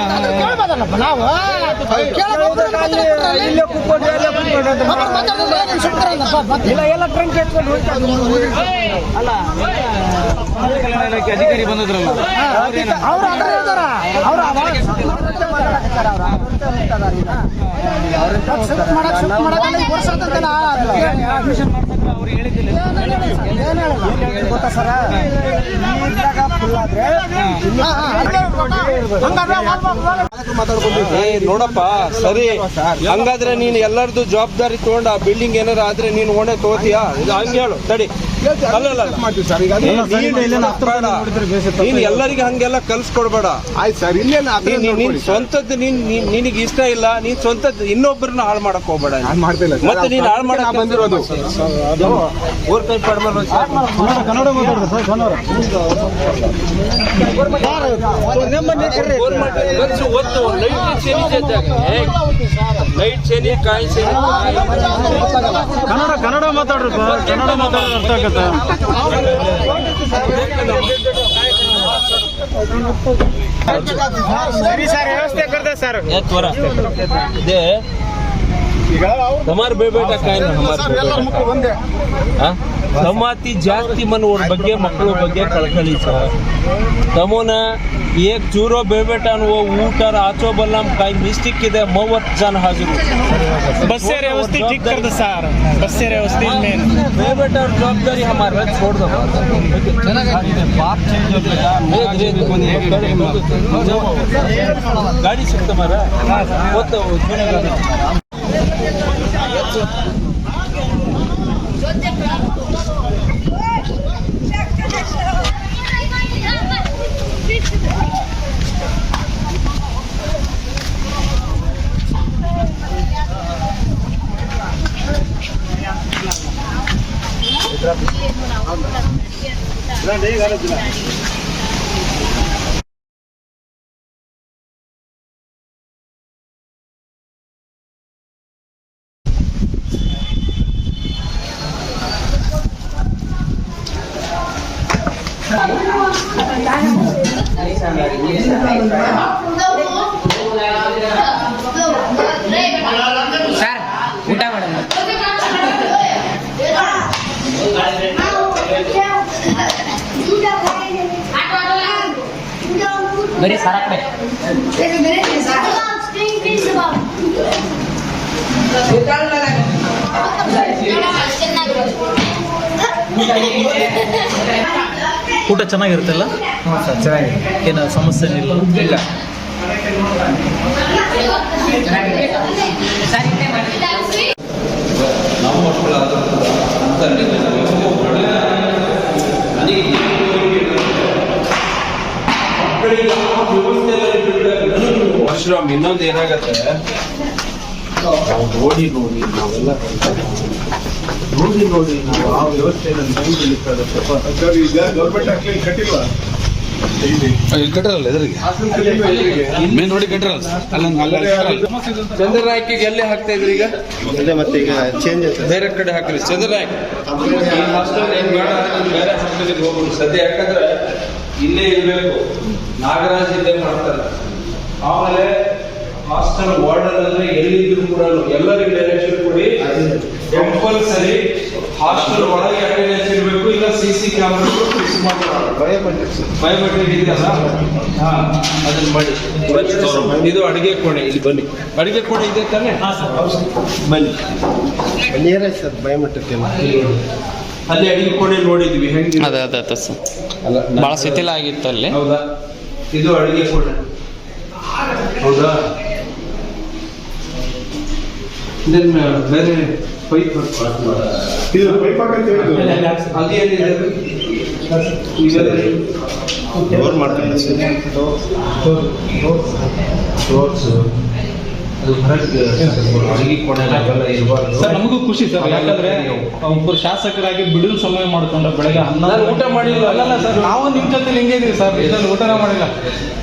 ಕೇಳ್ಬೋದಲ್ಲಪ್ಪ, ನಾವು ಇಲ್ಲೇ ಕೂತ್ಕೊಂಡು ಎಲ್ಲ ಟ್ರಂಕ್ ಎತ್ಕೊಂಡು ಅಲ್ಲ. ಅಧಿಕಾರಿ ಬಂದಿದ್ರಲ್ಲ, ಅವ್ರು ಅದ್ರ ಇರ್ತಾರ. ಅವ್ರು ಗೊತ್ತಾ ಸರ, ನೋಡಪ್ಪ ಸರಿ. ಹಂಗಾದ್ರೆ ನೀನ್ ಎಲ್ಲರದು ಜವಾಬ್ದಾರಿ ತಗೊಂಡು ಆ ಬಿಲ್ಡಿಂಗ್ ಏನಾರ ಆದ್ರೆ ನೀನ್ ಹೊಣೆ ತಗೋತೀಯಾ? ಹಂಗ ಹೇಳು ತಡಿ. ಅಲ್ಲ ನೀನ್ ಎಲ್ಲರಿಗೆ ಹಂಗೆಲ್ಲ ಕಲ್ಸ್ಕೊಡ್ಬೇಡ. ಆಯ್ತು ಸರ್, ನೀನ್ ಸ್ವಂತದ್ದು ನಿನಗೆ ಇಷ್ಟ ಇಲ್ಲ, ನೀನ್ ಸ್ವಂತದ್ದು ಇನ್ನೊಬ್ಬರನ್ನ ಹಾಳು ಮಾಡಕ್ ಹೋಗ್ಬೇಡ. ಮತ್ತೆ ನೀನ್ ಹಾಳು ಮಾಡಕ್ ಬಂದಿರೋದು ಊರ್ ಕೈ ಪಡ್ಮೇಲೆ ಕನ್ನಡ ಕನ್ನಡ ಮಾತಾಡ್ರಿ, ಕನ್ನಡ ಮಾತಾಡೋದು ಅರ್ಥ ಆಗತ್ತ. सर व्यवस्था करता सर त्वरा दे हमारे बेटा काय ना हमारे समाती ಜಾಸ್ತಿ ಮನೋರ ಬಗ್ಗೆ ಮಕ್ಕಳ ಬಗ್ಗೆ ಕಳಕಳಿ ಸರ್ ತಮೋನ एक चूरो बेबेटान वो ऊटर आचो बल्लम काही मिस्टेक ಇದೆ 30 ಜನ ಹಾಜರು बस से व्यवस्थित ठीक कर दो सर बस से व्यवस्थित मेन बेबेटा जवाबदारी हमारा छोड़ दो बाप चेंज गाड़ी सिक्ता मारा वो तो ಸರ್ ಊಟ ಮಾಡೋಣ ಬರೀ ಸರ ಕಡೆ ಊಟ ಚೆನ್ನಾಗಿರುತ್ತಲ್ಲ? ಹಾಂ ಸರ್ ಚೆನ್ನಾಗಿದೆ, ಏನು ಸಮಸ್ಯೆ ಇಲ್ಲ. ಆಶ್ರಮ ಇನ್ನೊಂದು ಏನಾಗತ್ತೆ ನಾವು ನೋಡಿ ನಾವೆಲ್ಲ ನೋಡಿ ನಾವು ಆ ವ್ಯವಸ್ಥೆಯನ್ನು ಸರ್ ಈಗ ಗೌರ್ಮೆಂಟ್ ಹಾಕ್ಲಿ ಕಟ್ಟಿಲ್ವಾ? ಇಲ್ಲಿ ಕಟ್ಟಿರಲ್ಲ ಎದುರಿಗೆ ಮೇನ್ ರೋಡಿಗೆ ಕಟ್ಟಿರಲ್ಲ ಚಂದ್ರನಾಯ್ಕಿಗೆ ಎಲ್ಲಿ ಹಾಕ್ತಾ ಇದ್ರಿ ಈಗ? ಅದೇ ಮತ್ತೆ ಈಗ ಚೇಂಜ್ ಬೇರೆ ಕಡೆ ಹಾಕ್ರಿ. ಚಂದ್ರನಾಯ್ಕ ಹಾಸ್ಟೆಲ್ ಏನ್ ಬೇಡ, ಬೇರೆ ಹಾಸ್ಟೆಲ್ಗೆ ಹೋಗ್ಬಿಡಿ ಸದ್ಯ. ಯಾಕಂದ್ರೆ ಇಲ್ಲೇ ಇರಬೇಕು, ನಾಗರಾಜ್ ಇಲ್ಲೇ ಮಾಡ್ತಾರೆ. ಆಮೇಲೆ ಹಾಸ್ಟೆಲ್ ವಾರ್ಡನ್ ಅಂದ್ರೆ ಎಲ್ಲಿದ್ರು ಕೂಡ ಎಲ್ಲರಿಗೂ ಡೈರೆಕ್ಷನ್ ಕೊಡಿ. ಕಂಪಲ್ಸರಿ ಹಾಸ್ಟೆಲ್ ಒಳಗೆ ಅಟೆಂಡೆನ್ಸ್ ಇರಬೇಕು, ಇಲ್ಲ CC ಕ್ಯಾಮೆರಾ ಫಿಕ್ಸ್ ಮಾಡ್ತಾರೆ. ಬಯೋಮೆಟ್ರಿಕ್ ಇದೆಯಲ್ಲ, ಅದನ್ನ ಮಾಡಿ. ಇದು ಅಡಿಗೆ ಕೋಣೆ, ಇಲ್ಲಿ ಬನ್ನಿ. ಅಡಿಗೆ ಕೋಣೆ ಇದೆ ತಾನೆ? ಬನ್ನಿ. ನಿಯರ್ ಸರ್ ಬಯೋಮೆಟ್ರಿಕ್ ಅಲ್ಲಿ ಅಡಿಗೆ ಕೋಣೆ ನೋಡಿದ್ವಿ ಹೆಂಗೆ? ಅದೇ ಸರ್ ಭಾಳ ಶಿಥಿಲ ಆಗಿತ್ತು ಅಲ್ಲಿ. ಹೌದಾ? ಇದು ಅಡಿಗೆ ಕೋಣೆ ಹೌದಾ? ಬೇರೆ ಪೈಪ್ ಇದು ಪೈಪ್ ಹಾಕಂತ ಹೇಳಿದ್ರು ಅಲ್ಲಿ ಏನಿದೆ? ಡೋರ್ ಮಾಡ್ತಾರೆ ಅದು ಅಡಿಗೆ ಕೋಣೆ ಇರಬಾರ್ದು ಸರ್. ನಮಗೂ ಖುಷಿ ಸರ್, ಯಾಕಂದ್ರೆ ಒಬ್ಬರು ಶಾಸಕರಾಗಿ ಬಿಡುವ ಸಮಯ ಮಾಡ್ಕೊಂಡ ಬೆಳಗ್ಗೆ 11 ಊಟ ಮಾಡಿಲ್ಲ. ಅಲ್ಲಲ್ಲ ಸರ್, ನಾವು ನಿಮ್ ಜೊತೆ ಹಿಂಗೆ ಇದೀವಿ ಸರ್, ಇದರಲ್ಲಿ ಊಟನ ಮಾಡಿಲ್ಲ.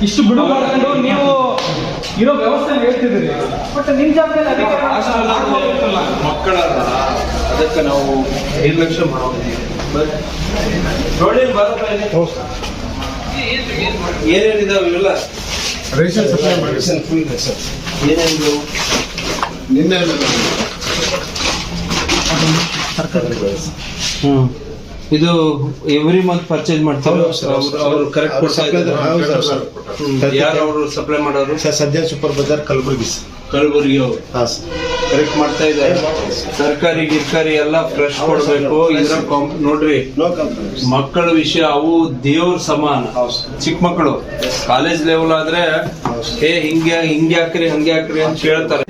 ಇಷ್ಟು ಬಿಡುವು ಮಾಡ್ಕೊಂಡು ನೀವು ಇರೋ ವ್ಯವಸ್ಥೆ ಹೇಳ್ತಿದ್ದೀರಿ, ಬಟ್ ನಿಮ್ ಜವಾಬ್ದಾರಿ ಮಕ್ಕಳ ಅದಕ್ಕೆ ನಾವು ನಿರ್ಲಕ್ಷ್ಯ ಮಾಡೋದಿಲ್ಲ. ನೋಡಿ ಏನೇನಿದಾವೆ ಇವೆಲ್ಲ ರೇಷನ್ ಸಪ್ಲೈ ಮಾಡಿ ಫುಲ್ ರೇಷನ್ ಏನೇನು ನಿನ್ನೆ ಇದು ಎವ್ರಿ ಮಂತ್ ಪರ್ಚೇಸ್ ಮಾಡ್ತಾರೆ. ಅವರು ಕರೆಕ್ಟ್ ಕೊಡ್ತಾ ಇದ್ದಾರೆ. ಯಾರು ಅವರು ಸಪ್ಲೈ ಮಾಡೋರು? ಸರ್ ಸದ್ಯ ಸೂಪರ್ ಬಜಾರ್ ಕಲಬುರಗಿ ಅವರು ಕರೆಕ್ಟ್ ಮಾಡ್ತಾ ಇದ್ದಾರೆ. ತರಕಾರಿ ಗಿರ್ಕಾರಿ ಎಲ್ಲ ಫ್ರೆಶ್ ಕೊಡ್ಬೇಕು. ಇದ್ರ ನೋಡ್ರಿ, ಮಕ್ಕಳ ವಿಷಯ ಅವು ದೇವ್ರ ಸಮಾನ. ಚಿಕ್ಕ ಮಕ್ಕಳು ಕಾಲೇಜ್ ಲೆವೆಲ್ ಆದ್ರೆ ಹಿಂಗೆ ಹಾಕ್ರಿ ಹಂಗೆ ಹಾಕ್ರಿ ಅಂತ ಹೇಳ್ತಾರೆ.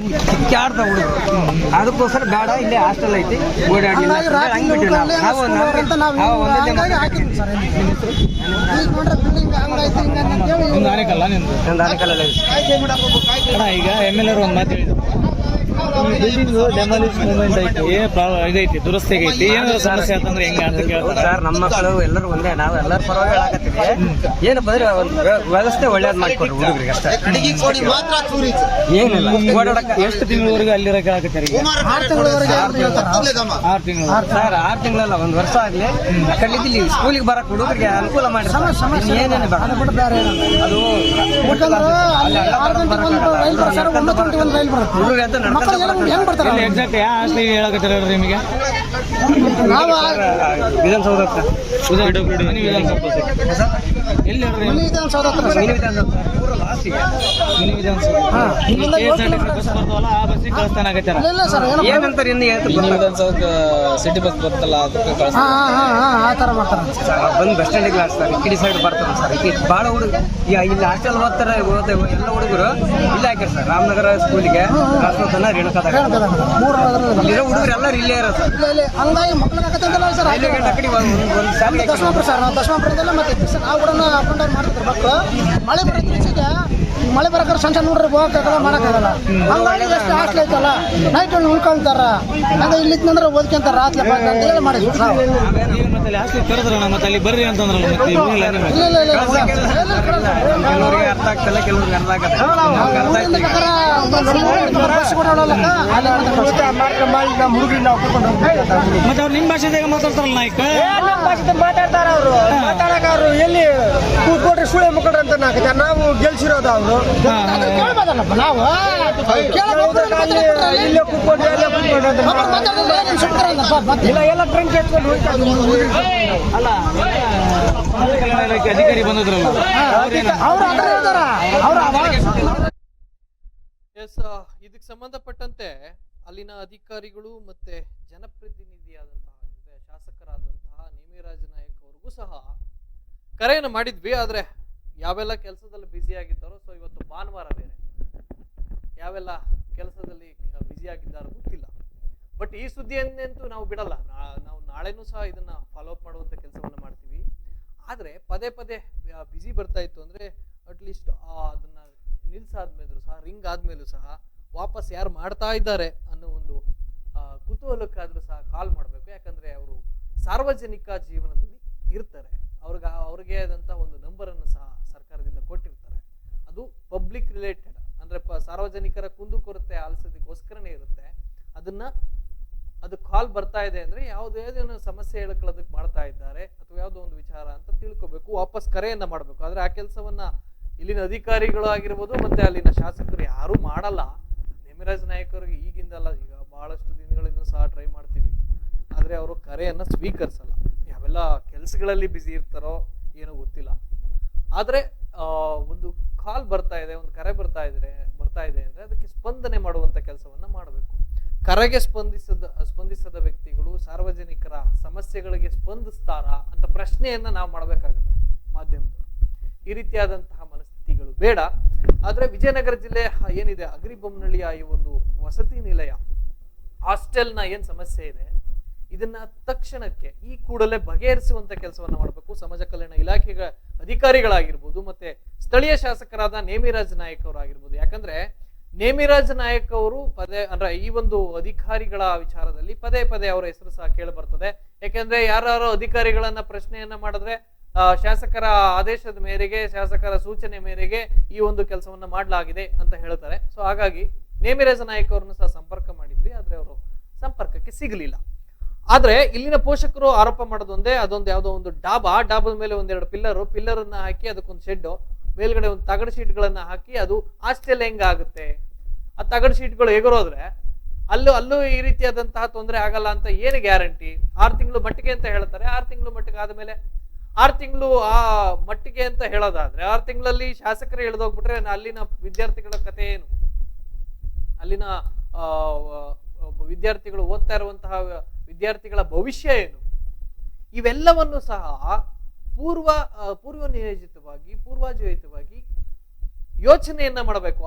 ಅದಕ್ಕೋಸ್ಕರ ಬೇಡ, ಇಲ್ಲೇ ಹಾಸ್ಟೆಲ್ ಐತಿ, ಈಗ MLA ಒಂದು ಮಾತು ಹೇಳಿದ್ರು, ಬಿಲ್ಡಿಂಗ್ ಡೆಮಾಲಿಷ್ ಮೂವ್ಮೆಂಟ್ ಐತಿ ಇದೈತಿ ದುರಸ್ತಿ ಐತಿ ಏನಾದ್ರು ಸಮಸ್ಯೆ ಅಂತಂದ್ರೆ ಹೆಂಗ ಅಂತ ಕೇಳ್ತಾರೆ ಸರ್. ನಮ್ಮ ಮಕ್ಕಳು ಎಲ್ಲರೂ ಒಂದೇ, ನಾವು ಎಲ್ಲರ ಪರವಾಗಿ ಹೇಳಕತ್ತೀವಿ. ಏನಪ್ಪ ಅಂದ್ರೆ ಒಂದು ವ್ಯವಸ್ಥೆ ಒಳ್ಳೇದ್ ಮಾಡ್ಕೊಡ್ರಿ ಹುಡುಗರಿಗೆ ಅಷ್ಟೇ. ಏನಿಲ್ಲ ಓಡಾಡಕ ಎಷ್ಟು ತಿಂಗಳವರೆಗೆ ಅಲ್ಲಿರೋ ಕೇಳಕತ್ತಾರೆ? 6 ತಿಂಗಳವರೆಗೆ 6 ತಿಂಗಳು ಸರ್. 6 ತಿಂಗಳಲ್ಲ, 1 ವರ್ಷ ಆಗ್ಲಿ. ಕಲ್ಲಿದ್ದಿಲ್ಲಿ ಸ್ಕೂಲಿಗೆ ಬರಕ್ ಹುಡುಗರಿಗೆ ಅನುಕೂಲ ಮಾಡಿ ಏನೇನು ಅದು ಬಿಟ್ಟು ಬೇರೆ ಏನಿಲ್ಲ. ಅದು ಯಾಕಂದ್ರೆ ಅಲ್ಲಿ 6 ಗಂಟೆಗೆ ಒಂದು ರೈಲ್ ಬರುತ್ತೆ ಸರ್, 9 ಗಂಟೆಗೆ ಒಂದು ರೈಲ್ ಬರುತ್ತೆ. ಹುಡುಗರು ಅಂತ ಮಕ್ಕಳಿಗೆಲ್ಲ ಹೆಂಗ್ ಬರ್ತಾರೆ? ಎಕ್ಸಾಕ್ಟ್ ಯಾವ ಹಾಸ್ಟೆಲ್ ಹೇಳಕತ್ತಾರೆ ಹೇಳ್ರಿ ನಿಮಗೆ? ನಾವು ವಿಧಾನಸೌಧ ಎಲ್ಲಿ ಹೇಳ್ರಿ? ಮಿನಿ ವಿಧಾನಸೌಧ ಹತ್ರ ಸರ್. ಮಿನಿ ವಿಧಾನಸೌಧ ಇಲ್ಲಿಂದ 7 ಕಿಲೋಮೀಟರ್ ಬಸ್ ಬರ್ತಾವಲ್ಲ ಆ ಬಸ್ಸಿಗೆ ಕಳಿಸ್ತಾನಾಗತ್ತಾರ. ಇಲ್ಲ ಸರ್, ಏನೋ ಏನಂತಾರೆ ಇನ್ನು ಹೇಳ್ತು ಸಿಟಿ ಬಸ್ ಬರ್ತಲ್ಲ ಅದಕ್ಕೆ ಆ ಥರ ಮಾಡ್ತಾರೆ. ಬಂದು ಬಸ್ ಸ್ಟ್ಯಾಂಡಿಗೆ ಹಾಕ್ತಾರೆ. ಈ ಕಡೆ ಸೈಡ್ ಬರ್ತಾರೆ ಸರ್. ಈ ಭಾಳ ಹುಡುಗ ಇಲ್ಲಿ ಹಾಸ್ಟೆಲ್ ಓದ್ತಾರೆ ಎಲ್ಲ ಹುಡುಗರು ಇಲ್ಲೇ ಹಾಕ್ಯಾರ ಸರ್. ರಾಮನಗರ ಸ್ಕೂಲಿಗೆ ಹಾಸ್ಟೆಲ್ ರೇಣುಕಾದಾಗ ಇಲ್ಲಿರೋ ಹುಡುಗರು ಎಲ್ಲರೂ ಇಲ್ಲೇ ಇರೋ ಸರ್. ಇಲ್ಲ ಹಂಗಾಗಿ ಮಕ್ಳಿಗೆ ಹಾಕತ್ತಂತಲ್ಲ ಸರ್. ರೈಲ್ವೆ ಗೇಟ್ ಆ ಕಡೆ ಒಂದು ಶಾಲೆಗೆ ದಶಮಾಪುರ ಸರ್, ನಾವು ದಶಮಾಪುರದಲ್ಲೇ ಮತ್ತೆ ಸರ್ ನಾವು ಕೂಡ ಅಪ್ ಅಂಡ್ ಡೌನ್ ಮಾಡ್ತಿದ್ರು ಮಕ್ಕಳು. ಮಳೆ ಬರುತ್ತೆ ಈಚೆಗೆ, ಮಳೆ ಬರಕಾರೆ ಸಣ್ಣ ನೋಡ್ರಿ ಹೋಗಕ್ಕಾಗಲ್ಲ, ಮಾಡೋಕ್ಕಾಗಲ್ಲ. ಹಂಗಾಗಿ ಎಷ್ಟು ಹಾಸ್ಟೆಲ್ ಐತಲ್ಲ, ನೈಟ್ ಉಳ್ಕೊಂತಾರ. ಹಂಗ ಇಲ್ಲಿತ್ತಂದ್ರೆ ಓದ್ಕೊಂತಾರ ರಾತ್ರಿ ಅಂತೇಳಿ ಮಾಡಿದ್ವಿ ನಾವು. ಮತ್ತೆ ಹಾಸ್ಟೆಲ್ ಕರೆದ್ರಣ ಮತ್ತೆ ಅಲ್ಲಿ ಬರ್ರಿ ಅಂತಂದ್ರಲ್ಲ ಮತ್ತೆ ಇಲ್ಲ ಕೆಲವರಿಗೆ ಅರ್ಥ ಆಗ್ತಲ್ಲ, ಕೆಲವ್ರಿಗೆ ಅರ್ಥ ಆಗತ್ತೆ. ಬಸ್ ಕೂಡ ಮಾಡಿ ನಮ್ಮ ಹುಡುಗರಿಗೆ ನಾವು ಕರ್ಕೊಂಡು ಹೋಗ್ತೀವಿ. ಮತ್ತೆ ಅವ್ರು ನಿಮ್ಮ ಭಾಷೆದಾಗ ಮಾತಾಡ್ತಾರಲ್ಲ ನಾಯ್ಕ ಮಾತಾಡ್ತಾರ ಅವರು ಮಾತಾಡಕ ಅವರು ಎಲ್ಲಿ ಕೂತ್ಕೊಟ್ರೆ ಸುಳೆ ಮುಖಂಡ್ರೆ ಅಂತ ನಾಲ್ಕು ನಾವು ಗೆಲ್ಸಿರೋದು ಅವರು ಕೇಳ್ಬೋದಲ್ಲಪ್ಪ ನಾವು ಇಲ್ಲೇ ಕೂತ್ಕೊಂಡು ಅಲ್ಲೇ ಕೂತ್ಕೊಂಡು ಅಂತ ಇಲ್ಲ ಎಲ್ಲ ಟ್ರಂಕ್ ಎತ್ಕೊಂಡು ಹೋಗ್ತಾರೆ. ಅಲ್ಲ ಸಮಾಜ ಕಲ್ಯಾಣ ಇಲಾಖೆ ಅಧಿಕಾರಿ ಬಂದಿದ್ರಲ್ಲ ಎಸ್, ಇದಕ್ಕೆ ಸಂಬಂಧಪಟ್ಟಂತೆ ಅಲ್ಲಿನ ಅಧಿಕಾರಿಗಳು ಮತ್ತೆ ಜನಪ್ರತಿನಿಧಿಯಾದಂತಹ ಶಾಸಕರಾದಂತಹ ನೇಮಿರಾಜ ನಾಯಕ್ ಅವ್ರಿಗೂ ಸಹ ಕರೆಯನ್ನು ಮಾಡಿದ್ವಿ. ಆದ್ರೆ ಯಾವೆಲ್ಲ ಕೆಲಸದಲ್ಲಿ ಬ್ಯುಸಿ ಆಗಿದ್ದಾರೋ, ಸೊ ಇವತ್ತು ಭಾನುವಾರ ಬೇರೆ, ಯಾವೆಲ್ಲ ಕೆಲಸದಲ್ಲಿ ಬ್ಯುಸಿ ಆಗಿದ್ದಾರೋ ಗೊತ್ತಿಲ್ಲ. ಬಟ್ ಈ ಸುದ್ದಿಯನ್ನಂತೂ ನಾವು ಬಿಡಲ್ಲ. ನಾವು ನಾಳೆನೂ ಸಹ ಇದನ್ನ ಫಾಲೋ ಅಪ್ ಮಾಡುವಂತ ಕೆಲಸವನ್ನ ಮಾಡ್ತೀವಿ. ಆದ್ರೆ ಪದೇ ಪದೇ ಬ್ಯುಸಿ ಬರ್ತಾ ಇತ್ತು ಅಂದ್ರೆ ಅಟ್ಲೀಸ್ಟ್ ಅದನ್ನ ನಿಲ್ಸಾದ್ಮೇಲೂ ಸಹ, ರಿಂಗ್ ಆದ್ಮೇಲೂ ಸಹ ವಾಪಸ್ ಯಾರು ಮಾಡ್ತಾ ಇದ್ದಾರೆ ಅನ್ನೋ ಒಂದು ಕುತೂಹಲಕ್ಕಾದ್ರೂ ಸಹ ಕಾಲ್ ಮಾಡಬೇಕು. ಯಾಕಂದ್ರೆ ಅವರು ಸಾರ್ವಜನಿಕ ಜೀವನದಲ್ಲಿ ಇರ್ತಾರೆ. ಅವ್ರಿಗೆ ಆದಂತಹ ಒಂದು ನಂಬರ್ ಅನ್ನು ಸಹ ಸರ್ಕಾರದಿಂದ ಕೊಟ್ಟಿರ್ತಾರೆ. ಅದು ಪಬ್ಲಿಕ್ ರಿಲೇಟೆಡ್ ಅಂದ್ರೆ ಸಾರ್ವಜನಿಕರ ಕುಂದುಕೊರತೆ ಆಲಿಸೋದಕ್ಕೋಸ್ಕರನೇ ಇರುತ್ತೆ. ಅದು ಕಾಲ್ ಬರ್ತಾ ಇದೆ ಅಂದ್ರೆ ಯಾವುದೇ ಸಮಸ್ಯೆ ಹೇಳ್ಕೊಳ್ಳೋದಕ್ಕೆ ಮಾಡ್ತಾ ಇದ್ದಾರೆ ಅಥವಾ ಯಾವುದೋ ಒಂದು ವಿಚಾರ ಅಂತ ತಿಳ್ಕೊಬೇಕು, ವಾಪಸ್ ಕರೆಯನ್ನ ಮಾಡ್ಬೇಕು. ಆದ್ರೆ ಆ ಕೆಲಸವನ್ನ ಇಲ್ಲಿನ ಅಧಿಕಾರಿಗಳು ಆಗಿರ್ಬೋದು ಮತ್ತೆ ಅಲ್ಲಿನ ಶಾಸಕರು ಯಾರು ಮಾಡಲ್ಲ. ನೇಮಿರಾಜ ನಾಯಕ್ ಅವರಿಗೆ ಈಗಿಂದಲ್ಲ, ಈಗ ಬಹಳಷ್ಟು ದಿನಗಳಿಂದ ಸಹ ಟ್ರೈ ಮಾಡ್ತೀವಿ, ಆದ್ರೆ ಅವರು ಕರೆಯನ್ನ ಸ್ವೀಕರಿಸಲ್ಲ. ಯಾವೆಲ್ಲ ಕೆಲಸಗಳಲ್ಲಿ ಬ್ಯುಸಿ ಇರ್ತಾರೋ ಏನೋ ಗೊತ್ತಿಲ್ಲ. ಆದ್ರೆ ಒಂದು ಕಾಲ್ ಬರ್ತಾ ಇದೆ, ಒಂದು ಕರೆ ಬರ್ತಾ ಇದೆ ಅಂದ್ರೆ ಅದಕ್ಕೆ ಸ್ಪಂದನೆ ಮಾಡುವಂತ ಕೆಲಸವನ್ನ ಮಾಡಬೇಕು. ಕರೆಗೆ ಸ್ಪಂದಿಸದ ವ್ಯಕ್ತಿಗಳು ಸಾರ್ವಜನಿಕರ ಸಮಸ್ಯೆಗಳಿಗೆ ಸ್ಪಂದಿಸ್ತಾರಾ ಅಂತ ಪ್ರಶ್ನೆಯನ್ನ ನಾವು ಮಾಡಬೇಕಾಗುತ್ತೆ ಮಾಧ್ಯಮದವರು. ಈ ರೀತಿಯಾದಂತಹ ಮನಸ್ಥಿತಿಗಳು ಬೇಡ. ಆದ್ರೆ ವಿಜಯನಗರ ಜಿಲ್ಲೆ ಏನಿದೆ ಅಗ್ರಿಬೊಮ್ಮನಹಳ್ಳಿಯ ಈ ಒಂದು ವಸತಿ ನಿಲಯ ಹಾಸ್ಟೆಲ್ನ ಏನ್ ಸಮಸ್ಯೆ ಇದೆ ಇದನ್ನ ತಕ್ಷಣಕ್ಕೆ ಈ ಕೂಡಲೇ ಬಗೆಹರಿಸುವಂತ ಕೆಲಸವನ್ನ ಮಾಡಬೇಕು. ಸಮಾಜ ಕಲ್ಯಾಣ ಇಲಾಖೆಯ ಅಧಿಕಾರಿಗಳಾಗಿರ್ಬೋದು ಮತ್ತೆ ಸ್ಥಳೀಯ ಶಾಸಕರಾದ ನೇಮಿರಾಜ ನಾಯಕ್ ಅವರಾಗಿರ್ಬೋದು. ಯಾಕಂದ್ರೆ ನೇಮಿರಾಜ ನಾಯಕ್ ಅವರು ಅಂದ್ರೆ ಈ ಒಂದು ಅಧಿಕಾರಿಗಳ ವಿಚಾರದಲ್ಲಿ ಪದೇ ಪದೇ ಅವರ ಹೆಸರು ಸಹ ಕೇಳಿ ಬರ್ತದೆ. ಯಾಕಂದ್ರೆ ಯಾರು ಅಧಿಕಾರಿಗಳನ್ನ ಪ್ರಶ್ನೆಯನ್ನ ಮಾಡಿದ್ರೆ ಶಾಸಕರ ಆದೇಶದ ಮೇರೆಗೆ, ಶಾಸಕರ ಸೂಚನೆ ಮೇರೆಗೆ ಈ ಒಂದು ಕೆಲಸವನ್ನ ಮಾಡಲಾಗಿದೆ ಅಂತ ಹೇಳ್ತಾರೆ. ಸೊ ಹಾಗಾಗಿ ನೇಮಿರಾಜ ನಾಯಕ್ ಅವ್ರನ್ನು ಸಹ ಸಂಪರ್ಕ ಮಾಡಿದ್ವಿ, ಆದ್ರೆ ಅವರು ಸಂಪರ್ಕಕ್ಕೆ ಸಿಗಲಿಲ್ಲ. ಆದ್ರೆ ಇಲ್ಲಿನ ಪೋಷಕರು ಆರೋಪ ಮಾಡೋದೊಂದೇ, ಅದೊಂದು ಯಾವುದೋ ಒಂದು ಡಾಬಾ, ಡಾಬಾದ ಮೇಲೆ ಒಂದೆರಡು ಪಿಲ್ಲರ್ ಅನ್ನ ಹಾಕಿ ಅದಕ್ಕೊಂದು ಶೆಡ್, ಮೇಲ್ಗಡೆ ಒಂದು ತಗಡು ಶೀಟ್ಗಳನ್ನ ಹಾಕಿ ಅದು ಹಾಸ್ಟೆಲ್ ಹೆಂಗಾಗುತ್ತೆ, ಆ ತಗಡು ಶೀಟ್ಗಳು ಎಗರೋದ್ರೆ ಅಲ್ಲೂ ಈ ರೀತಿಯಾದಂತಹ ತೊಂದರೆ ಆಗಲ್ಲ ಅಂತ ಏನು ಗ್ಯಾರಂಟಿ? 6 ತಿಂಗಳು ಮಟ್ಟಿಗೆ ಅಂತ ಹೇಳ್ತಾರೆ. 6 ತಿಂಗಳು ಮಟ್ಟಿಗೆ ಆದ್ಮೇಲೆ 6 ತಿಂಗಳು ಆ ಮಟ್ಟಿಗೆ ಅಂತ ಹೇಳೋದಾದ್ರೆ 6 ತಿಂಗಳಲ್ಲಿ ಶಾಸಕರೇ ಇಳಿದೋಗ್ಬಿಟ್ರೆ ಅಲ್ಲಿನ ವಿದ್ಯಾರ್ಥಿಗಳ ಕಥೆ ಏನು? ಅಲ್ಲಿನ ವಿದ್ಯಾರ್ಥಿಗಳು ಓದ್ತಾ ಇರುವಂತಹ ವಿದ್ಯಾರ್ಥಿಗಳ ಭವಿಷ್ಯ ಏನು? ಇವೆಲ್ಲವನ್ನು ಸಹ ಪೂರ್ವಜೋಯಿತವಾಗಿ ಯೋಚನೆಯನ್ನ ಮಾಡಬೇಕು,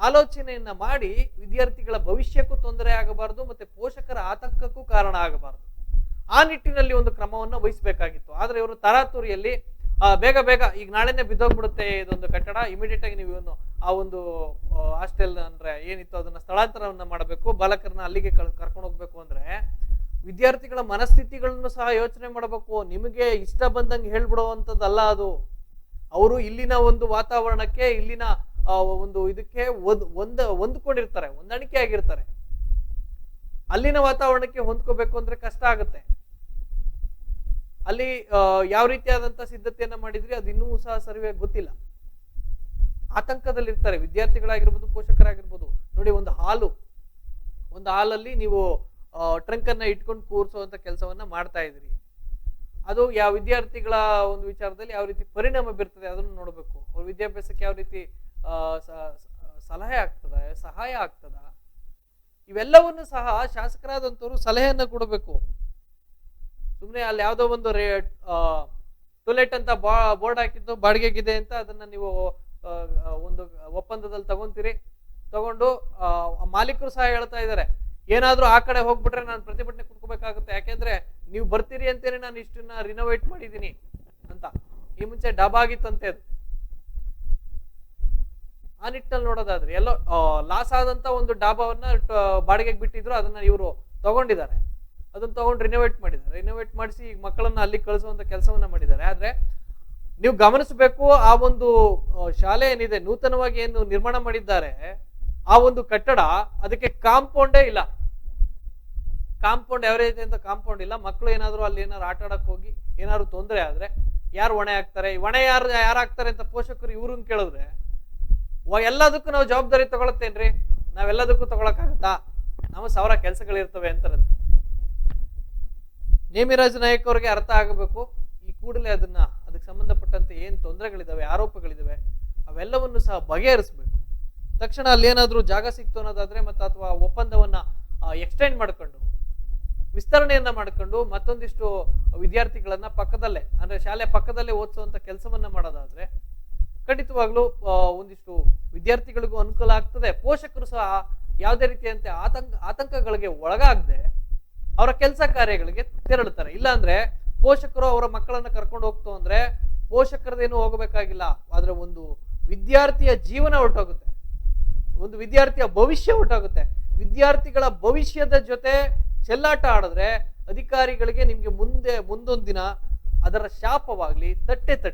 ಆಲೋಚನೆಯನ್ನ ಮಾಡಿ ವಿದ್ಯಾರ್ಥಿಗಳ ಭವಿಷ್ಯಕ್ಕೂ ತೊಂದರೆ ಆಗಬಾರದು ಮತ್ತೆ ಪೋಷಕರ ಆತಂಕಕ್ಕೂ ಕಾರಣ ಆಗಬಾರದು. ಆ ನಿಟ್ಟಿನಲ್ಲಿ ಒಂದು ಕ್ರಮವನ್ನು ವಹಿಸಬೇಕಾಗಿತ್ತು. ಆದ್ರೆ ಇವರು ತರಾತುರಿಯಲ್ಲಿ ಬೇಗ ಈಗ ನಾಳೆನೆ ಬಿದ್ದೋಗ್ಬಿಡುತ್ತೆ ಇದೊಂದು ಕಟ್ಟಡ, ಇಮಿಡಿಯೇಟ್ ಆಗಿ ನೀವು ಆ ಒಂದು ಹಾಸ್ಟೆಲ್ ಅಂದ್ರೆ ಏನಿತ್ತು ಅದನ್ನ ಸ್ಥಳಾಂತರವನ್ನ ಮಾಡಬೇಕು, ಬಾಲಕರನ್ನ ಅಲ್ಲಿಗೆ ಕರ್ಕೊಂಡು ಹೋಗ್ಬೇಕು ಅಂದ್ರೆ ವಿದ್ಯಾರ್ಥಿಗಳ ಮನಸ್ಥಿತಿಗಳನ್ನು ಸಹ ಯೋಚನೆ ಮಾಡಬೇಕು. ನಿಮಗೆ ಇಷ್ಟ ಬಂದಂಗೆ ಹೇಳ್ಬಿಡುವಂಥದ್ದಲ್ಲ ಅದು. ಅವರು ಇಲ್ಲಿನ ಒಂದು ವಾತಾವರಣಕ್ಕೆ, ಇಲ್ಲಿನ ಒಂದು ಇದಕ್ಕೆ ಹೊಂದ್ಕೊಂಡಿರ್ತಾರೆ, ಹೊಂದಾಣಿಕೆ ಆಗಿರ್ತಾರೆ. ಅಲ್ಲಿನ ವಾತಾವರಣಕ್ಕೆ ಹೊಂದ್ಕೋಬೇಕು ಅಂದ್ರೆ ಕಷ್ಟ ಆಗುತ್ತೆ. ಅಲ್ಲಿ ಯಾವ ರೀತಿಯಾದಂತ ಸಿದ್ಧತೆಯನ್ನ ಮಾಡಿದ್ರಿ ಅದು ಇನ್ನೂ ಸಹ ಸರಿಯಾಗಿ ಗೊತ್ತಿಲ್ಲ. ಆತಂಕದಲ್ಲಿರ್ತಾರೆ ವಿದ್ಯಾರ್ಥಿಗಳಾಗಿರ್ಬೋದು, ಪೋಷಕರಾಗಿರ್ಬೋದು. ನೋಡಿ, ಒಂದು ಹಾಲಲ್ಲಿ ನೀವು ಟ್ರಂಕ್ ಅನ್ನ ಇಟ್ಕೊಂಡು ಕೂರಿಸುವಂತ ಕೆಲಸವನ್ನ ಮಾಡ್ತಾ ಇದ್ರಿ. ಅದು ಯಾವ ವಿದ್ಯಾರ್ಥಿಗಳ ಒಂದು ವಿಚಾರದಲ್ಲಿ ಯಾವ ರೀತಿ ಪರಿಣಾಮ ಬೀರ್ತದೆ ಅದನ್ನು ನೋಡ್ಬೇಕು. ಅವ್ರ ವಿದ್ಯಾಭ್ಯಾಸಕ್ಕೆ ಯಾವ ರೀತಿ ಸಹಾಯ ಆಗ್ತದ, ಇವೆಲ್ಲವನ್ನು ಸಹ ಶಾಸಕರಾದಂಥವ್ರು ಸಲಹೆಯನ್ನ ಕೊಡಬೇಕು. ಸುಮ್ಮನೆ ಅಲ್ಲಿ ಯಾವ್ದೋ ಒಂದು ಟೊಯ್ಲೆಟ್ ಅಂತ ಬೋರ್ಡ್ ಹಾಕಿದ್ದು ಬಾಡಿಗೆಗಿದೆ ಅಂತ ಅದನ್ನ ನೀವು ಒಂದು ಒಪ್ಪಂದದಲ್ಲಿ ತಗೊಂಡು ಮಾಲೀಕರು ಸಹ ಹೇಳ್ತಾ ಇದ್ದಾರೆ, ಏನಾದ್ರೂ ಆ ಕಡೆ ಹೋಗ್ಬಿಟ್ರೆ ನಾನು ಪ್ರತಿಭಟನೆ ಕುತ್ಕೋಬೇಕಾಗುತ್ತೆ, ಯಾಕೆಂದ್ರೆ ನೀವು ಬರ್ತೀರಿ ಅಂತೇನೆ ನಾನು ಇಷ್ಟನ್ನ ರಿನೋವೇಟ್ ಮಾಡಿದೀನಿ ಅಂತ. ಈ ಮುಂಚೆ ಡಾಬಾ ಆಗಿತ್ತಂತೆ ಅದು. ಆ ನಿಟ್ಟಿನಲ್ಲಿ ನೋಡೋದಾದ್ರೆ ಎಲ್ಲೋ ಲಾಸ್ ಆದಂತ ಒಂದು ಡಾಬಾವನ್ನ ಬಾಡಿಗೆಗೆ ಬಿಟ್ಟಿದ್ರು, ಅದನ್ನ ಇವರು ತಗೊಂಡಿದ್ದಾರೆ. ಅದನ್ನ ತಗೊಂಡು ರಿನೋವೇಟ್ ಮಾಡಿಸಿ ಈಗ ಮಕ್ಕಳನ್ನ ಅಲ್ಲಿ ಕಳಿಸುವಂತ ಕೆಲಸವನ್ನ ಮಾಡಿದ್ದಾರೆ. ಆದ್ರೆ ನೀವು ಗಮನಿಸಬೇಕು, ಆ ಒಂದು ಶಾಲೆ ಏನಿದೆ, ನೂತನವಾಗಿ ಏನು ನಿರ್ಮಾಣ ಮಾಡಿದ್ದಾರೆ, ಆ ಒಂದು ಕಟ್ಟಡ, ಅದಕ್ಕೆ ಕಾಂಪೌಂಡೇ ಇಲ್ಲ. ಕಾಂಪೌಂಡ್ ಯಾವ ರೀತಿ ಅಂತ ಕಾಂಪೌಂಡ್ ಇಲ್ಲ. ಮಕ್ಕಳು ಏನಾದ್ರು ಅಲ್ಲಿ ಏನಾದ್ರು ಆಟ ಆಡಕ್ ಹೋಗಿ ಏನಾದ್ರು ತೊಂದರೆ ಆದ್ರೆ ಯಾರು ಹೊಣೆ ಆಗ್ತಾರೆ? ಹೊಣೆ ಯಾರಾಗ್ತಾರೆ ಅಂತ ಪೋಷಕರು ಇವ್ರನ್ನ ಕೇಳಿದ್ರೆ, ಎಲ್ಲದಕ್ಕೂ ನಾವು ಜವಾಬ್ದಾರಿ ತಗೊಳತ್ತೇನ್ರಿ? ನಾವೆಲ್ಲದಕ್ಕೂ ತಗೊಳಕ್ಕಾಗತ್ತಾ? ನಾವು 1000 ಕೆಲಸಗಳಿರ್ತವೆ ಅಂತಾರಂತೆ. ನೇಮಿರಾಜ್ ನಾಯಕ್ ಅವ್ರಿಗೆ ಅರ್ಥ ಆಗಬೇಕು, ಈ ಕೂಡಲೇ ಅದಕ್ಕೆ ಸಂಬಂಧಪಟ್ಟಂತೆ ಏನ್ ತೊಂದರೆಗಳಿದಾವೆ, ಆರೋಪಗಳಿದಾವೆ, ಅವೆಲ್ಲವನ್ನು ಸಹ ಬಗೆಹರಿಸ್ಬೇಕು. ತಕ್ಷಣ ಅಲ್ಲಿ ಏನಾದ್ರೂ ಜಾಗ ಸಿಕ್ತು ಅನ್ನೋದಾದ್ರೆ ಅಥವಾ ಒಪ್ಪಂದವನ್ನ ಎಕ್ಸ್ಟೆಂಡ್ ಮಾಡ್ಕೊಂಡು, ವಿಸ್ತರಣೆಯನ್ನ ಮಾಡ್ಕೊಂಡು ಮತ್ತೊಂದಿಷ್ಟು ವಿದ್ಯಾರ್ಥಿಗಳನ್ನ ಪಕ್ಕದಲ್ಲೇ, ಅಂದ್ರೆ ಶಾಲೆ ಪಕ್ಕದಲ್ಲೇ ಓದಿಸುವಂತ ಕೆಲಸವನ್ನ ಮಾಡೋದಾದ್ರೆ ಖಂಡಿತವಾಗ್ಲೂ ಒಂದಿಷ್ಟು ವಿದ್ಯಾರ್ಥಿಗಳಿಗೂ ಅನುಕೂಲ ಆಗ್ತದೆ. ಪೋಷಕರು ಸಹ ಯಾವುದೇ ರೀತಿಯಂತೆ ಆತಂಕಗಳಿಗೆ ಒಳಗಾಗದೆ ಅವರ ಕೆಲಸ ಕಾರ್ಯಗಳಿಗೆ ತೆರಳುತ್ತಾರೆ. ಇಲ್ಲಾಂದ್ರೆ ಪೋಷಕರು ಅವರ ಮಕ್ಕಳನ್ನ ಕರ್ಕೊಂಡು ಹೋಗ್ತು ಅಂದ್ರೆ ಪೋಷಕರದೇನು ಹೋಗಬೇಕಾಗಿಲ್ಲ, ಆದ್ರೆ ಒಂದು ವಿದ್ಯಾರ್ಥಿಯ ಜೀವನ ಹೊರಟೋಗುತ್ತೆ, ಒಂದು ವಿದ್ಯಾರ್ಥಿಯ ಭವಿಷ್ಯ ಹೊರಟೋಗುತ್ತೆ. ವಿದ್ಯಾರ್ಥಿಗಳ ಭವಿಷ್ಯದ ಜೊತೆ ಚೆಲ್ಲಾಟ ಆಡಿದ್ರೆ ಅಧಿಕಾರಿಗಳಿಗೆ ನಿಮ್ಗೆ ಮುಂದೊಂದು ದಿನ ಅದರ ಶಾಪವಾಗ್ಲಿ ತಟ್ಟುತ್ತೆ.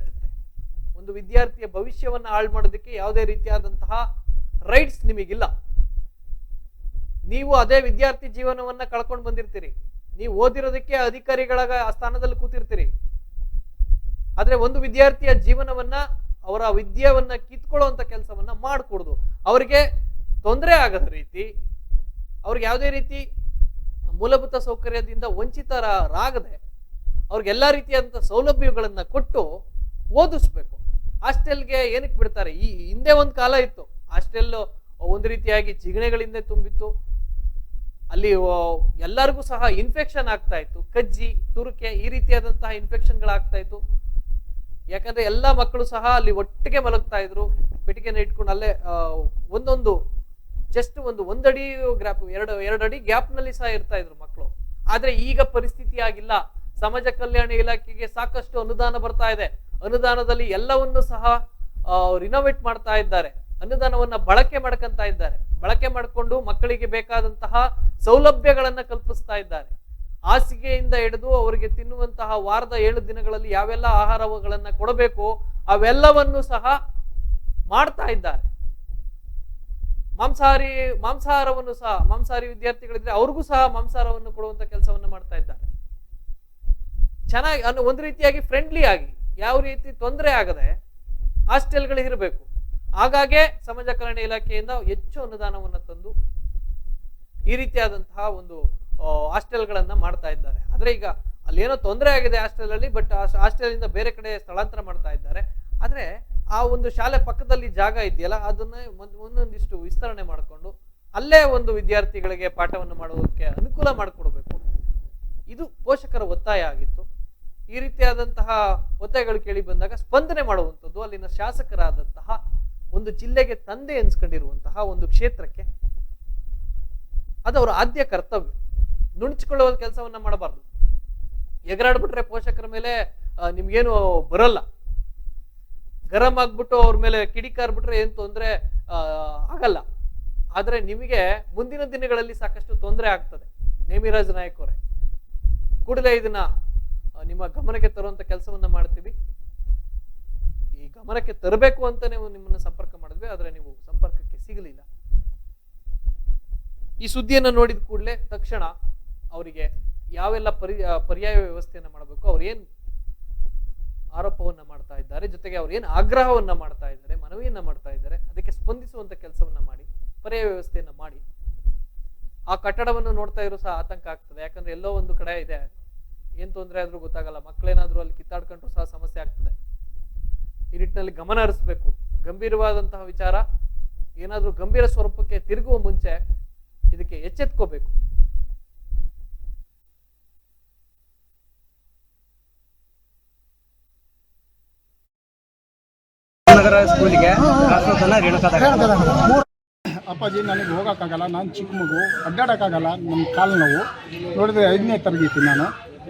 ಒಂದು ವಿದ್ಯಾರ್ಥಿಯ ಭವಿಷ್ಯವನ್ನ ಹಾಳು ಮಾಡೋದಕ್ಕೆ ಯಾವುದೇ ರೀತಿಯಾದಂತಹ ರೈಟ್ಸ್ ನಿಮಗಿಲ್ಲ. ನೀವು ಅದೇ ವಿದ್ಯಾರ್ಥಿ ಜೀವನವನ್ನ ಕಳ್ಕೊಂಡು ಬಂದಿರ್ತೀರಿ, ನೀವು ಓದಿರೋದಕ್ಕೆ ಅಧಿಕಾರಿಗಳ ಸ್ಥಾನದಲ್ಲಿ ಕೂತಿರ್ತೀರಿ. ಆದ್ರೆ ಒಂದು ವಿದ್ಯಾರ್ಥಿಯ ಜೀವನವನ್ನ, ಅವರ ವಿದ್ಯಾವನ್ನ ಕಿತ್ಕೊಳ್ಳುವಂತ ಕೆಲಸವನ್ನ ಮಾಡ್ಕೊಡುದು, ಅವರಿಗೆ ತೊಂದರೆ ಆಗದ ರೀತಿ, ಅವ್ರಿಗೆ ಯಾವುದೇ ರೀತಿ ಮೂಲಭೂತ ಸೌಕರ್ಯದಿಂದ ವಂಚಿತರಾಗದೆ ಅವ್ರಿಗೆಲ್ಲಾ ರೀತಿಯಾದಂತಹ ಸೌಲಭ್ಯಗಳನ್ನ ಕೊಟ್ಟು ಓದಿಸ್ಬೇಕು. ಹಾಸ್ಟೆಲ್ಗೆ ಏನಕ್ಕೆ ಬಿಡ್ತಾರೆ? ಈ ಹಿಂದೆ ಒಂದು ಕಾಲ ಇತ್ತು, ಹಾಸ್ಟೆಲ್ ಒಂದು ರೀತಿಯಾಗಿ ಜಿಗಣೆಗಳಿಂದ ತುಂಬಿತ್ತು. ಅಲ್ಲಿ ಎಲ್ಲರಿಗೂ ಸಹ ಇನ್ಫೆಕ್ಷನ್ ಆಗ್ತಾ ಇತ್ತು, ಕಜ್ಜಿ, ತುರುಕೆ, ಈ ರೀತಿಯಾದಂತಹ ಇನ್ಫೆಕ್ಷನ್ಗಳಾಗ್ತಾ ಇತ್ತು. ಯಾಕಂದ್ರೆ ಎಲ್ಲಾ ಮಕ್ಕಳು ಸಹ ಅಲ್ಲಿ ಒಟ್ಟಿಗೆ ಮಲಗ್ತಾ ಇದ್ರು, ಪೆಟ್ಟಿಗೆನ ಇಟ್ಕೊಂಡು ಅಲ್ಲೇ ಒಂದೊಂದು ಜಸ್ಟ್ ಒಂದಡಿ ಗ್ಯಾಪ್, ಎರಡು ಅಡಿ ಗ್ಯಾಪ್ ನಲ್ಲಿ ಸಹ ಇರ್ತಾ ಇದ್ರು ಮಕ್ಕಳು. ಆದ್ರೆ ಈಗ ಪರಿಸ್ಥಿತಿ ಆಗಿಲ್ಲ. ಸಮಾಜ ಕಲ್ಯಾಣ ಇಲಾಖೆಗೆ ಸಾಕಷ್ಟು ಅನುದಾನ ಬರ್ತಾ ಇದೆ. ಅನುದಾನದಲ್ಲಿ ಎಲ್ಲವನ್ನು ಸಹ ರಿನೋವೇಟ್ ಮಾಡ್ತಾ ಇದ್ದಾರೆ. ಅನುದಾನವನ್ನ ಬಳಕೆ ಮಾಡಿಕೊಂಡು ಮಕ್ಕಳಿಗೆ ಬೇಕಾದಂತಹ ಸೌಲಭ್ಯಗಳನ್ನ ಕಲ್ಪಿಸ್ತಾ ಇದ್ದಾರೆ. ಹಾಸಿಗೆಯಿಂದ ಹಿಡಿದು ಅವರಿಗೆ ತಿನ್ನುವಂತಹ ವಾರದ 7 ದಿನಗಳಲ್ಲಿ ಯಾವೆಲ್ಲ ಆಹಾರಗಳನ್ನ ಕೊಡಬೇಕು ಅವೆಲ್ಲವನ್ನು ಸಹ ಮಾಡ್ತಾ ಇದ್ದಾರೆ. ಮಾಂಸಾಹಾರವನ್ನು ಸಹ, ಮಾಂಸಾಹಾರಿ ವಿದ್ಯಾರ್ಥಿಗಳಿದ್ರೆ ಅವ್ರಿಗೂ ಸಹ ಮಾಂಸಾಹಾರವನ್ನು ಕೊಡುವಂತ ಕೆಲಸವನ್ನ ಮಾಡ್ತಾ ಇದ್ದಾರೆ. ಚೆನ್ನಾಗಿ ಒಂದು ರೀತಿಯಾಗಿ ಫ್ರೆಂಡ್ಲಿ ಆಗಿ, ಯಾವ ರೀತಿ ತೊಂದರೆ ಆಗದೆ ಹಾಸ್ಟೆಲ್ಗಳು ಇರಬೇಕು. ಹಾಗಾಗೆ ಸಮಾಜ ಕಲ್ಯಾಣ ಇಲಾಖೆಯಿಂದ ಹೆಚ್ಚು ಅನುದಾನವನ್ನ ತಂದು ಈ ರೀತಿಯಾದಂತಹ ಒಂದು ಹಾಸ್ಟೆಲ್ಗಳನ್ನ ಮಾಡ್ತಾ ಇದ್ದಾರೆ. ಆದ್ರೆ ಈಗ ಅಲ್ಲಿ ಏನೋ ತೊಂದರೆ ಆಗಿದೆ ಹಾಸ್ಟೆಲ್ ಅಲ್ಲಿ, ಬಟ್ ಹಾಸ್ಟೆಲ್ ಇಂದ ಬೇರೆ ಕಡೆ ಸ್ಥಳಾಂತರ ಮಾಡ್ತಾ ಇದ್ದಾರೆ. ಆದ್ರೆ ಆ ಒಂದು ಶಾಲೆ ಪಕ್ಕದಲ್ಲಿ ಜಾಗ ಇದೆಯಲ್ಲ, ಅದನ್ನ ಒಂದೊಂದಿಷ್ಟು ವಿಸ್ತರಣೆ ಮಾಡಿಕೊಂಡು ಅಲ್ಲೇ ಒಂದು ವಿದ್ಯಾರ್ಥಿಗಳಿಗೆ ಪಾಠವನ್ನು ಮಾಡೋದಕ್ಕೆ ಅನುಕೂಲ ಮಾಡಿಕೊಡ್ಬೇಕು. ಇದು ಪೋಷಕರ ಒತ್ತಾಯ ಆಗಿತ್ತು. ಈ ರೀತಿಯಾದಂತಹ ಒತ್ತಾಯಗಳು ಕೇಳಿ ಬಂದಾಗ ಸ್ಪಂದನೆ ಮಾಡುವಂಥದ್ದು ಅಲ್ಲಿನ ಶಾಸಕರಾದಂತಹ, ಒಂದು ಜಿಲ್ಲೆಗೆ ತಂದೆ ಎನ್ಸ್ಕೊಂಡಿರುವಂತಹ ಒಂದು ಕ್ಷೇತ್ರಕ್ಕೆ ಅದು ಅವರ ಆದ್ಯ ಕರ್ತವ್ಯ. ನುಣುಚಿಕೊಳ್ಳುವ ಕೆಲಸವನ್ನ ಮಾಡಬಾರ್ದು. ಎಗರಾಡ್ಬಿಟ್ರೆ ಪೋಷಕರ ಮೇಲೆ ನಿಮ್ಗೇನು ಬರಲ್ಲ. ಗರಂ ಆಗ್ಬಿಟ್ಟು ಅವ್ರ ಮೇಲೆ ಕಿಡಿಕಾರ್ಬಿಟ್ರೆ ಏನ್ ತೊಂದ್ರೆ ಆಗಲ್ಲ. ಆದರೆ ನಿಮಗೆ ಮುಂದಿನ ದಿನಗಳಲ್ಲಿ ಸಾಕಷ್ಟು ತೊಂದರೆ ಆಗ್ತದೆ. ನೇಮಿರಾಜ್ ನಾಯಕ್ ಅವರೇ, ಕೂಡಲೇ ಇದನ್ನ ನಿಮ್ಮ ಗಮನಕ್ಕೆ ತರುವಂತ ಕೆಲಸವನ್ನ ಮಾಡ್ತೀವಿ. ಈ ಗಮನಕ್ಕೆ ತರಬೇಕು ಅಂತ ನೀವು ನಿಮ್ಮನ್ನ ಸಂಪರ್ಕ ಮಾಡಿದ್ವಿ, ಆದ್ರೆ ನೀವು ಸಂಪರ್ಕಕ್ಕೆ ಸಿಗಲಿಲ್ಲ. ಈ ಸುದ್ದಿಯನ್ನು ನೋಡಿದ ಕೂಡಲೇ ತಕ್ಷಣ ಅವರಿಗೆ ಯಾವೆಲ್ಲ ಪರ್ಯಾಯ ವ್ಯವಸ್ಥೆಯನ್ನ ಮಾಡಬೇಕು, ಅವ್ರು ಏನ್ ಆರೋಪವನ್ನ ಮಾಡ್ತಾ ಇದ್ದಾರೆ, ಜೊತೆಗೆ ಅವ್ರು ಏನ್ ಆಗ್ರಹವನ್ನ ಮಾಡ್ತಾ ಇದ್ದಾರೆ, ಮನವಿಯನ್ನ ಮಾಡ್ತಾ ಇದ್ದಾರೆ, ಅದಕ್ಕೆ ಸ್ಪಂದಿಸುವಂತ ಕೆಲಸವನ್ನ ಮಾಡಿ, ಪರ್ಯಾಯ ವ್ಯವಸ್ಥೆಯನ್ನ ಮಾಡಿ. ಆ ಕಟ್ಟಡವನ್ನು ನೋಡ್ತಾ ಇರೋ ಸಹ ಆತಂಕ ಆಗ್ತದೆ. ಯಾಕಂದ್ರೆ ಎಲ್ಲೋ ಒಂದು ಕಡೆ ಇದೆ, ಏನ್ ತೊಂದರೆ ಆದ್ರೂ ಗೊತ್ತಾಗಲ್ಲ, ಮಕ್ಕಳೇನಾದ್ರೂ ಅಲ್ಲಿ ಕಿತ್ತಾಡ್ಕೊಂಡ್ರು ಸಹ ಸಮಸ್ಯೆ ಆಗ್ತದೆ. ಈ ನಿಟ್ಟಿನಲ್ಲಿ ಗಮನ ಹರಿಸಬೇಕು. ಗಂಭೀರವಾದಂತಹ ವಿಚಾರ, ಏನಾದ್ರೂ ಗಂಭೀರ ಸ್ವರೂಪಕ್ಕೆ ತಿರುಗುವ ಮುಂಚೆ ಇದಕ್ಕೆ ಎಚ್ಚೆತ್ಕೋಬೇಕು. ಸ್ಕೂಲಿಗೆ ಅಪ್ಪಾಜಿ ನನಗೆ ಹೋಗೋಕ್ಕಾಗಲ್ಲ, ನಾನು ಚಿಕ್ಕ ಮಗು, ಅಡ್ಡಾಡೋಕ್ಕಾಗಲ್ಲ, ನನ್ನ ಕಾಲು ನೋವು. ನೋಡಿದ್ರೆ 5ನೇ ತರಗತಿ ನಾನು.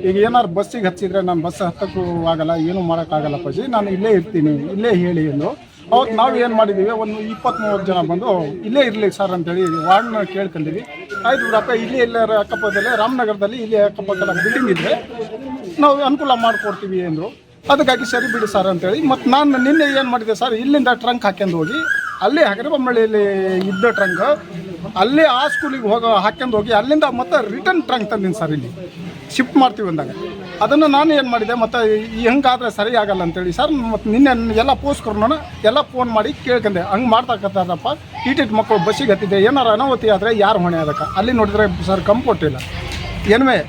ಈಗ ಏನಾದ್ರು ಬಸ್ಸಿಗೆ ಹಚ್ಚಿದ್ರೆ ನಾನು ಬಸ್ ಹತ್ತಕ್ಕೂ ಆಗಲ್ಲ, ಏನೂ ಮಾಡೋಕ್ಕಾಗಲ್ಲ ಅಪ್ಪಾಜಿ, ನಾನು ಇಲ್ಲೇ ಇರ್ತೀನಿ, ಇಲ್ಲೇ ಹೇಳಿ ಎಂದು. ಅವತ್ತು ನಾವು ಏನು ಮಾಡಿದ್ದೀವಿ, ಒಂದು 20-30 ಜನ ಬಂದು ಇಲ್ಲೇ ಇರಲಿ ಸರ್ ಅಂತೇಳಿ ವಾರ್ಡ್ನ ಕೇಳ್ಕೊಂಡಿವಿ. ಆಯ್ತು ಬಿಡಪ್ಪ, ಇಲ್ಲೇ ಎಲ್ಲರ ಅಕ್ಕಪಕ್ಕದಲ್ಲೇ ರಾಮನಗರದಲ್ಲಿ ಇಲ್ಲಿ ಅಕ್ಕಪಕ್ಕದ ಬಿಲ್ಡಿಂಗ್ ಇದ್ದರೆ ನಾವು ಅನುಕೂಲ ಮಾಡಿಕೊಡ್ತೀವಿ ಅಂದರು. ಅದಕ್ಕಾಗಿ ಸರಿ ಬಿಡಿ ಸರ್ ಅಂತೇಳಿ ಮತ್ತು ನಾನು ನಿನ್ನೆ ಏನು ಮಾಡಿದೆ ಸರ್, ಇಲ್ಲಿಂದ ಟ್ರಂಕ್ ಹಾಕ್ಯಂಡು ಹೋಗಿ ಅಲ್ಲೇ ಹಗರಬೊಮ್ಮಳ್ಳಿಯಲ್ಲಿ ಇದ್ದ ಟ್ರಂಕ್ ಅಲ್ಲೇ ಆ ಸ್ಕೂಲಿಗೆ ಹಾಕ್ಯಂಡು ಹೋಗಿ ಅಲ್ಲಿಂದ ಮತ್ತೆ ರಿಟರ್ನ್ ಟ್ರಂಕ್ ತಂದೀನಿ ಸರ್, ಇಲ್ಲಿ ಶಿಫ್ಟ್ ಮಾಡ್ತೀವಿ ಅಂದಾಗ. ಅದನ್ನು ನಾನು ಏನು ಮಾಡಿದೆ, ಮತ್ತು ಹೆಂಗಾದರೆ ಸರಿ ಆಗಲ್ಲ ಅಂತೇಳಿ ಸರ್, ಮತ್ತು ನಿನ್ನೆ ಎಲ್ಲ ಪೋಸ್ಟ್ಕರ್ನ ಎಲ್ಲ ಫೋನ್ ಮಾಡಿ ಕೇಳ್ಕೊಂಡೆ, ಹಂಗೆ ಮಾಡ್ತಕ್ಕಂಥದ್ದಪ್ಪ, ಈಟಿಟ್ ಮಕ್ಕಳು ಬಸ್ಸಿಗೆ ಹತ್ತಿದೆ, ಏನಾರು ಅನಾಹುತಿ ಆದರೆ ಯಾರು ಹೊಣೆ ಅದಕ್ಕೆ? ಅಲ್ಲಿ ನೋಡಿದ್ರೆ ಸರ್ ಕಂಫರ್ಟ್ ಇಲ್ಲ. ಏನ್ವೇ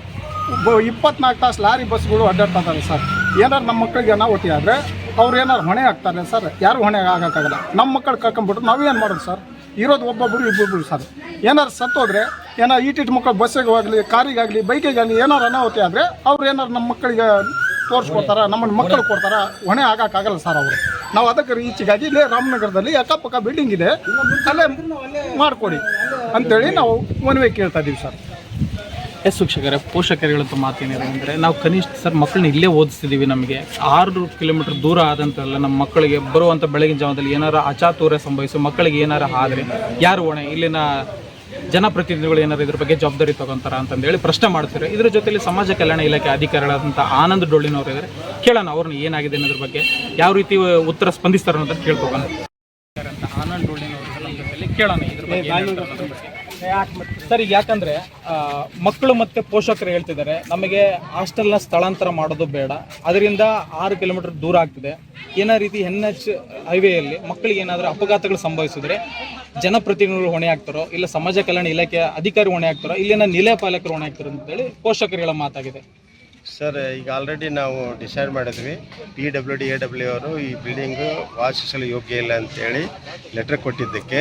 24 ತಾಸು ಲಾರಿ ಬಸ್ಗಳು ಅಡ್ಡಾಡ್ತಾ ಇದ್ದಾರೆ ಸರ್. ಏನಾರು ನಮ್ಮ ಮಕ್ಕಳಿಗೆ ಅನಾಹುತಿ ಆದರೆ ಅವ್ರು ಏನಾರು ಹೊಣೆ ಆಗ್ತಾರೆ ಸರ್? ಯಾರು ಹೊಣೆ ಆಗೋಕ್ಕಾಗಲ್ಲ. ನಮ್ಮ ಮಕ್ಕಳು ಕರ್ಕೊಂಬಿಟ್ರು ನಾವೇನು ಮಾಡೋದು ಸರ್? ಇರೋದು ಒಬ್ಬೊಬ್ಬರು ಇಬ್ಬೊಬ್ಬರು ಸರ್. ಏನಾರು ಸತ್ತೋದ್ರೆ ಈಟಿಟ್ ಮಕ್ಕಳು ಬಸ್ಸಿಗೆ ಆಗಲಿ, ಕಾರಿಗಾಗಲಿ, ಬೈಕಿಗಾಗಲಿ ಏನಾರು ಅನಾಹುತಿ ಆದರೆ ಅವ್ರು ಏನಾರು ನಮ್ಮ ಮಕ್ಕಳಿಗೆ ತೋರಿಸ್ಕೊಡ್ತಾರ, ನಮ್ಮನ್ನು ಮಕ್ಕಳು ಕೊಡ್ತಾರ? ಹೊಣೆ ಆಗೋಕ್ಕಾಗಲ್ಲ ಸರ್ ಅವರು. ನಾವು ಅದಕ್ಕೆ ಈಚೆಗಾಗಿ ಇಲ್ಲೇ ರಾಮನಗರದಲ್ಲಿ ಅಕ್ಕಪಕ್ಕ ಬಿಲ್ಡಿಂಗ್ ಇದೆ, ಅಲ್ಲೇ ಮಾಡಿಕೊಡಿ ಅಂತೇಳಿ ನಾವು ಮನವಿ ಕೇಳ್ತಾ ಇದ್ದೀವಿ ಸರ್. ಶಿಕ್ಷಕರೇ, ಪೋಷಕರುಗಳಂತ ಮಾತೇನಿದೆ ಅಂದರೆ, ನಾವು ಕನಿಷ್ಠ ಸರ್ ಮಕ್ಕಳನ್ನ ಇಲ್ಲೇ ಓದಿಸ್ತಿದ್ದೀವಿ. ನಮಗೆ 6 ಕಿಲೋಮೀಟರ್ ದೂರ ಆದಂತೆಲ್ಲ ನಮ್ಮ ಮಕ್ಕಳಿಗೆ ಬರುವಂಥ ಬೆಳಗಿನ ಜಾವದಲ್ಲಿ ಏನಾರು ಅಚಾತುರ್ಯ ಸಂಭವಿಸಿ ಮಕ್ಕಳಿಗೆ ಏನಾರು ಆದರೆ ಯಾರು ಹೊಣೆ? ಇಲ್ಲಿನ ಜನಪ್ರತಿನಿಧಿಗಳು ಏನಾರು ಇದ್ರ ಬಗ್ಗೆ ಜವಾಬ್ದಾರಿ ತಗೊಂತಾರ ಅಂತಂದೇಳಿ ಪ್ರಶ್ನೆ ಮಾಡ್ತಾರೆ. ಇದ್ರ ಜೊತೆಲಿ ಸಮಾಜ ಕಲ್ಯಾಣ ಇಲಾಖೆ ಅಧಿಕಾರಿಗಳಾದಂಥ ಆನಂದ್ ಡೊಳ್ಳಿನವರು ಇದ್ದಾರೆ, ಕೇಳೋಣ ಅವ್ರನ್ನ ಏನಾಗಿದೆ ಅನ್ನೋದ್ರ ಬಗ್ಗೆ ಯಾವ ರೀತಿ ಉತ್ತರ ಸ್ಪಂದಿಸ್ತಾರೆ ಅಂತ ಕೇಳ್ಕೋಣ. ಆನಂದ್ ಡೊಳ್ಳಿನವರು ನಮ್ಮ ಜೊತೆಲಿ ಕೇಳೋಣ ಇದ್ರ ಬಗ್ಗೆ. ಸರ್, ಈಗ ಯಾಕಂದರೆ ಮಕ್ಕಳು ಮತ್ತು ಪೋಷಕರು ಹೇಳ್ತಿದ್ದಾರೆ, ನಮಗೆ ಹಾಸ್ಟೆಲ್ನ ಸ್ಥಳಾಂತರ ಮಾಡೋದು ಬೇಡ, ಅದರಿಂದ 6 ಕಿಲೋಮೀಟರ್ ದೂರ ಆಗ್ತಿದೆ. ಏನೋ ರೀತಿ NH ಹೈವೇಯಲ್ಲಿ ಮಕ್ಕಳಿಗೆ ಏನಾದರೂ ಅಪಘಾತಗಳು ಸಂಭವಿಸಿದ್ರೆ ಜನಪ್ರತಿನಿಧಿಗಳು ಹೊಣೆ ಆಗ್ತಾರೋ, ಇಲ್ಲ ಸಮಾಜ ಕಲ್ಯಾಣ ಇಲಾಖೆ ಅಧಿಕಾರಿ ಹೊಣೆ ಆಗ್ತಾರೋ, ಇಲ್ಲಿನ ನಿಲಯ ಪಾಲಕರು ಹೊಣೆ ಆಗ್ತಾರೋ ಅಂತೇಳಿ ಪೋಷಕರುಗಳ ಮಾತಾಗಿದೆ. ಸರ್, ಈಗ ಆಲ್ರೆಡಿ ನಾವು ಡಿಸೈಡ್ ಮಾಡಿದ್ವಿ, PWD AW ಅವರು ಈ ಬಿಲ್ಡಿಂಗು ವಾಸಿಸಲು ಯೋಗ್ಯ ಇಲ್ಲ ಅಂತೇಳಿ ಲೆಟರ್ ಕೊಟ್ಟಿದ್ದಕ್ಕೆ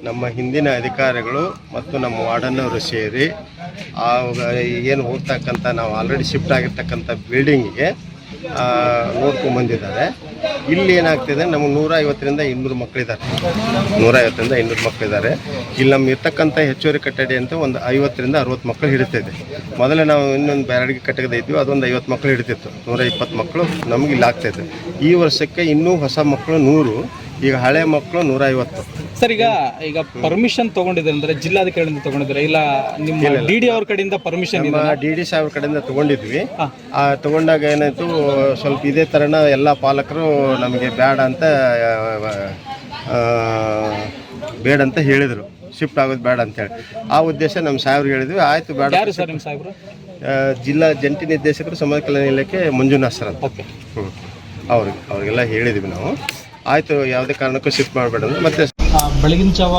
ನಮ್ಮ ಹಿಂದಿನ ಅಧಿಕಾರಿಗಳು ಮತ್ತು ನಮ್ಮ ವಾರ್ಡನ್ನವರು ಸೇರಿ ಏನು ಹೋಗ್ತಕ್ಕಂಥ ನಾವು ಆಲ್ರೆಡಿ ಶಿಫ್ಟ್ ಆಗಿರ್ತಕ್ಕಂಥ ಬಿಲ್ಡಿಂಗಿಗೆ ನೋಡ್ಕೊಂಡ್ಬಂದಿದ್ದಾರೆ. ಇಲ್ಲಿ ಏನಾಗ್ತಿದೆ, ನಮಗೆ 150ರಿಂದ 200 ಮಕ್ಕಳಿದ್ದಾರೆ. 150ರಿಂದ 200 ಮಕ್ಕಳಿದ್ದಾರೆ. ಇಲ್ಲಿ ನಮ್ಮ ಇರ್ತಕ್ಕಂಥ ಹೆಚ್ಚುವರಿ ಕಟ್ಟಡ ಅಂತ ಒಂದು 50ರಿಂದ 60 ಮಕ್ಕಳು ಹಿಡಿತಿದೆ. ಮೊದಲೇ ನಾವು ಇನ್ನೊಂದು ಬ್ಯಾರಡಿಗೆ ಕಟ್ಟಡ ಇದ್ವಿ, ಅದೊಂದು 50 ಮಕ್ಕಳು ಹಿಡಿತಿತ್ತು. 120 ಮಕ್ಕಳು ನಮಗೆ ಇಲ್ಲಿ ಆಗ್ತಾಯಿತ್ತು. ಈ ವರ್ಷಕ್ಕೆ ಇನ್ನೂ ಹೊಸ ಮಕ್ಕಳು 100, ಈಗ ಹಳೆ ಮಕ್ಕಳು 150. ಸರ್, ಈಗ ಪರ್ಮಿಷನ್ ತಗೊಂಡಿದ್ದಾರೆ ಅಂದರೆ ಜಿಲ್ಲಾಧಿಕಾರಿಯಿಂದ ತಗೊಂಡಿದ್ದಾರೆ, ಇಲ್ಲ ನಿಮ್ಮ DD ಅವ್ರ ಕಡೆಯಿಂದ ಪರ್ಮಿಷನ್? DD ಸಾಹೇಬ್ರ ಕಡೆಯಿಂದ ತಗೊಂಡಿದ್ವಿ. ತಗೊಂಡಾಗ ಏನಾಯ್ತು, ಸ್ವಲ್ಪ ಇದೇ ಥರನ ಎಲ್ಲ ಪಾಲಕರು ನಮಗೆ ಬೇಡ ಅಂತ ಹೇಳಿದರು, ಶಿಫ್ಟ್ ಆಗೋದು ಬೇಡ ಅಂತೇಳಿ. ಆ ಉದ್ದೇಶ ನಮ್ಮ ಸಾಹೇಬ್ರಿಗೆ ಹೇಳಿದ್ವಿ. ಆಯಿತು, ಬೇಡ. ಯಾರು ಸರ್ ನಿಮ್ಮ ಸಾಹೇಬ್ರು? ಜಿಲ್ಲಾ ಜಂಟಿ ನಿರ್ದೇಶಕರು ಸಮಾಜ ಕಲ್ಯಾಣ ಇಲಾಖೆ ಮಂಜುನಾಥ್ ಸರ್ ಅಂತ. ಅವ್ರಿಗೆಲ್ಲ ಹೇಳಿದ್ವಿ ನಾವು. ಆಯಿತು, ಯಾವುದೇ ಕಾರಣಕ್ಕೂ ಶಿಫ್ಟ್ ಮಾಡಬೇಡ ಅಂತ. ಮತ್ತೆ ಬೆಳಗಿನ ಜಾವ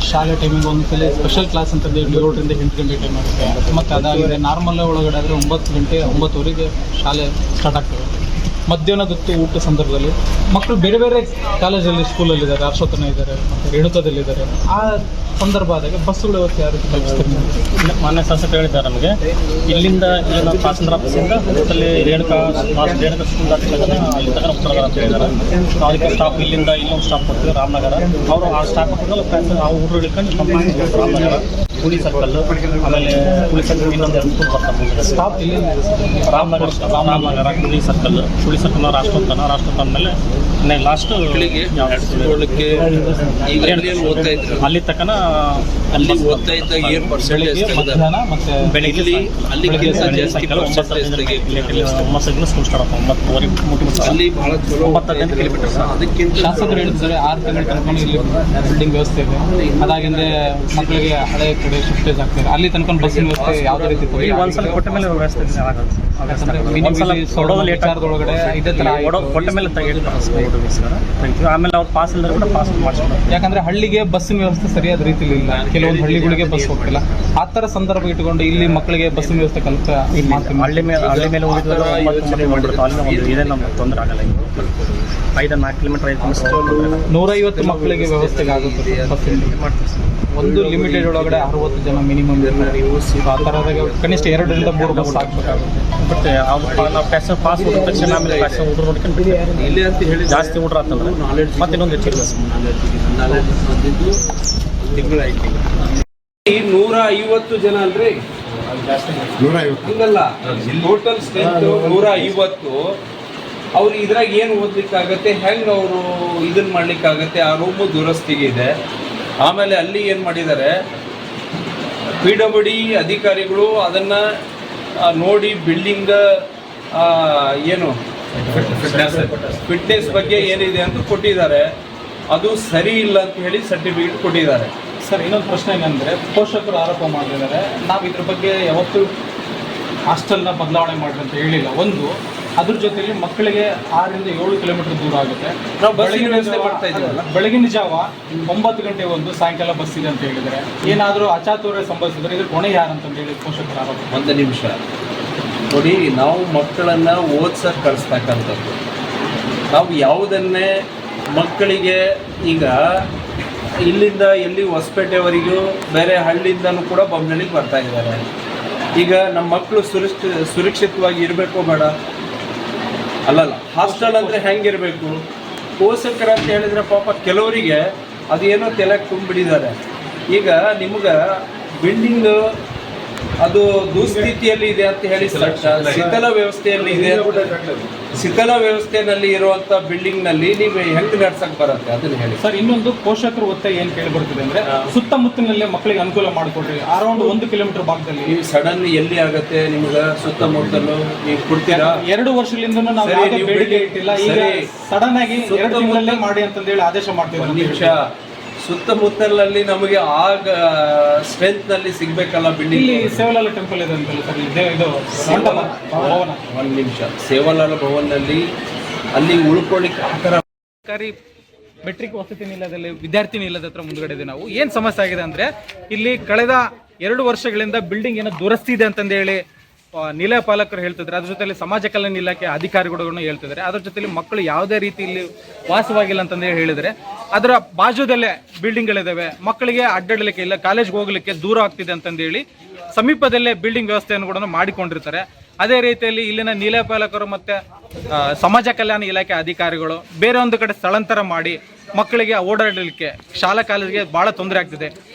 ಶಾಲೆ ಟೈಮಿಂಗ್ ಒಂದ್ಸಲ ಸ್ಪೆಷಲ್ ಕ್ಲಾಸ್ ಅಂತ 7ರಿಂದ 8 ಗಂಟೆ ಟೈಮ್ ಆಗುತ್ತೆ. ಮತ್ತು ಅದಾಗಿದೆ ನಾರ್ಮಲ್ ಒಳಗಡೆ ಆದರೆ 9 ಗಂಟೆ 9:30ಗೆ ಶಾಲೆ ಸ್ಟಾರ್ಟ್ ಆಗ್ತದೆ. ಮಧ್ಯಾಹ್ನದೊತ್ತು ಊಟ ಸಂದರ್ಭದಲ್ಲಿ ಮಕ್ಕಳು ಬೇರೆ ಬೇರೆ ಕಾಲೇಜಲ್ಲಿ ಸ್ಕೂಲಲ್ಲಿದ್ದಾರೆ, ಅರ್ಶೋತ್ತನ ಇದ್ದಾರೆ, ಮತ್ತು ರೇಣುಕದಲ್ಲಿದ್ದಾರೆ. ಆ ಸಂದರ್ಭ ಆದಾಗ ಬಸ್ಸುಗಳ ವ್ಯವಸ್ಥೆ ಯಾವ ರೀತಿ ಕಲ್ಪಿಸ್ತಾರೆ? ಮಾನ್ಯ ಶಾಸಕರು ಹೇಳಿದ್ದಾರೆ ನಮಗೆ, ಇಲ್ಲಿಂದ ಏನು ಪಾಸಂದ್ರ ಬಸ್ಸಿಂದ ಅಲ್ಲಿ ರೇಣುಕಾ ಸ್ಕೂಲ್ ಅಲ್ಲಿ ತನಕ ಉತ್ತರ ಅಂತ ಹೇಳಿದ್ದಾರೆ. ಅದಕ್ಕೆ ಸ್ಟಾಪ್ ಇಲ್ಲಿಂದ ಇಲ್ಲೊಂದು ಸ್ಟಾಪ್ ಕೊಡ್ತೀವಿ ರಾಮನಗರ. ಅವರು ಆ ಸ್ಟಾಪ್ ಕೊಟ್ಟಿಲ್ಲ, ಆ ಊರು ಹಿಡ್ಕೊಂಡು ರಾಮನಗರ ಹುಳಿ ಸರ್ಕಲ್, ಆಮೇಲೆ ಹುಳಿ ಸರ್ಕಲ್ ಇನ್ನೊಂದು 2 ಸ್ಕೂಲ್ ಬರ್ತಾರೆ. ಸ್ಟಾಪ್ ಇಲ್ಲಿ ರಾಮನಗರ ಹುಳಿ ಸರ್ಕಲ್ ರಾಷ್ಟ್ರೋತ್ತನ ಮೇಲೆ ಲಾಸ್ಟ್ ಮಕ್ಕಳಿಗೆ ನಡೆಸ್ಕೊಳ್ಳಿಕ್ಕೆ ಈಗ ಅಲ್ಲಿ ಓದ್ತಾ ಇದ್ರು, ಅಲ್ಲಿ ತಕ್ಕನ ಅಲ್ಲಿ ಓದ್ತಾ ಇದ್ದಾಗ ಏನು ಪರ್ಸೆಂಟೇಜ್ ಮಧ್ಯಾಹ್ನ ಮತ್ತೆ ಬೆಳಿಗ್ಗೆ ಅಲ್ಲಿಗಿಂತ ಜಾಸ್ತಿ ಪರ್ಸೆಂಟೇಜ್ ಸ್ಕೂಲ್ ಸ್ಟಾರ್ಟ್ 9:30 ಅಲ್ಲಿ ಬಹಳ ಚಲೋ 9-10 ಕಿಲೋಮೀಟರ್. ಅದಕ್ಕಿಂತ ಶಾಸಕರು ಹೇಳ್ತಿದ್ದಾರೆ 6 ತಿಂಗಳ ತನಕ ಇಲ್ಲಿ ಬಿಲ್ಡಿಂಗ್ ವ್ಯವಸ್ಥೆ ಇದೆ, ಅದಾಗಿಂದ್ರೆ ಮಕ್ಕಳಿಗೆ ಹಳೆ ಕಡೆ ಶಿಫ್ಟೇಜ್ ಆಗ್ತಾರೆ, ಅಲ್ಲಿ ತನಕ ಬಸ್ಸಿನ ವ್ಯವಸ್ಥೆ ಯಾವುದೇ ರೀತಿ ಈಗ ಒಂದ್ಸಲ ಕೊಟ್ಟ ಮೇಲೆ ವ್ಯವಸ್ಥೆ ವಿಚಾರದೊಳಗಡೆ ಇದೇ ತರ ಕೊಟ್ಟ ಮೇಲೆ ತೆಗೆದು ಆಮೇಲೆ ಅವ್ರು ಪಾಸ್ ಇಲ್ಲದ್ರೆ ಕೂಡ ಪಾಸ್ ಮಾಡಿಸ್ತಾರೆ. ಯಾಕಂದ್ರೆ ಹಳ್ಳಿಗೆ ಬಸ್ಸಿನ ವ್ಯವಸ್ಥೆ ಸರಿಯಾದ ರೀತಿಯಲ್ಲಿ ಇಲ್ಲ, ಕೆಲವೊಂದು ಹಳ್ಳಿಗಳಿಗೆ ಬಸ್ ಹೋಗ್ತಿಲ್ಲ. ಆ ತರ ಸಂದರ್ಭ ಇಟ್ಟುಕೊಂಡು ಇಲ್ಲಿ ಮಕ್ಕಳಿಗೆ ಬಸ್ಸಿನ ವ್ಯವಸ್ಥೆ ಕಲ್ತ ಹಳ್ಳಿ ಮೇಲೆ ಹೋಗಿದ್ರೆ ಇದೇ ನಮ್ಗೆ ತೊಂದರೆ ಆಗಲ್ಲ. 5-4 ಕಿಲೋಮೀಟರ್ 150 ಮಕ್ಕಳಿಗೆ ವ್ಯವಸ್ಥೆಗೆ ಆಗುತ್ತೆ. ಒಂದು ಲಿಮಿಟೆಡ್ ಒಳಗಡೆ 60 ಜನ ಮಿನಿಮಮ್ ಆ ಥರದಾಗ ಕನಿಷ್ಠ 2-3 ಬಸ್ ಹಾಕ್ಬೇಕಾಗುತ್ತೆ. ಬಟ್ ನಾವು ಪ್ಯಾಸೆಂಜರ್ ಪಾಸ್ ಹೋದ ತಕ್ಷಣ ಆಮೇಲೆ ಪ್ಯಾಸೆಂಜರ್ ಹುಡುಗರು ನೋಡ್ಕೊಂಡು ಇಲ್ಲಿ ಅಂತ ಹೇಳಿ ಜಾಸ್ತಿ ಹುಡುಗರು ಆಗ್ತಂದ್ರೆ ಮತ್ತೆ ಇನ್ನೊಂದು ಹೆಚ್ಚಿಗೆ ಬಸ್ ತಿಂಗಳಾಯ್ತು. ಈ 150 ಜನ ಅಲ್ರಿ, 150 ಹಂಗಲ್ಲ, ಟೋಟಲ್ ಸ್ಟ್ರೆಂತ್ 150. ಅವ್ರು ಇದ್ರಾಗ ಏನು ಓದ್ಲಿಕ್ಕಾಗತ್ತೆ, ಹೆಂಗೆ ಅವರು ಇದನ್ನ ಮಾಡ್ಲಿಕ್ಕಾಗತ್ತೆ? ಆ ರೂಮು ದುರಸ್ತಿಗೆ ಇದೆ. ಆಮೇಲೆ ಅಲ್ಲಿ ಏನು ಮಾಡಿದ್ದಾರೆ, PWD ಅಧಿಕಾರಿಗಳು ಅದನ್ನು ನೋಡಿ ಬಿಲ್ಡಿಂಗ್ ಏನು ಫಿಟ್ನೆಸ್ ಬಗ್ಗೆ ಏನಿದೆ ಅಂತ ಕೊಟ್ಟಿದ್ದಾರೆ. ಅದು ಸರಿ ಇಲ್ಲ ಅಂತ ಹೇಳಿ ಸರ್ಟಿಫಿಕೇಟ್ ಕೊಟ್ಟಿದ್ದಾರೆ. ಸರ್, ಇನ್ನೊಂದು ಪ್ರಶ್ನೆ ಏನಂದರೆ, ಪೋಷಕರು ಆರೋಪ ಮಾಡಿದ್ದಾರೆ ನಾವು ಇದ್ರ ಬಗ್ಗೆ ಯಾವತ್ತೂ ಹಾಸ್ಟೆಲ್ನ ಬದಲಾವಣೆ ಮಾಡಿ ಅಂತ ಹೇಳಿಲ್ಲ. ಒಂದು, ಅದ್ರ ಜೊತೆಲಿ ಮಕ್ಕಳಿಗೆ 6-7 ಕಿಲೋಮೀಟರ್ ದೂರ ಆಗುತ್ತೆ. ನಾವು ಬಸ್ಸಿನ ವ್ಯವಸ್ಥೆ ಮಾಡ್ತಾ ಇದ್ದೀವಲ್ಲ, ಬೆಳಗಿನ ಜಾವ 9 ಗಂಟೆ ಒಂದು, ಸಾಯಂಕಾಲ ಬಸ್ ಇದೆ ಅಂತ ಹೇಳಿದರೆ ಏನಾದರೂ ಅಚಾತುರ್ಯ ಸಂಭವಿಸಿದ್ರೆ ಇದ್ರ ಹೊಣೆ ಯಾರಂತಂದು ಹೇಳಿ ಪೋಷಕರ ಆರೋಪ. ಒಂದು ನಿಮಿಷ ನೋಡಿ, ನಾವು ಮಕ್ಕಳನ್ನು ಓದ್ಸಕ್ಕೆ ಕಳಿಸ್ತಕ್ಕಂಥದ್ದು, ನಾವು ಯಾವುದನ್ನೇ ಮಕ್ಕಳಿಗೆ ಈಗ ಇಲ್ಲಿಂದ ಎಲ್ಲಿ ಹೊಸಪೇಟೆವರೆಗೂ ಬೇರೆ ಹಳ್ಳಿಯಿಂದನೂ ಕೂಡ ಬೊಮ್ಮನಳ್ಳಿಗೆ ಬರ್ತಾ ಇದ್ದಾರೆ. ಈಗ ನಮ್ಮ ಮಕ್ಕಳು ಸುರಕ್ಷಿತವಾಗಿ ಇರಬೇಕು ಬೇಡ? ಅಲ್ಲಲ್ಲ, ಹಾಸ್ಟೆಲ್ ಅಂದರೆ ಹೆಂಗಿರಬೇಕು? ಪೋಷಕರು ಅಂತ ಹೇಳಿದರೆ ಪಾಪ ಕೆಲವರಿಗೆ ಅದೇನೋ ತಲೆಗೆ ತುಂಬಿಡಿದ್ದಾರೆ. ಈಗ ನಿಮ್ಗೆ ಬಿಲ್ಡಿಂಗ್ ಅದು ದುಸ್ಥಿತಿಯಲ್ಲಿ ಇದೆ ಅಂತ ಹೇಳಿ ಶಿಥಿಲ ವ್ಯವಸ್ಥೆಯಲ್ಲಿ ಇದೆ. ಶಿಥಿಲ ವ್ಯವಸ್ಥೆಯಲ್ಲಿ ಇರುವಂಥ ಬಿಲ್ಡಿಂಗ್ನಲ್ಲಿ ನೀವು ಹೆಂಗೆ ನಡ್ಸಕ್ಕೆ ಬರುತ್ತೆ ಅದನ್ನು ಹೇಳಿ. ಸರ್, ಇನ್ನೊಂದು ಪೋಷಕರು ಒತ್ತಾಯ ಏನು ಕೇಳಿ ಬರ್ತಿದೆ ಅಂದರೆ, ಸುತ್ತಮುತ್ತಲಲ್ಲೇ ಮಕ್ಕಳಿಗೆ ಅನುಕೂಲ ಮಾಡಿಕೊಡ್ರಿ, ಅರೌಂಡ್ 1 ಕಿಲೋಮೀಟರ್ ಭಾಗದಲ್ಲಿ. ನೀವು ಸಡನ್ ಎಲ್ಲಿ ಆಗುತ್ತೆ ನಿಮ್ಗೆ ಸುತ್ತಮುತ್ತಲು ನೀವು ಕೊಡ್ತೀರಾ? 2 ವರ್ಷಗಳಿಂದ ನಾವು ಯಾವುದೇ ಬೇಡಿಕೆ ಇಟ್ಟಿಲ್ಲ. ಈಗ ಸಡನ್ ಆಗಿ 2 ತಿಂಗಳಲ್ಲೇ ಮಾಡಿ ಅಂತಂದೇಳಿ ಆದೇಶ ಮಾಡ್ತೀವಿ. ನಿಮಿಷ, ಸುತ್ತಮುತ್ತಲಲ್ಲಿ ನಮಗೆ ಆಗ ಸ್ಟ್ರೆಂತ್ ನಲ್ಲಿ ಸಿಗ್ಬೇಕಲ್ಲ ಬಿಲ್ಡಿಂಗ್. ಇಲ್ಲಿ ಸೇವಲಾಲ ಟೆಂಪಲ್ ಇದೆ ಅಂತಲ್ಲ ಸರ್, ಇದು ಭವನ. ಒಂದು ನಿಮಿಷ, ಸೇವಾಲಾಲ ಭವನ್ನಲ್ಲಿ ಅಲ್ಲಿ ಉಳ್ಕೊಳ್ಳಿಕ್ಕೆ ಆಕಾರ ಸರ್ಕಾರಿ ಮೆಟ್ರಿಕ್ ವಸತಿ ನಿಲಯದಲ್ಲಿ ವಿದ್ಯಾರ್ಥಿ ನಿಲಯದ ಹತ್ರ ಮುಂದ್ಗಡೆ ಇದೆ. ನಾವು ಏನು ಸಮಸ್ಯೆ ಆಗಿದೆ ಅಂದರೆ, ಇಲ್ಲಿ ಕಳೆದ 2 ವರ್ಷಗಳಿಂದ ಬಿಲ್ಡಿಂಗ್ ಏನೋ ದುರಸ್ತಿ ಇದೆ ಅಂತಂದೇಳಿ ನಿಲಯ ಪಾಲಕರು ಹೇಳ್ತಿದ್ದಾರೆ. ಅದ್ರ ಜೊತೆಲಿ ಸಮಾಜ ಕಲ್ಯಾಣ ಇಲಾಖೆ ಅಧಿಕಾರಿಗಳು ಹೇಳ್ತಿದ್ದಾರೆ. ಅದ್ರ ಜೊತೆಲಿ ಮಕ್ಕಳು ಯಾವುದೇ ರೀತಿ ಇಲ್ಲಿ ವಾಸವಾಗಿಲ್ಲ ಅಂತಂದೇಳಿ ಹೇಳಿದರೆ, ಅದರ ಬಾಜುದಲ್ಲೇ ಬಿಲ್ಡಿಂಗ್ಗಳಿದ್ದಾವೆ, ಮಕ್ಕಳಿಗೆ ಅಡ್ಡಾಡಲಿಕ್ಕೆ ಇಲ್ಲ, ಕಾಲೇಜ್ಗೆ ಹೋಗ್ಲಿಕ್ಕೆ ದೂರ ಆಗ್ತಿದೆ ಅಂತಂದೇಳಿ ಸಮೀಪದಲ್ಲೇ ಬಿಲ್ಡಿಂಗ್ ವ್ಯವಸ್ಥೆಯನ್ನು ಕೂಡ ಮಾಡಿಕೊಂಡಿರ್ತಾರೆ. ಅದೇ ರೀತಿಯಲ್ಲಿ ಇಲ್ಲಿನ ನಿಲಯ ಪಾಲಕರು ಮತ್ತು ಸಮಾಜ ಕಲ್ಯಾಣ ಇಲಾಖೆ ಅಧಿಕಾರಿಗಳು ಬೇರೆ ಒಂದು ಕಡೆ ಸ್ಥಳಾಂತರ ಮಾಡಿ ಮಕ್ಕಳಿಗೆ ಓಡಾಡಲಿಕ್ಕೆ ಶಾಲಾ ಕಾಲೇಜಿಗೆ ಭಾಳ ತೊಂದರೆ ಆಗ್ತಿದೆ.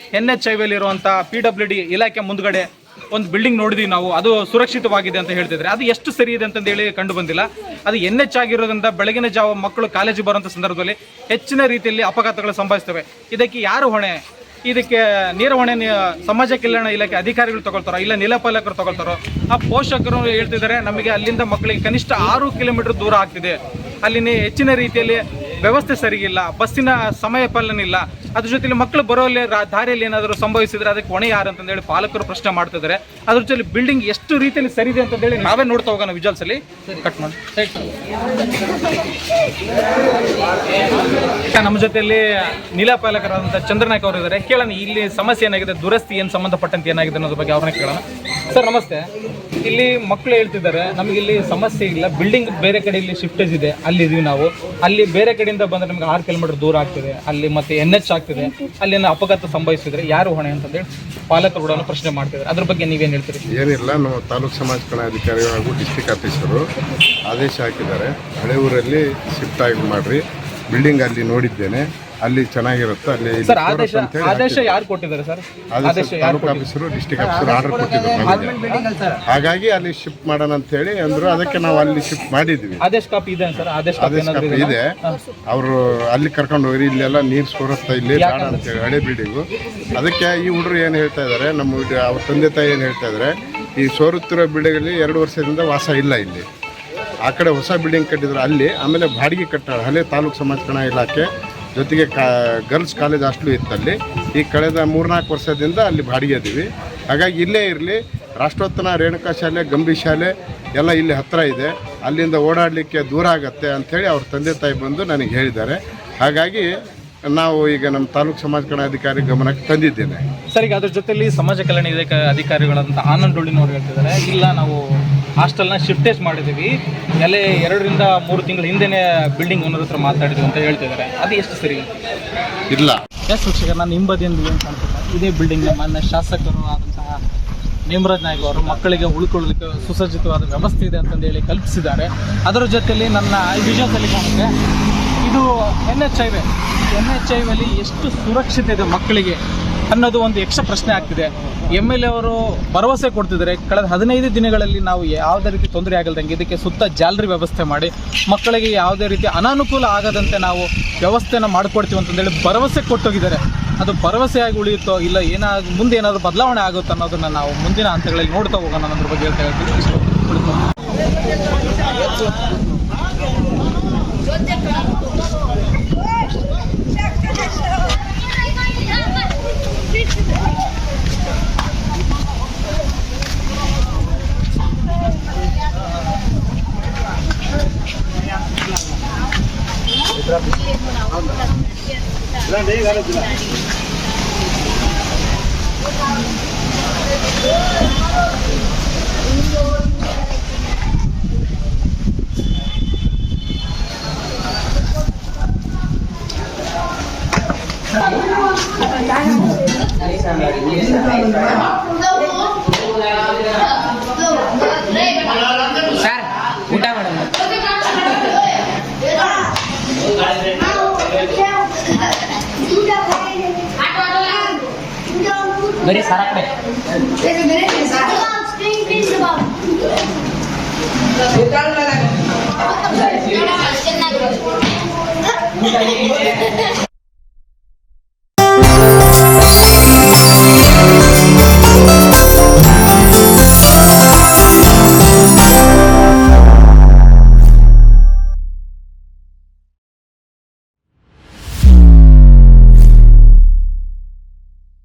NHIV ಇರುವಂಥ PWD ಇಲಾಖೆ ಮುಂದ್ಗಡೆ ಒಂದು ಬಿಲ್ಡಿಂಗ್ ನೋಡಿದ್ವಿ ನಾವು, ಅದು ಸುರಕ್ಷಿತವಾಗಿದೆ ಅಂತ ಹೇಳ್ತಿದ್ರೆ ಅದು ಎಷ್ಟು ಸರಿ ಇದೆ ಅಂತಂದೇಳಿ ಕಂಡು ಬಂದಿಲ್ಲ. ಅದು NH ಆಗಿರೋದ್ರಿಂದ ಬೆಳಗಿನ ಜಾವ ಮಕ್ಕಳು ಕಾಲೇಜಿಗೆ ಬರುವಂಥ ಸಂದರ್ಭದಲ್ಲಿ ಹೆಚ್ಚಿನ ರೀತಿಯಲ್ಲಿ ಅಪಘಾತಗಳು ಸಂಭವಿಸ್ತವೆ. ಇದಕ್ಕೆ ಯಾರು ಹೊಣೆ? ಇದಕ್ಕೆ ನೇರ ಹೊಣೆ ಸಮಾಜ ಕಲ್ಯಾಣ ಇಲಾಖೆ ಅಧಿಕಾರಿಗಳು ತಗೊಳ್ತಾರೋ ಇಲ್ಲ ನಿಲಪಾಲಕರು ತಗೊಳ್ತಾರೋ? ಆ ಪೋಷಕರು ಹೇಳ್ತಿದ್ದಾರೆ ನಮಗೆ ಅಲ್ಲಿಂದ ಮಕ್ಕಳಿಗೆ ಕನಿಷ್ಠ 6 ಕಿಲೋಮೀಟರ್ ದೂರ ಆಗ್ತಿದೆ, ಅಲ್ಲಿನ ಹೆಚ್ಚಿನ ರೀತಿಯಲ್ಲಿ ವ್ಯವಸ್ಥೆ ಸರಿಗಿಲ್ಲ, ಬಸ್ಸಿನ ಸಮಯ ಪಾಲನೆ ಇಲ್ಲ, ಅದ್ರ ಜೊತೆಲಿ ಮಕ್ಕಳು ಬರೋಲ್ಲಿ ದಾರಿಯಲ್ಲಿ ಏನಾದರೂ ಸಂಭವಿಸಿದ್ರೆ ಅದಕ್ಕೆ ಹೊಣೆ ಯಾರು ಅಂತಂದೇಳಿ ಪಾಲಕರು ಪ್ರಶ್ನೆ ಮಾಡ್ತಿದ್ದಾರೆ. ಅದ್ರ ಜೊತೆ ಬಿಲ್ಡಿಂಗ್ ಎಷ್ಟು ರೀತಿಯಲ್ಲಿ ಸರಿ ಇದೆ ಅಂತಂದೇಳಿ ನಾವೇ ನೋಡ್ತಾ ಹೋಗೋಣ. ವಿಜುವಲ್ಸ್ ಅಲ್ಲಿ ಕಟ್ ಮಾಡಿ. ನಮ್ಮ ಜೊತೆಯಲ್ಲಿ ನಿಲಪಾಲಕರಾದಂಥ ಚಂದ್ರನಾಯ್ಕ ಅವರು ಇದ್ದಾರೆ. ಕೇಳೋಣ ಇಲ್ಲಿ ಸಮಸ್ಯೆ ಏನಾಗಿದೆ, ದುರಸ್ತಿ ಏನು ಸಂಬಂಧಪಟ್ಟಂತೆ ಏನಾಗಿದೆ ಅನ್ನೋದ್ರ ಬಗ್ಗೆ ಅವ್ರನ್ನ ಕೇಳೋಣ. ಸರ್ ನಮಸ್ತೆ. ಇಲ್ಲಿ ಮಕ್ಕಳು ಹೇಳ್ತಿದ್ದಾರೆ ನಮಗೆ ಇಲ್ಲಿ ಸಮಸ್ಯೆ ಇಲ್ಲ, ಬಿಲ್ಡಿಂಗ್ ಬೇರೆ ಕಡೆ ಇಲ್ಲಿ ಶಿಫ್ಟೇಜ್ ಇದೆ, ಅಲ್ಲಿದ್ದೀವಿ ನಾವು, ಅಲ್ಲಿ ಬೇರೆ ಕಡೆಯಿಂದ ಬಂದರೆ ನಮಗೆ 6 ಕಿಲೋಮೀಟರ್ ದೂರ ಆಗ್ತಿದೆ, ಅಲ್ಲಿ ಮತ್ತೆ NH ಆಗ್ತಿದೆ, ಅಲ್ಲಿನ ಅಪಘಾತ ಸಂಭವಿಸಿದ್ರೆ ಯಾರು ಹೊಣೆ ಅಂತಂದೇಳಿ ಪಾಲಕರು ಕೂಡ ಪ್ರಶ್ನೆ ಮಾಡ್ತಿದ್ದಾರೆ. ಅದ್ರ ಬಗ್ಗೆ ನೀವೇನು ಹೇಳ್ತೀರಿ? ಏನಿಲ್ಲ, ನಾವು ತಾಲೂಕು ಸಮಾಜ ಕಲ್ಯಾಣ ಅಧಿಕಾರಿ ಹಾಗೂ ಡಿಸ್ಟಿಕ್ ಆಫೀಸರು ಆದೇಶ ಹಾಕಿದ್ದಾರೆ, ಹಳೆ ಊರಲ್ಲಿ ಶಿಫ್ಟ್ ಆಗಿ ಮಾಡಿರಿ. ಬಿಲ್ಡಿಂಗ್ ಅಲ್ಲಿ ನೋಡಿದ್ದೇನೆ, ಅಲ್ಲಿ ಚೆನ್ನಾಗಿರುತ್ತೆ. ಅಲ್ಲಿ ಸರ್ ಆದೇಶ ಯಾರು ಕೊಟ್ಟಿದ್ದಾರೆ ಸರ್? ಆದೇಶ ಯಾರು taluk officer district officer order ಕೊಟ್ಟಿದ್ದಾರೆ ನಮಗೆ. ಹಾಗಾಗಿ ಅಲ್ಲಿ ಶಿಫ್ಟ್ ಮಾಡೋಣ ಅಂತ ಹೇಳಿ ಅಂದ್ರು. ಅದಕ್ಕೆ ನಾವು ಅಲ್ಲಿ ಶಿಫ್ಟ್ ಮಾಡಿದ್ವಿ. ಆದೇಶ ಕಾಪಿ ಇದೆ ಸರ್? ಆದೇಶ ಕಾಪಿ ಇದೆ. ಅವರು ಅಲ್ಲಿ ಕರ್ಕೊಂಡು ಹೋಗ್ರಿ, ಇಲ್ಲೆಲ್ಲ ನೀರು ಸೋರುತ್ತಾ ಇಲ್ಲಿ ಬೇಡ ಅಂತೇಳಿ ಹಳೆ ಬಿಲ್ಡಿಂಗು. ಅದಕ್ಕೆ ಈ ಹುಡುಗರು ಏನು ಹೇಳ್ತಾ ಇದ್ದಾರೆ, ನಮ್ಮ ಅವ್ರ ತಂದೆ ತಾಯಿ ಏನು ಹೇಳ್ತಾ ಇದ್ದಾರೆ, ಈ ಸೋರುತ್ತಿರೋ ಬಿಲ್ಡಿಂಗಲ್ಲಿ 2 ವರ್ಷದಿಂದ ವಾಸ ಇಲ್ಲ. ಇಲ್ಲಿ ಆ ಕಡೆ ಹೊಸ ಬಿಲ್ಡಿಂಗ್ ಕಟ್ಟಿದ್ರು ಅಲ್ಲಿ. ಆಮೇಲೆ ಬಾಡಿಗೆ ಕಟ್ಟಡ ಹಳೆ ತಾಲೂಕು ಸಮಾಜ ಕಲ್ಯಾಣ ಇಲಾಖೆ ಜೊತೆಗೆ ಗರ್ಲ್ಸ್ ಕಾಲೇಜ್ ಹಾಸ್ಟೆಲು ಇತ್ತಲ್ಲಿ. ಈ ಕಳೆದ 3-4 ವರ್ಷದಿಂದ ಅಲ್ಲಿ ಬಾಡಿಗೆ ಇದ್ದೀವಿ. ಹಾಗಾಗಿ ಇಲ್ಲೇ ಇರಲಿ, ರಾಷ್ಟ್ರೋತ್ತನ ರೇಣುಕಾ ಶಾಲೆ, ಗಂಭೀರ ಶಾಲೆ ಎಲ್ಲ ಇಲ್ಲಿ ಹತ್ತಿರ ಇದೆ, ಅಲ್ಲಿಂದ ಓಡಾಡಲಿಕ್ಕೆ ದೂರ ಆಗತ್ತೆ ಅಂಥೇಳಿ ಅವ್ರ ತಂದೆ ತಾಯಿ ಬಂದು ನನಗೆ ಹೇಳಿದ್ದಾರೆ. ಹಾಗಾಗಿ ನಾವು ಈಗ ನಮ್ಮ ತಾಲೂಕು ಸಮಾಜ ಕಲ್ಯಾಣ ಅಧಿಕಾರಿ ಗಮನಕ್ಕೆ ತಂದಿದ್ದೇನೆ. ಸರ್, ಈಗ ಅದ್ರ ಜೊತೆಲಿ ಸಮಾಜ ಕಲ್ಯಾಣ ಅಧಿಕಾರಿಗಳಂತ ಆನಂದ್ ಡೊಳ್ಳಿನವ್ರು ಹೇಳ್ತಿದ್ದಾರೆ, ಇಲ್ಲ ನಾವು ಹಾಸ್ಟೆಲ್ನ ಶಿಫ್ಟೇಜ್ ಮಾಡಿದ್ದೀವಿ, ಎಲ್ಲ 2-3 ತಿಂಗಳ ಹಿಂದೆನೇ ಬಿಲ್ಡಿಂಗ್ ಓನರ್ ಹತ್ರ ಮಾತಾಡಿದ್ವಿ ಅಂತ ಹೇಳ್ತಿದ್ದಾರೆ. ಅದು ಎಷ್ಟು ಸರಿ? ಇಲ್ಲ ಎಸ್ ಶಿಕ್ಷಕರು, ನಾನು ಹಿಂಬದಿಯಿಂದ ಏನು ಕಾಣ್ತಿದ್ದೆ, ಇದೇ ಬಿಲ್ಡಿಂಗ್ನ ಮಾನ್ಯ ಶಾಸಕರು ಆದಂತಹ ನೇಮರಾಜ್ ನಾಯ್ಕ ಅವರು ಮಕ್ಕಳಿಗೆ ಉಳ್ಕೊಳ್ಳಲಿಕ್ಕೆ ಸುಸಜ್ಜಿತವಾದ ವ್ಯವಸ್ಥೆ ಇದೆ ಅಂತಂದೇಳಿ ಕಲ್ಪಿಸಿದ್ದಾರೆ. ಅದರ ಜೊತೆಯಲ್ಲಿ ನನ್ನ ವಿಜಯದಲ್ಲಿ ಕಾಣುತ್ತೆ, ಇದು NH5 ಎಷ್ಟು ಸುರಕ್ಷತೆ ಇದೆ ಮಕ್ಕಳಿಗೆ ಅನ್ನೋದು ಒಂದು ಯಕ್ಷ ಪ್ರಶ್ನೆ ಆಗ್ತಿದೆ. MLA ಅವರು ಭರವಸೆ ಕೊಡ್ತಿದ್ದಾರೆ, ಕಳೆದ 15 ದಿನಗಳಲ್ಲಿ ನಾವು ಯಾವುದೇ ರೀತಿ ತೊಂದರೆ ಆಗಲ್ದಂಗೆ ಇದಕ್ಕೆ ಸುತ್ತ ಜಾಲರಿ ವ್ಯವಸ್ಥೆ ಮಾಡಿ ಮಕ್ಕಳಿಗೆ ಯಾವುದೇ ರೀತಿ ಅನಾನುಕೂಲ ಆಗದಂತೆ ನಾವು ವ್ಯವಸ್ಥೆನ ಮಾಡಿಕೊಡ್ತೀವಿ ಅಂತಂದೇಳಿ ಭರವಸೆ ಕೊಟ್ಟೋಗಿದ್ದಾರೆ. ಅದು ಭರವಸೆಯಾಗಿ ಉಳಿಯುತ್ತೋ ಇಲ್ಲ ಮುಂದೆ ಏನಾದರೂ ಬದಲಾವಣೆ ಆಗುತ್ತೋ ಅನ್ನೋದನ್ನು ನಾವು ಮುಂದಿನ ಹಂತಗಳಲ್ಲಿ ನೋಡ್ತಾ ಹೋಗೋಣ ಅನ್ನೋದ್ರ ಬಗ್ಗೆ ಹೇಳ್ತಾ ಹೇಳ್ತೀವಿ. ಊಟ ಮಾಡೋಣ. ಬರೀ ಸಾರ ಕಡೆ ಚೆನ್ನಾಗಿ